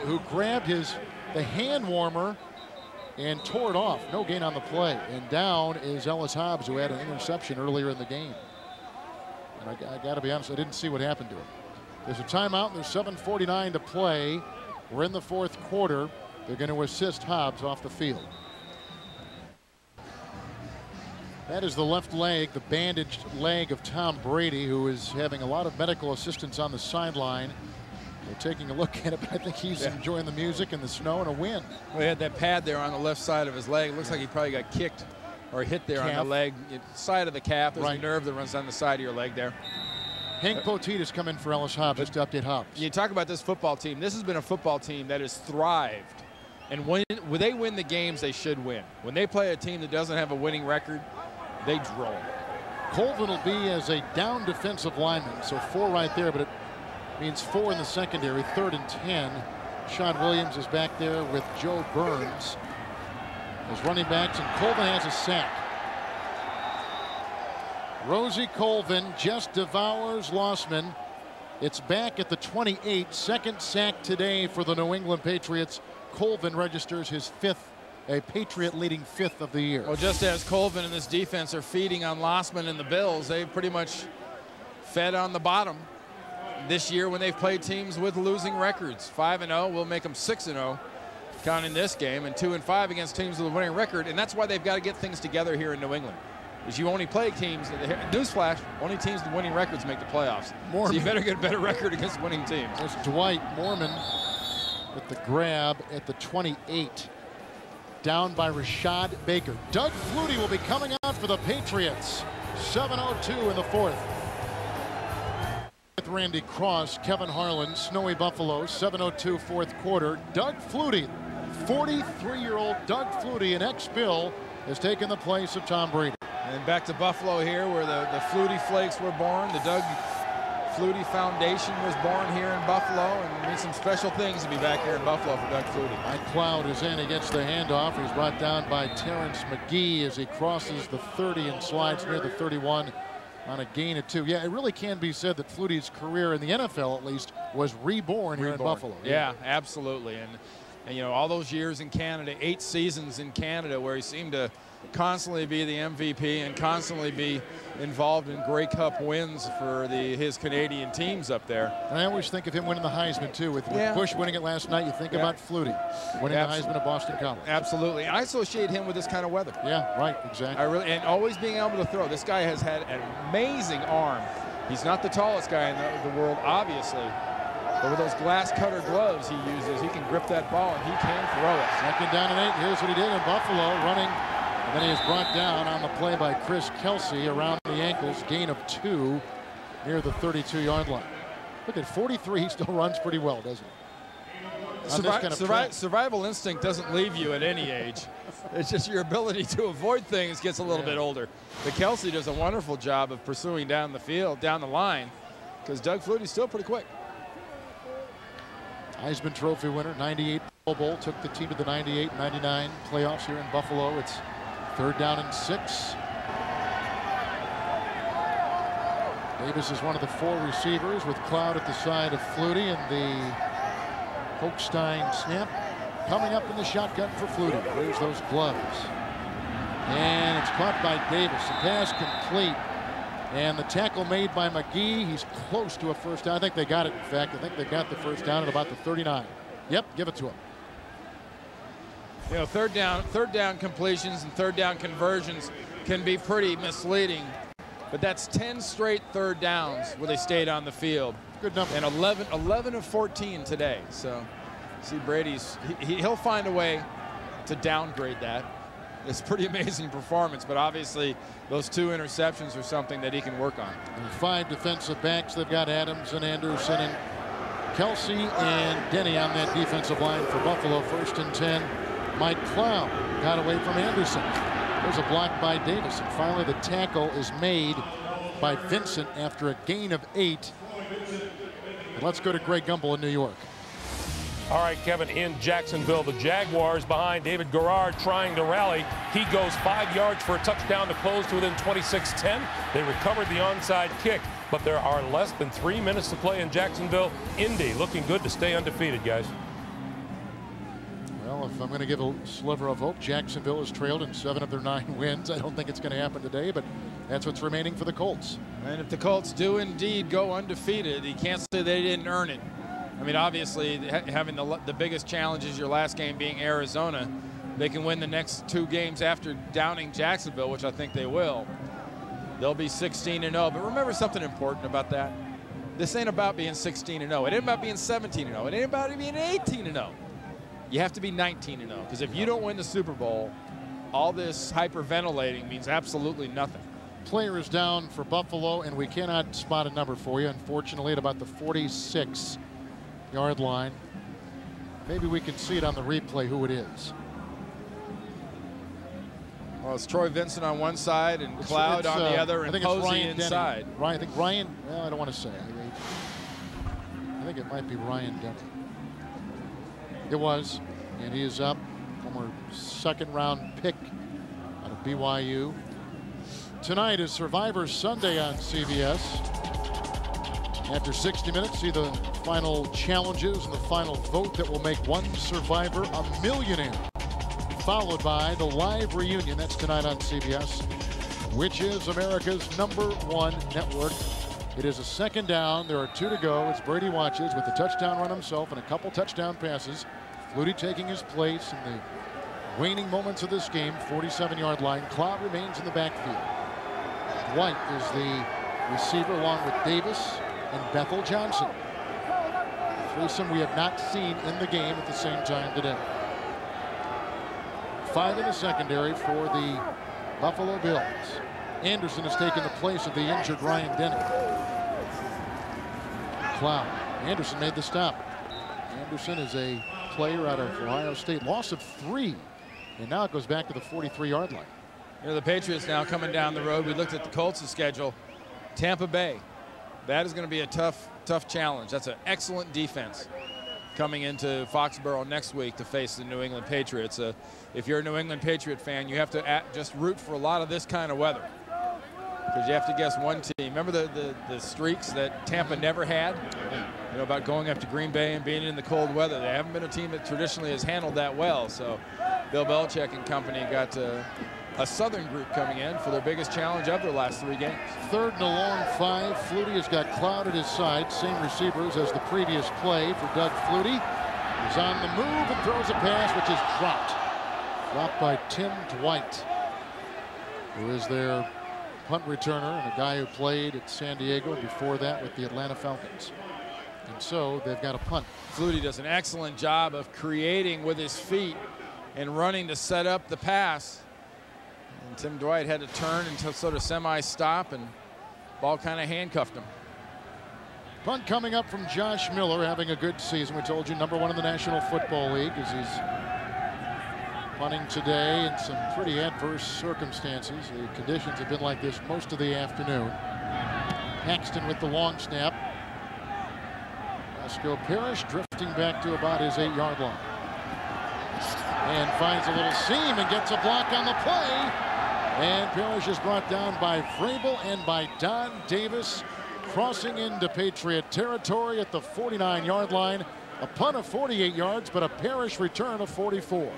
who grabbed the hand warmer and tore it off. No gain on the play. And down is Ellis Hobbs, who had an interception earlier in the game. And I got to be honest, I didn't see what happened to him. There's a timeout, and there's 7:49 to play. We're in the 4th quarter. They're going to assist Hobbs off the field. That is the left leg, the bandaged leg of Tom Brady, who is having a lot of medical assistance on the sideline. We're taking a look at it, but I think he's enjoying the music and the snow and a wind. Well, he had that pad there on the left side of his leg. It looks like he probably got kicked or hit there on the leg, side of the calf. There's a nerve that runs down the side of your leg there. Hank Poteet has come in for Ellis Hobbs just to update Hobbs. You talk about this football team. This has been a football team that has thrived. And when they win the games, they should win. When they play a team that doesn't have a winning record, they drill. Colvin will be as a down defensive lineman, so 4 right there, but it means 4 in the secondary, 3rd and 10. Sean Williams is back there with Joe Burns as running backs, and Colvin has a sack. Rosie Colvin just devours Lossman. It's back at the 28, 2nd sack today for the New England Patriots. Colvin registers his 5th, a Patriot leading 5th of the year. Well, just as Colvin and this defense are feeding on Lossman and the Bills, they've pretty much fed on the bottom this year when they've played teams with losing records. 5-0, we'll make them 6-0 counting this game, and 2-5 against teams with a winning record. And that's why they've got to get things together here in New England. Is you only play teams, newsflash, only teams with winning records make the playoffs. So you better get a better record against winning teams. There's Dwight Mormon with the grab at the 28. Down by Rashad Baker. Doug Flutie will be coming out for the Patriots. 7:02 in the 4th. With Randy Cross, Kevin Harlan, Snowy Buffalo, 7:02 4th quarter. Doug Flutie, 43-year-old Doug Flutie, an ex-Bill, has taken the place of Tom Brady. And back to Buffalo here, where the Flutie Flakes were born. The Doug Flutie Foundation was born here in Buffalo, and it means some special things to be back here in Buffalo for Doug Flutie. Mike Cloud is in. He gets the handoff. He's brought down by Terrence McGee as he crosses the 30 and slides near the 31 on a gain of 2. Yeah, it really can be said that Flutie's career in the NFL, at least, was reborn here in Buffalo. Yeah, absolutely. And you know, all those years in Canada, 8 seasons in Canada, where he seemed to constantly be the MVP and constantly be involved in Grey Cup wins for his Canadian teams up there. And I always think of him winning the Heisman too. With Bush winning it last night, you think about Flutie winning the Heisman at Boston College. Absolutely. And I associate him with this kind of weather. Yeah, right, exactly. And always being able to throw. This guy has had an amazing arm. He's not the tallest guy in the world, obviously. But with those glass cutter gloves he uses, he can grip that ball and he can throw it. 2nd down and 8. Here's what he did in Buffalo, running. And then he is brought down on the play by Chris Kelsey around the ankles. Gain of 2 near the 32-yard line. Look at 43. He still runs pretty well, doesn't he? Survival instinct doesn't leave you at any age. It's just your ability to avoid things gets a little bit older. But Kelsey does a wonderful job of pursuing down the field, down the line, because Doug Flutie's still pretty quick. Heisman Trophy winner, 98 Pro Bowl, took the team to the 98-99 playoffs here in Buffalo. It's 3rd down and 6. Davis is one of the 4 receivers with Cloud at the side of Flutie, and the Hochstein snap coming up in the shotgun for Flutie. There's those gloves. And it's caught by Davis. The pass complete. And the tackle made by McGee. He's close to a first down. I think they got it, in fact. I think they've got the first down at about the 39. Yep, give it to him. You know, third down completions and 3rd down conversions can be pretty misleading. But that's 10 straight 3rd downs where they stayed on the field. Good number. And 11 of 14 today. So, see, he'll find a way to downgrade that. It's a pretty amazing performance, but obviously those 2 interceptions are something that he can work on. And 5 defensive backs. They've got Adams and Anderson and Kelsey and Denny on that defensive line for Buffalo. 1st and 10. Mike Cloud got away from Anderson. There's a block by Davis. And finally the tackle is made by Vincent after a gain of 8. And let's go to Greg Gumbel in New York. All right, Kevin, in Jacksonville, the Jaguars behind David Garrard trying to rally. He goes 5 yards for a touchdown to close to within 26-10. They recovered the onside kick, but there are less than 3 minutes to play in Jacksonville. Indy looking good to stay undefeated, guys. Well, if I'm going to give a sliver of hope, Jacksonville has trailed in 7 of their 9 wins. I don't think it's going to happen today, but that's what's remaining for the Colts. And if the Colts do indeed go undefeated, you can't say they didn't earn it. I mean, obviously, having the biggest challenge is your last game being Arizona. They can win the next 2 games after downing Jacksonville, which I think they will. They'll be 16-0. But remember something important about that. This ain't about being 16-0. It ain't about being 17-0. It ain't about being 18-0. You have to be 19-0, because if you don't win the Super Bowl, all this hyperventilating means absolutely nothing. Player is down for Buffalo, and we cannot spot a number for you, unfortunately, at about the 46-yard line. Maybe we can see it on the replay who it is. Well, it's Troy Vincent on one side and Cloud on the other, and Posey inside. I think Ryan, well, I don't want to say. I think it might be Ryan Denny. It was, and he is up. Former second-round pick out of BYU. Tonight is Survivor Sunday on CBS. After 60 minutes, see the final challenges and the final vote that will make one survivor a millionaire. Followed by the live reunion. That's tonight on CBS, which is America's #1 network. It is a second down. There are 2 to go. It's Brady watches with the touchdown run himself and a couple touchdown passes. Flutie taking his place in the waning moments of this game. 47-yard line. Cloud remains in the backfield. White is the receiver along with Davis and Bethel Johnson. A threesome we have not seen in the game at the same time today. 5 in the secondary for the Buffalo Bills. Anderson has taken the place of the injured Ryan Denny. Cloud. Anderson made the stop. Anderson is a player out of Ohio State. Loss of 3. And now it goes back to the 43-yard line. You know, the Patriots now coming down the road. We looked at the Colts' schedule. Tampa Bay. That is going to be a tough challenge. That's an excellent defense coming into Foxborough next week to face the New England Patriots. If you're a New England Patriot fan, you have to just root for a lot of this kind of weather, because you have to guess one team. Remember the streaks that Tampa never had? You know, about going up to Green Bay and being in the cold weather. They haven't been a team that traditionally has handled that well. So Bill Belichick and company got a Southern group coming in for their biggest challenge of their last 3 games. 3rd and a long 5. Flutie has got Cloud at his side. Same receivers as the previous play for Doug Flutie. He's on the move and throws a pass which is dropped. Dropped by Tim Dwight, who is their punt returner and a guy who played at San Diego and before that with the Atlanta Falcons. And so they've got a punt. Flutie does an excellent job of creating with his feet and running to set up the pass. And Tim Dwight had to turn and sort of semi-stop, and ball kind of handcuffed him. Punt coming up from Josh Miller, having a good season. We told you #1 in the National Football League, as he's punting today in some pretty adverse circumstances. The conditions have been like this most of the afternoon. Paxton with the long snap. Roscoe Parrish drifting back to about his 8-yard line. And finds a little seam and gets a block on the play. And Parrish is brought down by Vrabel and by Don Davis, crossing into Patriot territory at the 49-yard line. A punt of 48 yards, but a Parrish return of 44.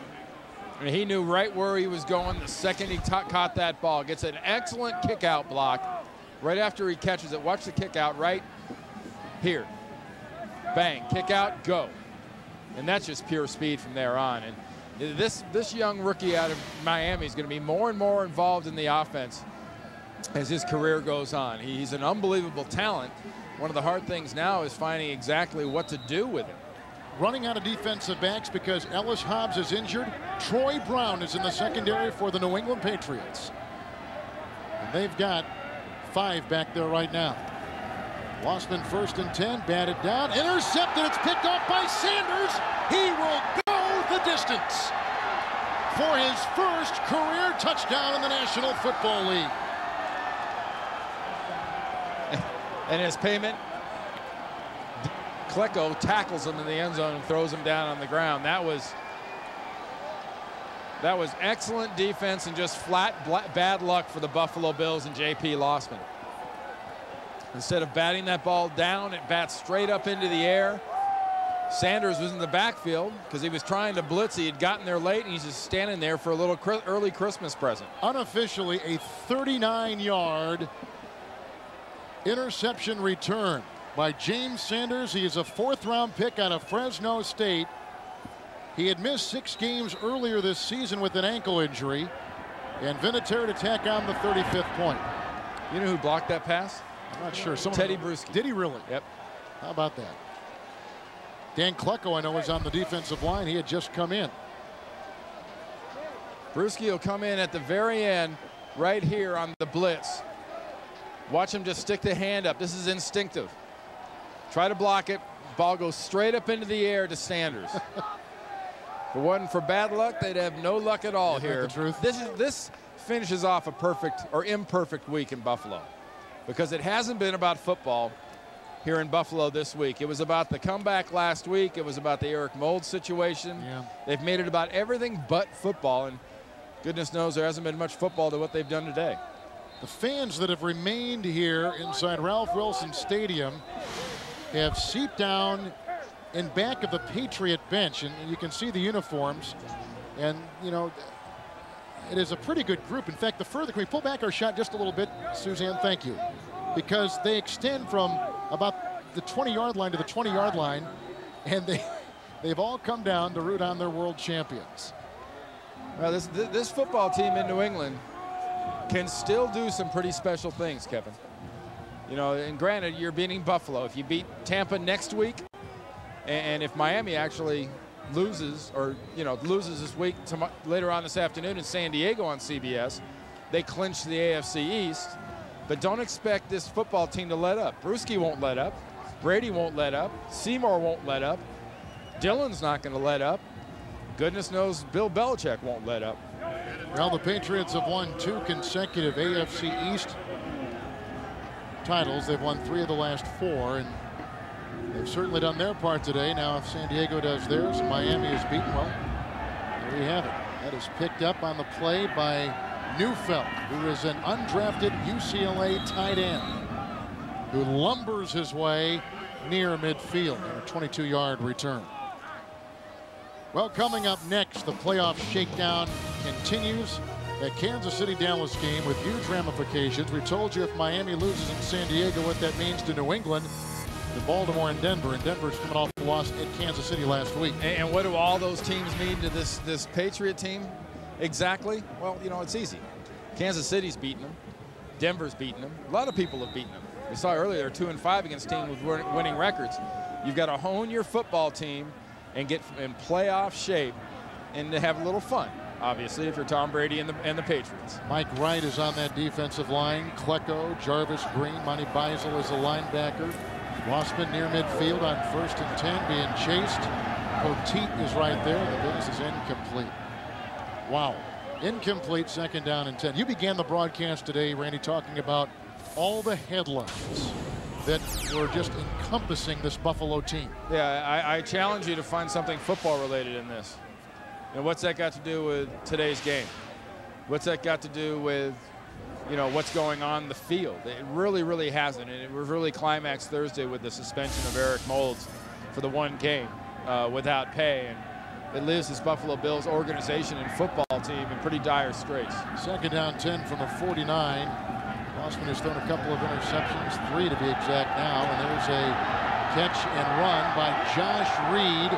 And he knew right where he was going the second he caught that ball. Gets an excellent kick-out block right after he catches it. Watch the kick-out right here. Bang, kick-out, go. And that's just pure speed from there on. And this young rookie out of Miami is going to be more and more involved in the offense as his career goes on. He's an unbelievable talent. One of the hard things now is finding exactly what to do with him. Running out of defensive backs because Ellis Hobbs is injured. Troy Brown is in the secondary for the New England Patriots. And they've got 5 back there right now. Lossman 1st and 10, batted down, intercepted. It's picked off by Sanders. He will go the distance for his first career touchdown in the National Football League. And his payment, Klecko tackles him in the end zone and throws him down on the ground. That was excellent defense and just bad luck for the Buffalo Bills and J.P. Lossman. Instead of batting that ball down, it bats straight up into the air. Sanders was in the backfield because he was trying to blitz. He had gotten there late, and he's just standing there for a little early Christmas present. Unofficially, a 39-yard interception return by James Sanders. He is a 4th-round pick out of Fresno State. He had missed 6 games earlier this season with an ankle injury, and Vinatieri to tack on the 35th point. You know who blocked that pass? I'm not sure. Teddy Bruschi. Did he really? Yep. How about that? Dan Klecko, I know, was on the defensive line. He had just come in. Bruschi will come in at the very end, right here on the blitz. Watch him just stick the hand up. This is instinctive. Try to block it. Ball goes straight up into the air to Sanders. If it wasn't for bad luck, they'd have no luck at all here. The truth. This finishes off a perfect or imperfect week in Buffalo, because it hasn't been about football here in Buffalo this week. It was about the comeback last week. It was about the Eric Mold situation. Yeah. They've made it about everything but football, and goodness knows there hasn't been much football to what they've done today. The fans that have remained here inside Ralph Wilson Stadium have seeped down in back of the Patriot bench, and you can see the uniforms. And, you know, it is a pretty good group. In fact, can we pull back our shot just a little bit, Suzanne? Thank you. Because they extend from about the 20-yard line to the 20-yard line, and they've all come down to root on their world champions. Well, this football team in New England can still do some pretty special things, Kevin. You know, and granted, you're beating Buffalo. If you beat Tampa next week, and if Miami actually loses, or, you know, loses this week later on this afternoon in San Diego on CBS, they clinch the AFC East. But don't expect this football team to let up. Bruschi won't let up. Brady won't let up. Seymour won't let up. Dillon's not going to let up. Goodness knows Bill Belichick won't let up. Well, the Patriots have won 2 consecutive AFC East titles. They've won 3 of the last 4, and they've certainly done their part today. Now, if San Diego does theirs and Miami is beaten, well, there you have it. That is picked up on the play by Neufeld, who is an undrafted UCLA tight end who lumbers his way near midfield on a 22-yard return. Well, coming up next, the playoff shakedown continues. That Kansas City-Dallas game with huge ramifications. We told you if Miami loses in San Diego, what that means to New England, to Baltimore and Denver. And Denver's coming off the loss at Kansas City last week. And what do all those teams mean to this Patriot team exactly? Well, you know, it's easy. Kansas City's beaten them. Denver's beaten them. A lot of people have beaten them. We saw earlier they're 2-5 against teams with winning records. You've got to hone your football team and get in playoff shape and to have a little fun, obviously, if you're Tom Brady and the Patriots. Mike Wright is on that defensive line. Klecko, Jarvis Green, Monty Beisel is a linebacker. Lossman near midfield on 1st and 10 being chased. Poteet is right there. The pass is incomplete. Wow. Incomplete, 2nd down and 10. You began the broadcast today, Randy, talking about all the headlines that were just encompassing this Buffalo team. Yeah, I challenge you to find something football related in this. And what's that got to do with today's game? What's that got to do with, you know, what's going on the field? It really, really hasn't. And it was really climaxed Thursday with the suspension of Eric Moulds for the 1 game without pay. And it leaves this Buffalo Bills organization and football team in pretty dire straits. 2nd down 10 from the 49. Lossman has thrown a couple of interceptions, 3 to be exact now, and there's a catch and run by Josh Reed,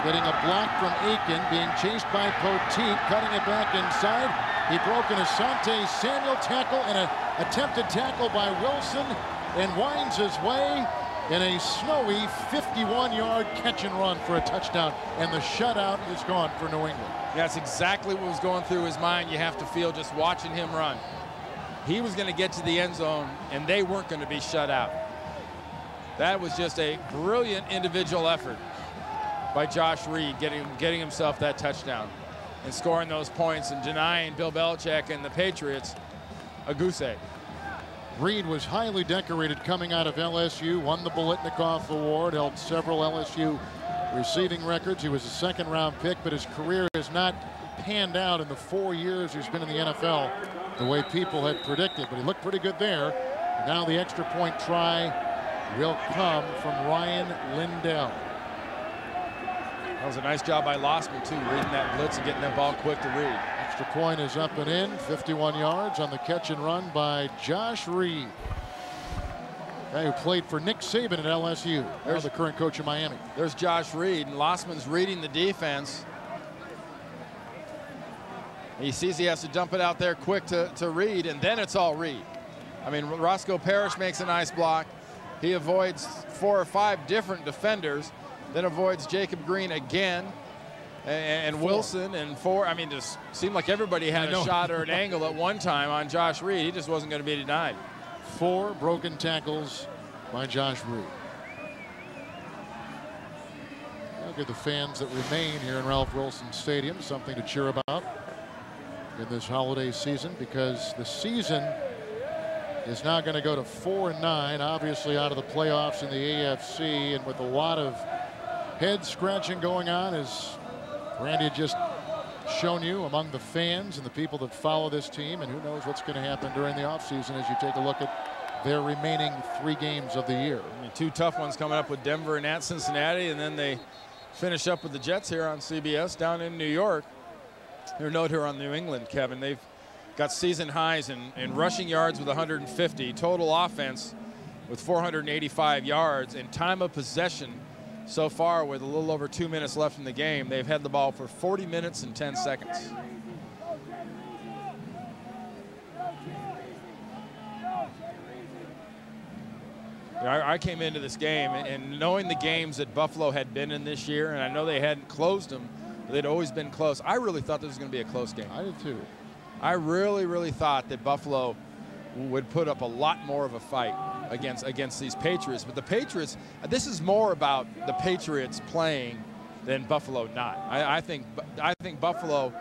getting a block from Aiken, being chased by Poteet, cutting it back inside. He broke an Asante Samuel tackle and an attempted tackle by Wilson, and winds his way in a snowy 51-yard catch and run for a touchdown, and the shutout is gone for New England. That's exactly what was going through his mind. You have to feel just watching him run. He was going to get to the end zone, and they weren't going to be shut out. That was just a brilliant individual effort by Josh Reed, getting himself that touchdown and scoring those points and denying Bill Belichick and the Patriots a goose egg. Reed was highly decorated coming out of LSU, won the Biletnikoff Award, held several LSU receiving records. He was a 2nd-round pick, but his career has not panned out in the 4 years he's been in the NFL the way people had predicted, but he looked pretty good there. Now the extra point try will come from Ryan Lindell. That was a nice job by Lossman, too, reading that blitz and getting that ball quick to Reed. Extra point is up and in, 51 yards on the catch and run by Josh Reed. Guy who played for Nick Saban at LSU. There's the current coach of Miami. There's Josh Reed, and Lossman's reading the defense. He sees he has to dump it out there quick to Reed, and then it's all Reed. I mean, Roscoe Parrish makes a nice block. He avoids 4 or 5 different defenders, then avoids Jacob Green again, and Wilson and Ford. I mean, just seemed like everybody had a shot or an angle at one time on Josh Reed. He just wasn't going to be denied. 4 broken tackles by Josh Reed. Look at the fans that remain here in Ralph Wilson Stadium. Something to cheer about in this holiday season, because the season is now going to go to 4-9, obviously out of the playoffs in the AFC, and with a lot of head scratching going on, as Randy had just shown you, among the fans and the people that follow this team, and who knows what's going to happen during the offseason as you take a look at their remaining 3 games of the year. I mean, 2 tough ones coming up with Denver and at Cincinnati, and then they finish up with the Jets here on CBS down in New York. Your note here on New England, Kevin, they've got season highs in rushing yards with 150, total offense with 485 yards, and time of possession so far with a little over 2 minutes left in the game. They've had the ball for 40 minutes and 10 seconds. I came into this game and knowing the games that Buffalo had been in this year, and I know they hadn't closed them, but they'd always been close. I really thought this was going to be a close game. I did too. I really thought that Buffalo would put up a lot more of a fight against these Patriots. But the Patriots, this is more about the Patriots playing than Buffalo not. I think Buffalo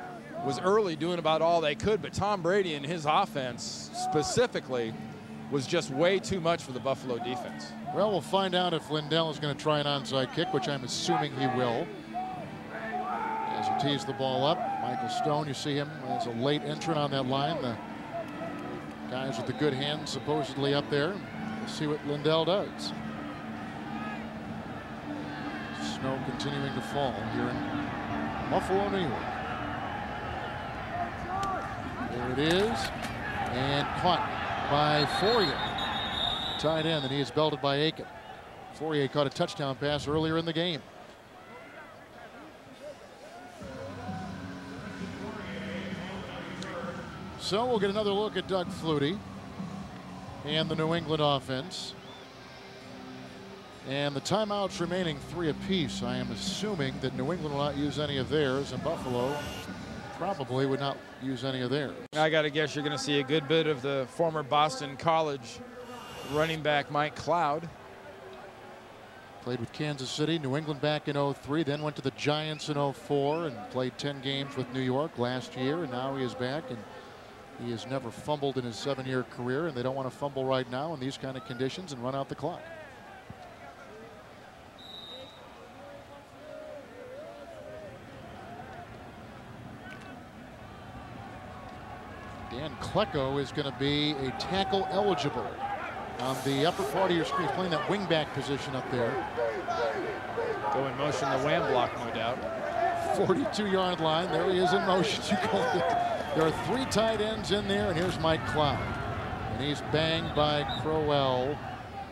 was early doing about all they could, but Tom Brady and his offense specifically was just way too much for the Buffalo defense. Well, we'll find out if Lindell is going to try an onside kick, which I'm assuming he will. As he tees the ball up, Michael Stone, you see him as a late entrant on that line. The guys with the good hands supposedly up there. We'll see what Lindell does. Snow continuing to fall here in Buffalo, New York. There it is, and caught by Fourier. Tight end, and he is belted by Aiken. Fourier caught a touchdown pass earlier in the game. So we'll get another look at Doug Flutie and the New England offense. And the timeouts remaining 3 apiece. I am assuming that New England will not use any of theirs, and Buffalo probably would not use any of theirs. I got to guess you're going to see a good bit of the former Boston College running back Mike Cloud. Played with Kansas City, New England back in 03, then went to the Giants in 04 and played 10 games with New York last year, and now he is back, and he has never fumbled in his 7-year career, and they don't want to fumble right now in these kind of conditions and run out the clock. Dan Klecko is going to be a tackle eligible on the upper part of your screen. He's playing that wingback position up there. Go in motion, the wham block, no doubt. 42-yard line. There he is in motion. There are 3 tight ends in there, and here's Mike Cloud. And he's banged by Crowell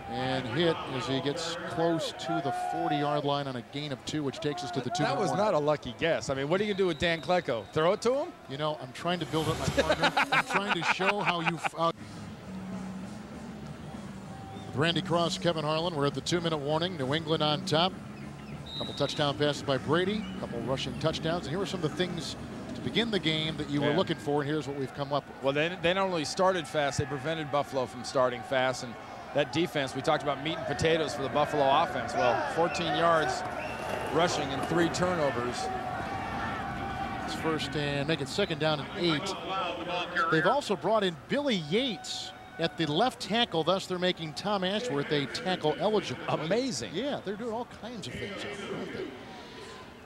and hit as he gets close to the 40-yard line on a gain of 2, which takes us to the 2. That was not a lucky guess. I mean, what are you going to do with Dan Klecko? Throw it to him? You know, I'm trying to build up my partner. I'm trying to show how you... Randy Cross, Kevin Harlan, we're at the 2-minute warning. New England on top. A couple touchdown passes by Brady, a couple rushing touchdowns. And here are some of the things to begin the game that you were looking for, and here's what we've come up with. Well, they not only started fast, they prevented Buffalo from starting fast. And that defense, we talked about meat and potatoes for the Buffalo offense. Well, 14 yards rushing and 3 turnovers. It's first and make it 2nd down and 8. They've also brought in Billy Yates at the left tackle, thus they're making Tom Ashworth a tackle eligible. Amazing. Yeah, they're doing all kinds of things out there, aren't they?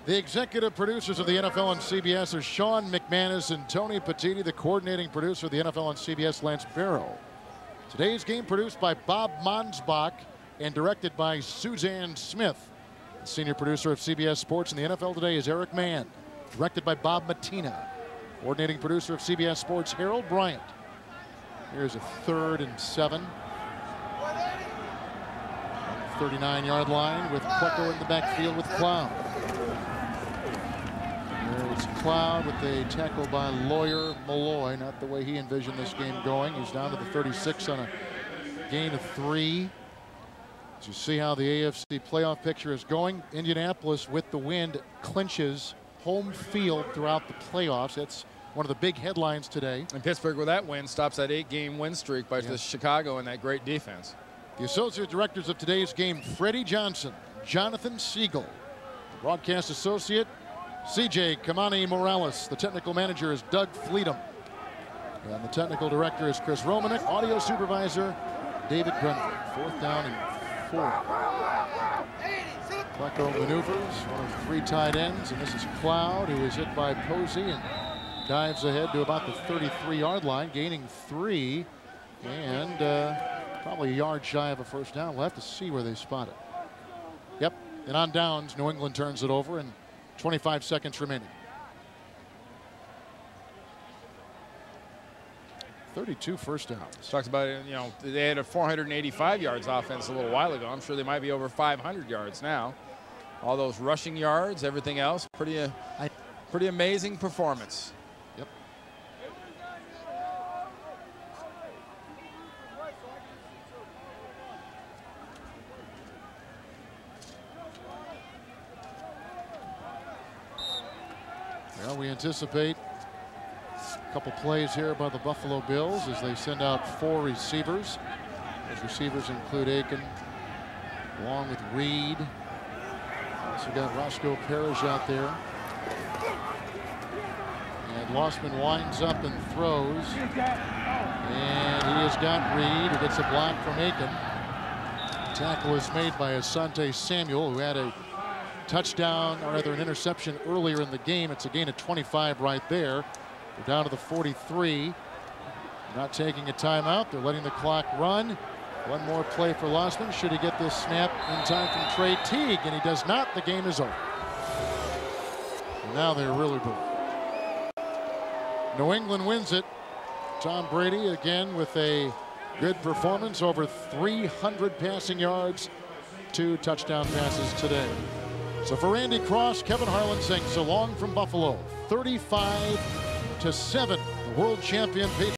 The executive producers of the NFL on CBS are Sean McManus and Tony Petitti. The coordinating producer of the NFL on CBS, Lance Barrow. Today's game produced by Bob Monsbach and directed by Suzanne Smith. The senior producer of CBS Sports in the NFL Today is Eric Mann, directed by Bob Mattina. Coordinating producer of CBS Sports, Harold Bryant. Here's a 3rd and 7. 39-yard line with Klecko in the backfield with Cloud. There's Cloud with a tackle by Lawyer Malloy. Not the way he envisioned this game going. He's down to the 36 on a gain of 3. As you see how the AFC playoff picture is going, Indianapolis with the wind clinches home field throughout the playoffs. That's one of the big headlines today. And Pittsburgh, with that win, stops that 8-game win streak by the Chicago and that great defense. The associate directors of today's game, Freddie Johnson, Jonathan Siegel. Broadcast associate, CJ Kamani Morales. The technical manager is Doug Fleetum. And the technical director is Chris Romanek. Audio supervisor, David Grenville. 4th down and 4. Pleco maneuvers, one of 3 tight ends, and this is Cloud, who is hit by Posey and dives ahead to about the 33-yard line, gaining 3, and probably a yard shy of a first down. We'll have to see where they spot it. Yep, and on downs, New England turns it over, and 25 seconds remaining. 32 first downs. Talks about it, you know, they had a 485 yards offense a little while ago. I'm sure they might be over 500 yards now. All those rushing yards, everything else, pretty amazing performance. Yep. Well, we anticipate a couple plays here by the Buffalo Bills as they send out 4 receivers. Those receivers include Aiken, along with Reed. Also got Roscoe Parrish out there. And Lossman winds up and throws. And he has got Reed, who gets a block from Aiken. Tackle is made by Asante Samuel, who had a touchdown, or rather an interception earlier in the game. It's a gain of 25 right there. They're down to the 43. Not taking a timeout. They're letting the clock run. One more play for Lossman. Should he get this snap in time from Trey Teague? And he does not. The game is over. And now they're really booing. New England wins it. Tom Brady again with a good performance. Over 300 passing yards. 2 touchdown passes today. So for Randy Cross, Kevin Harlan saying so long from Buffalo. 35-7. The world champion Patriots.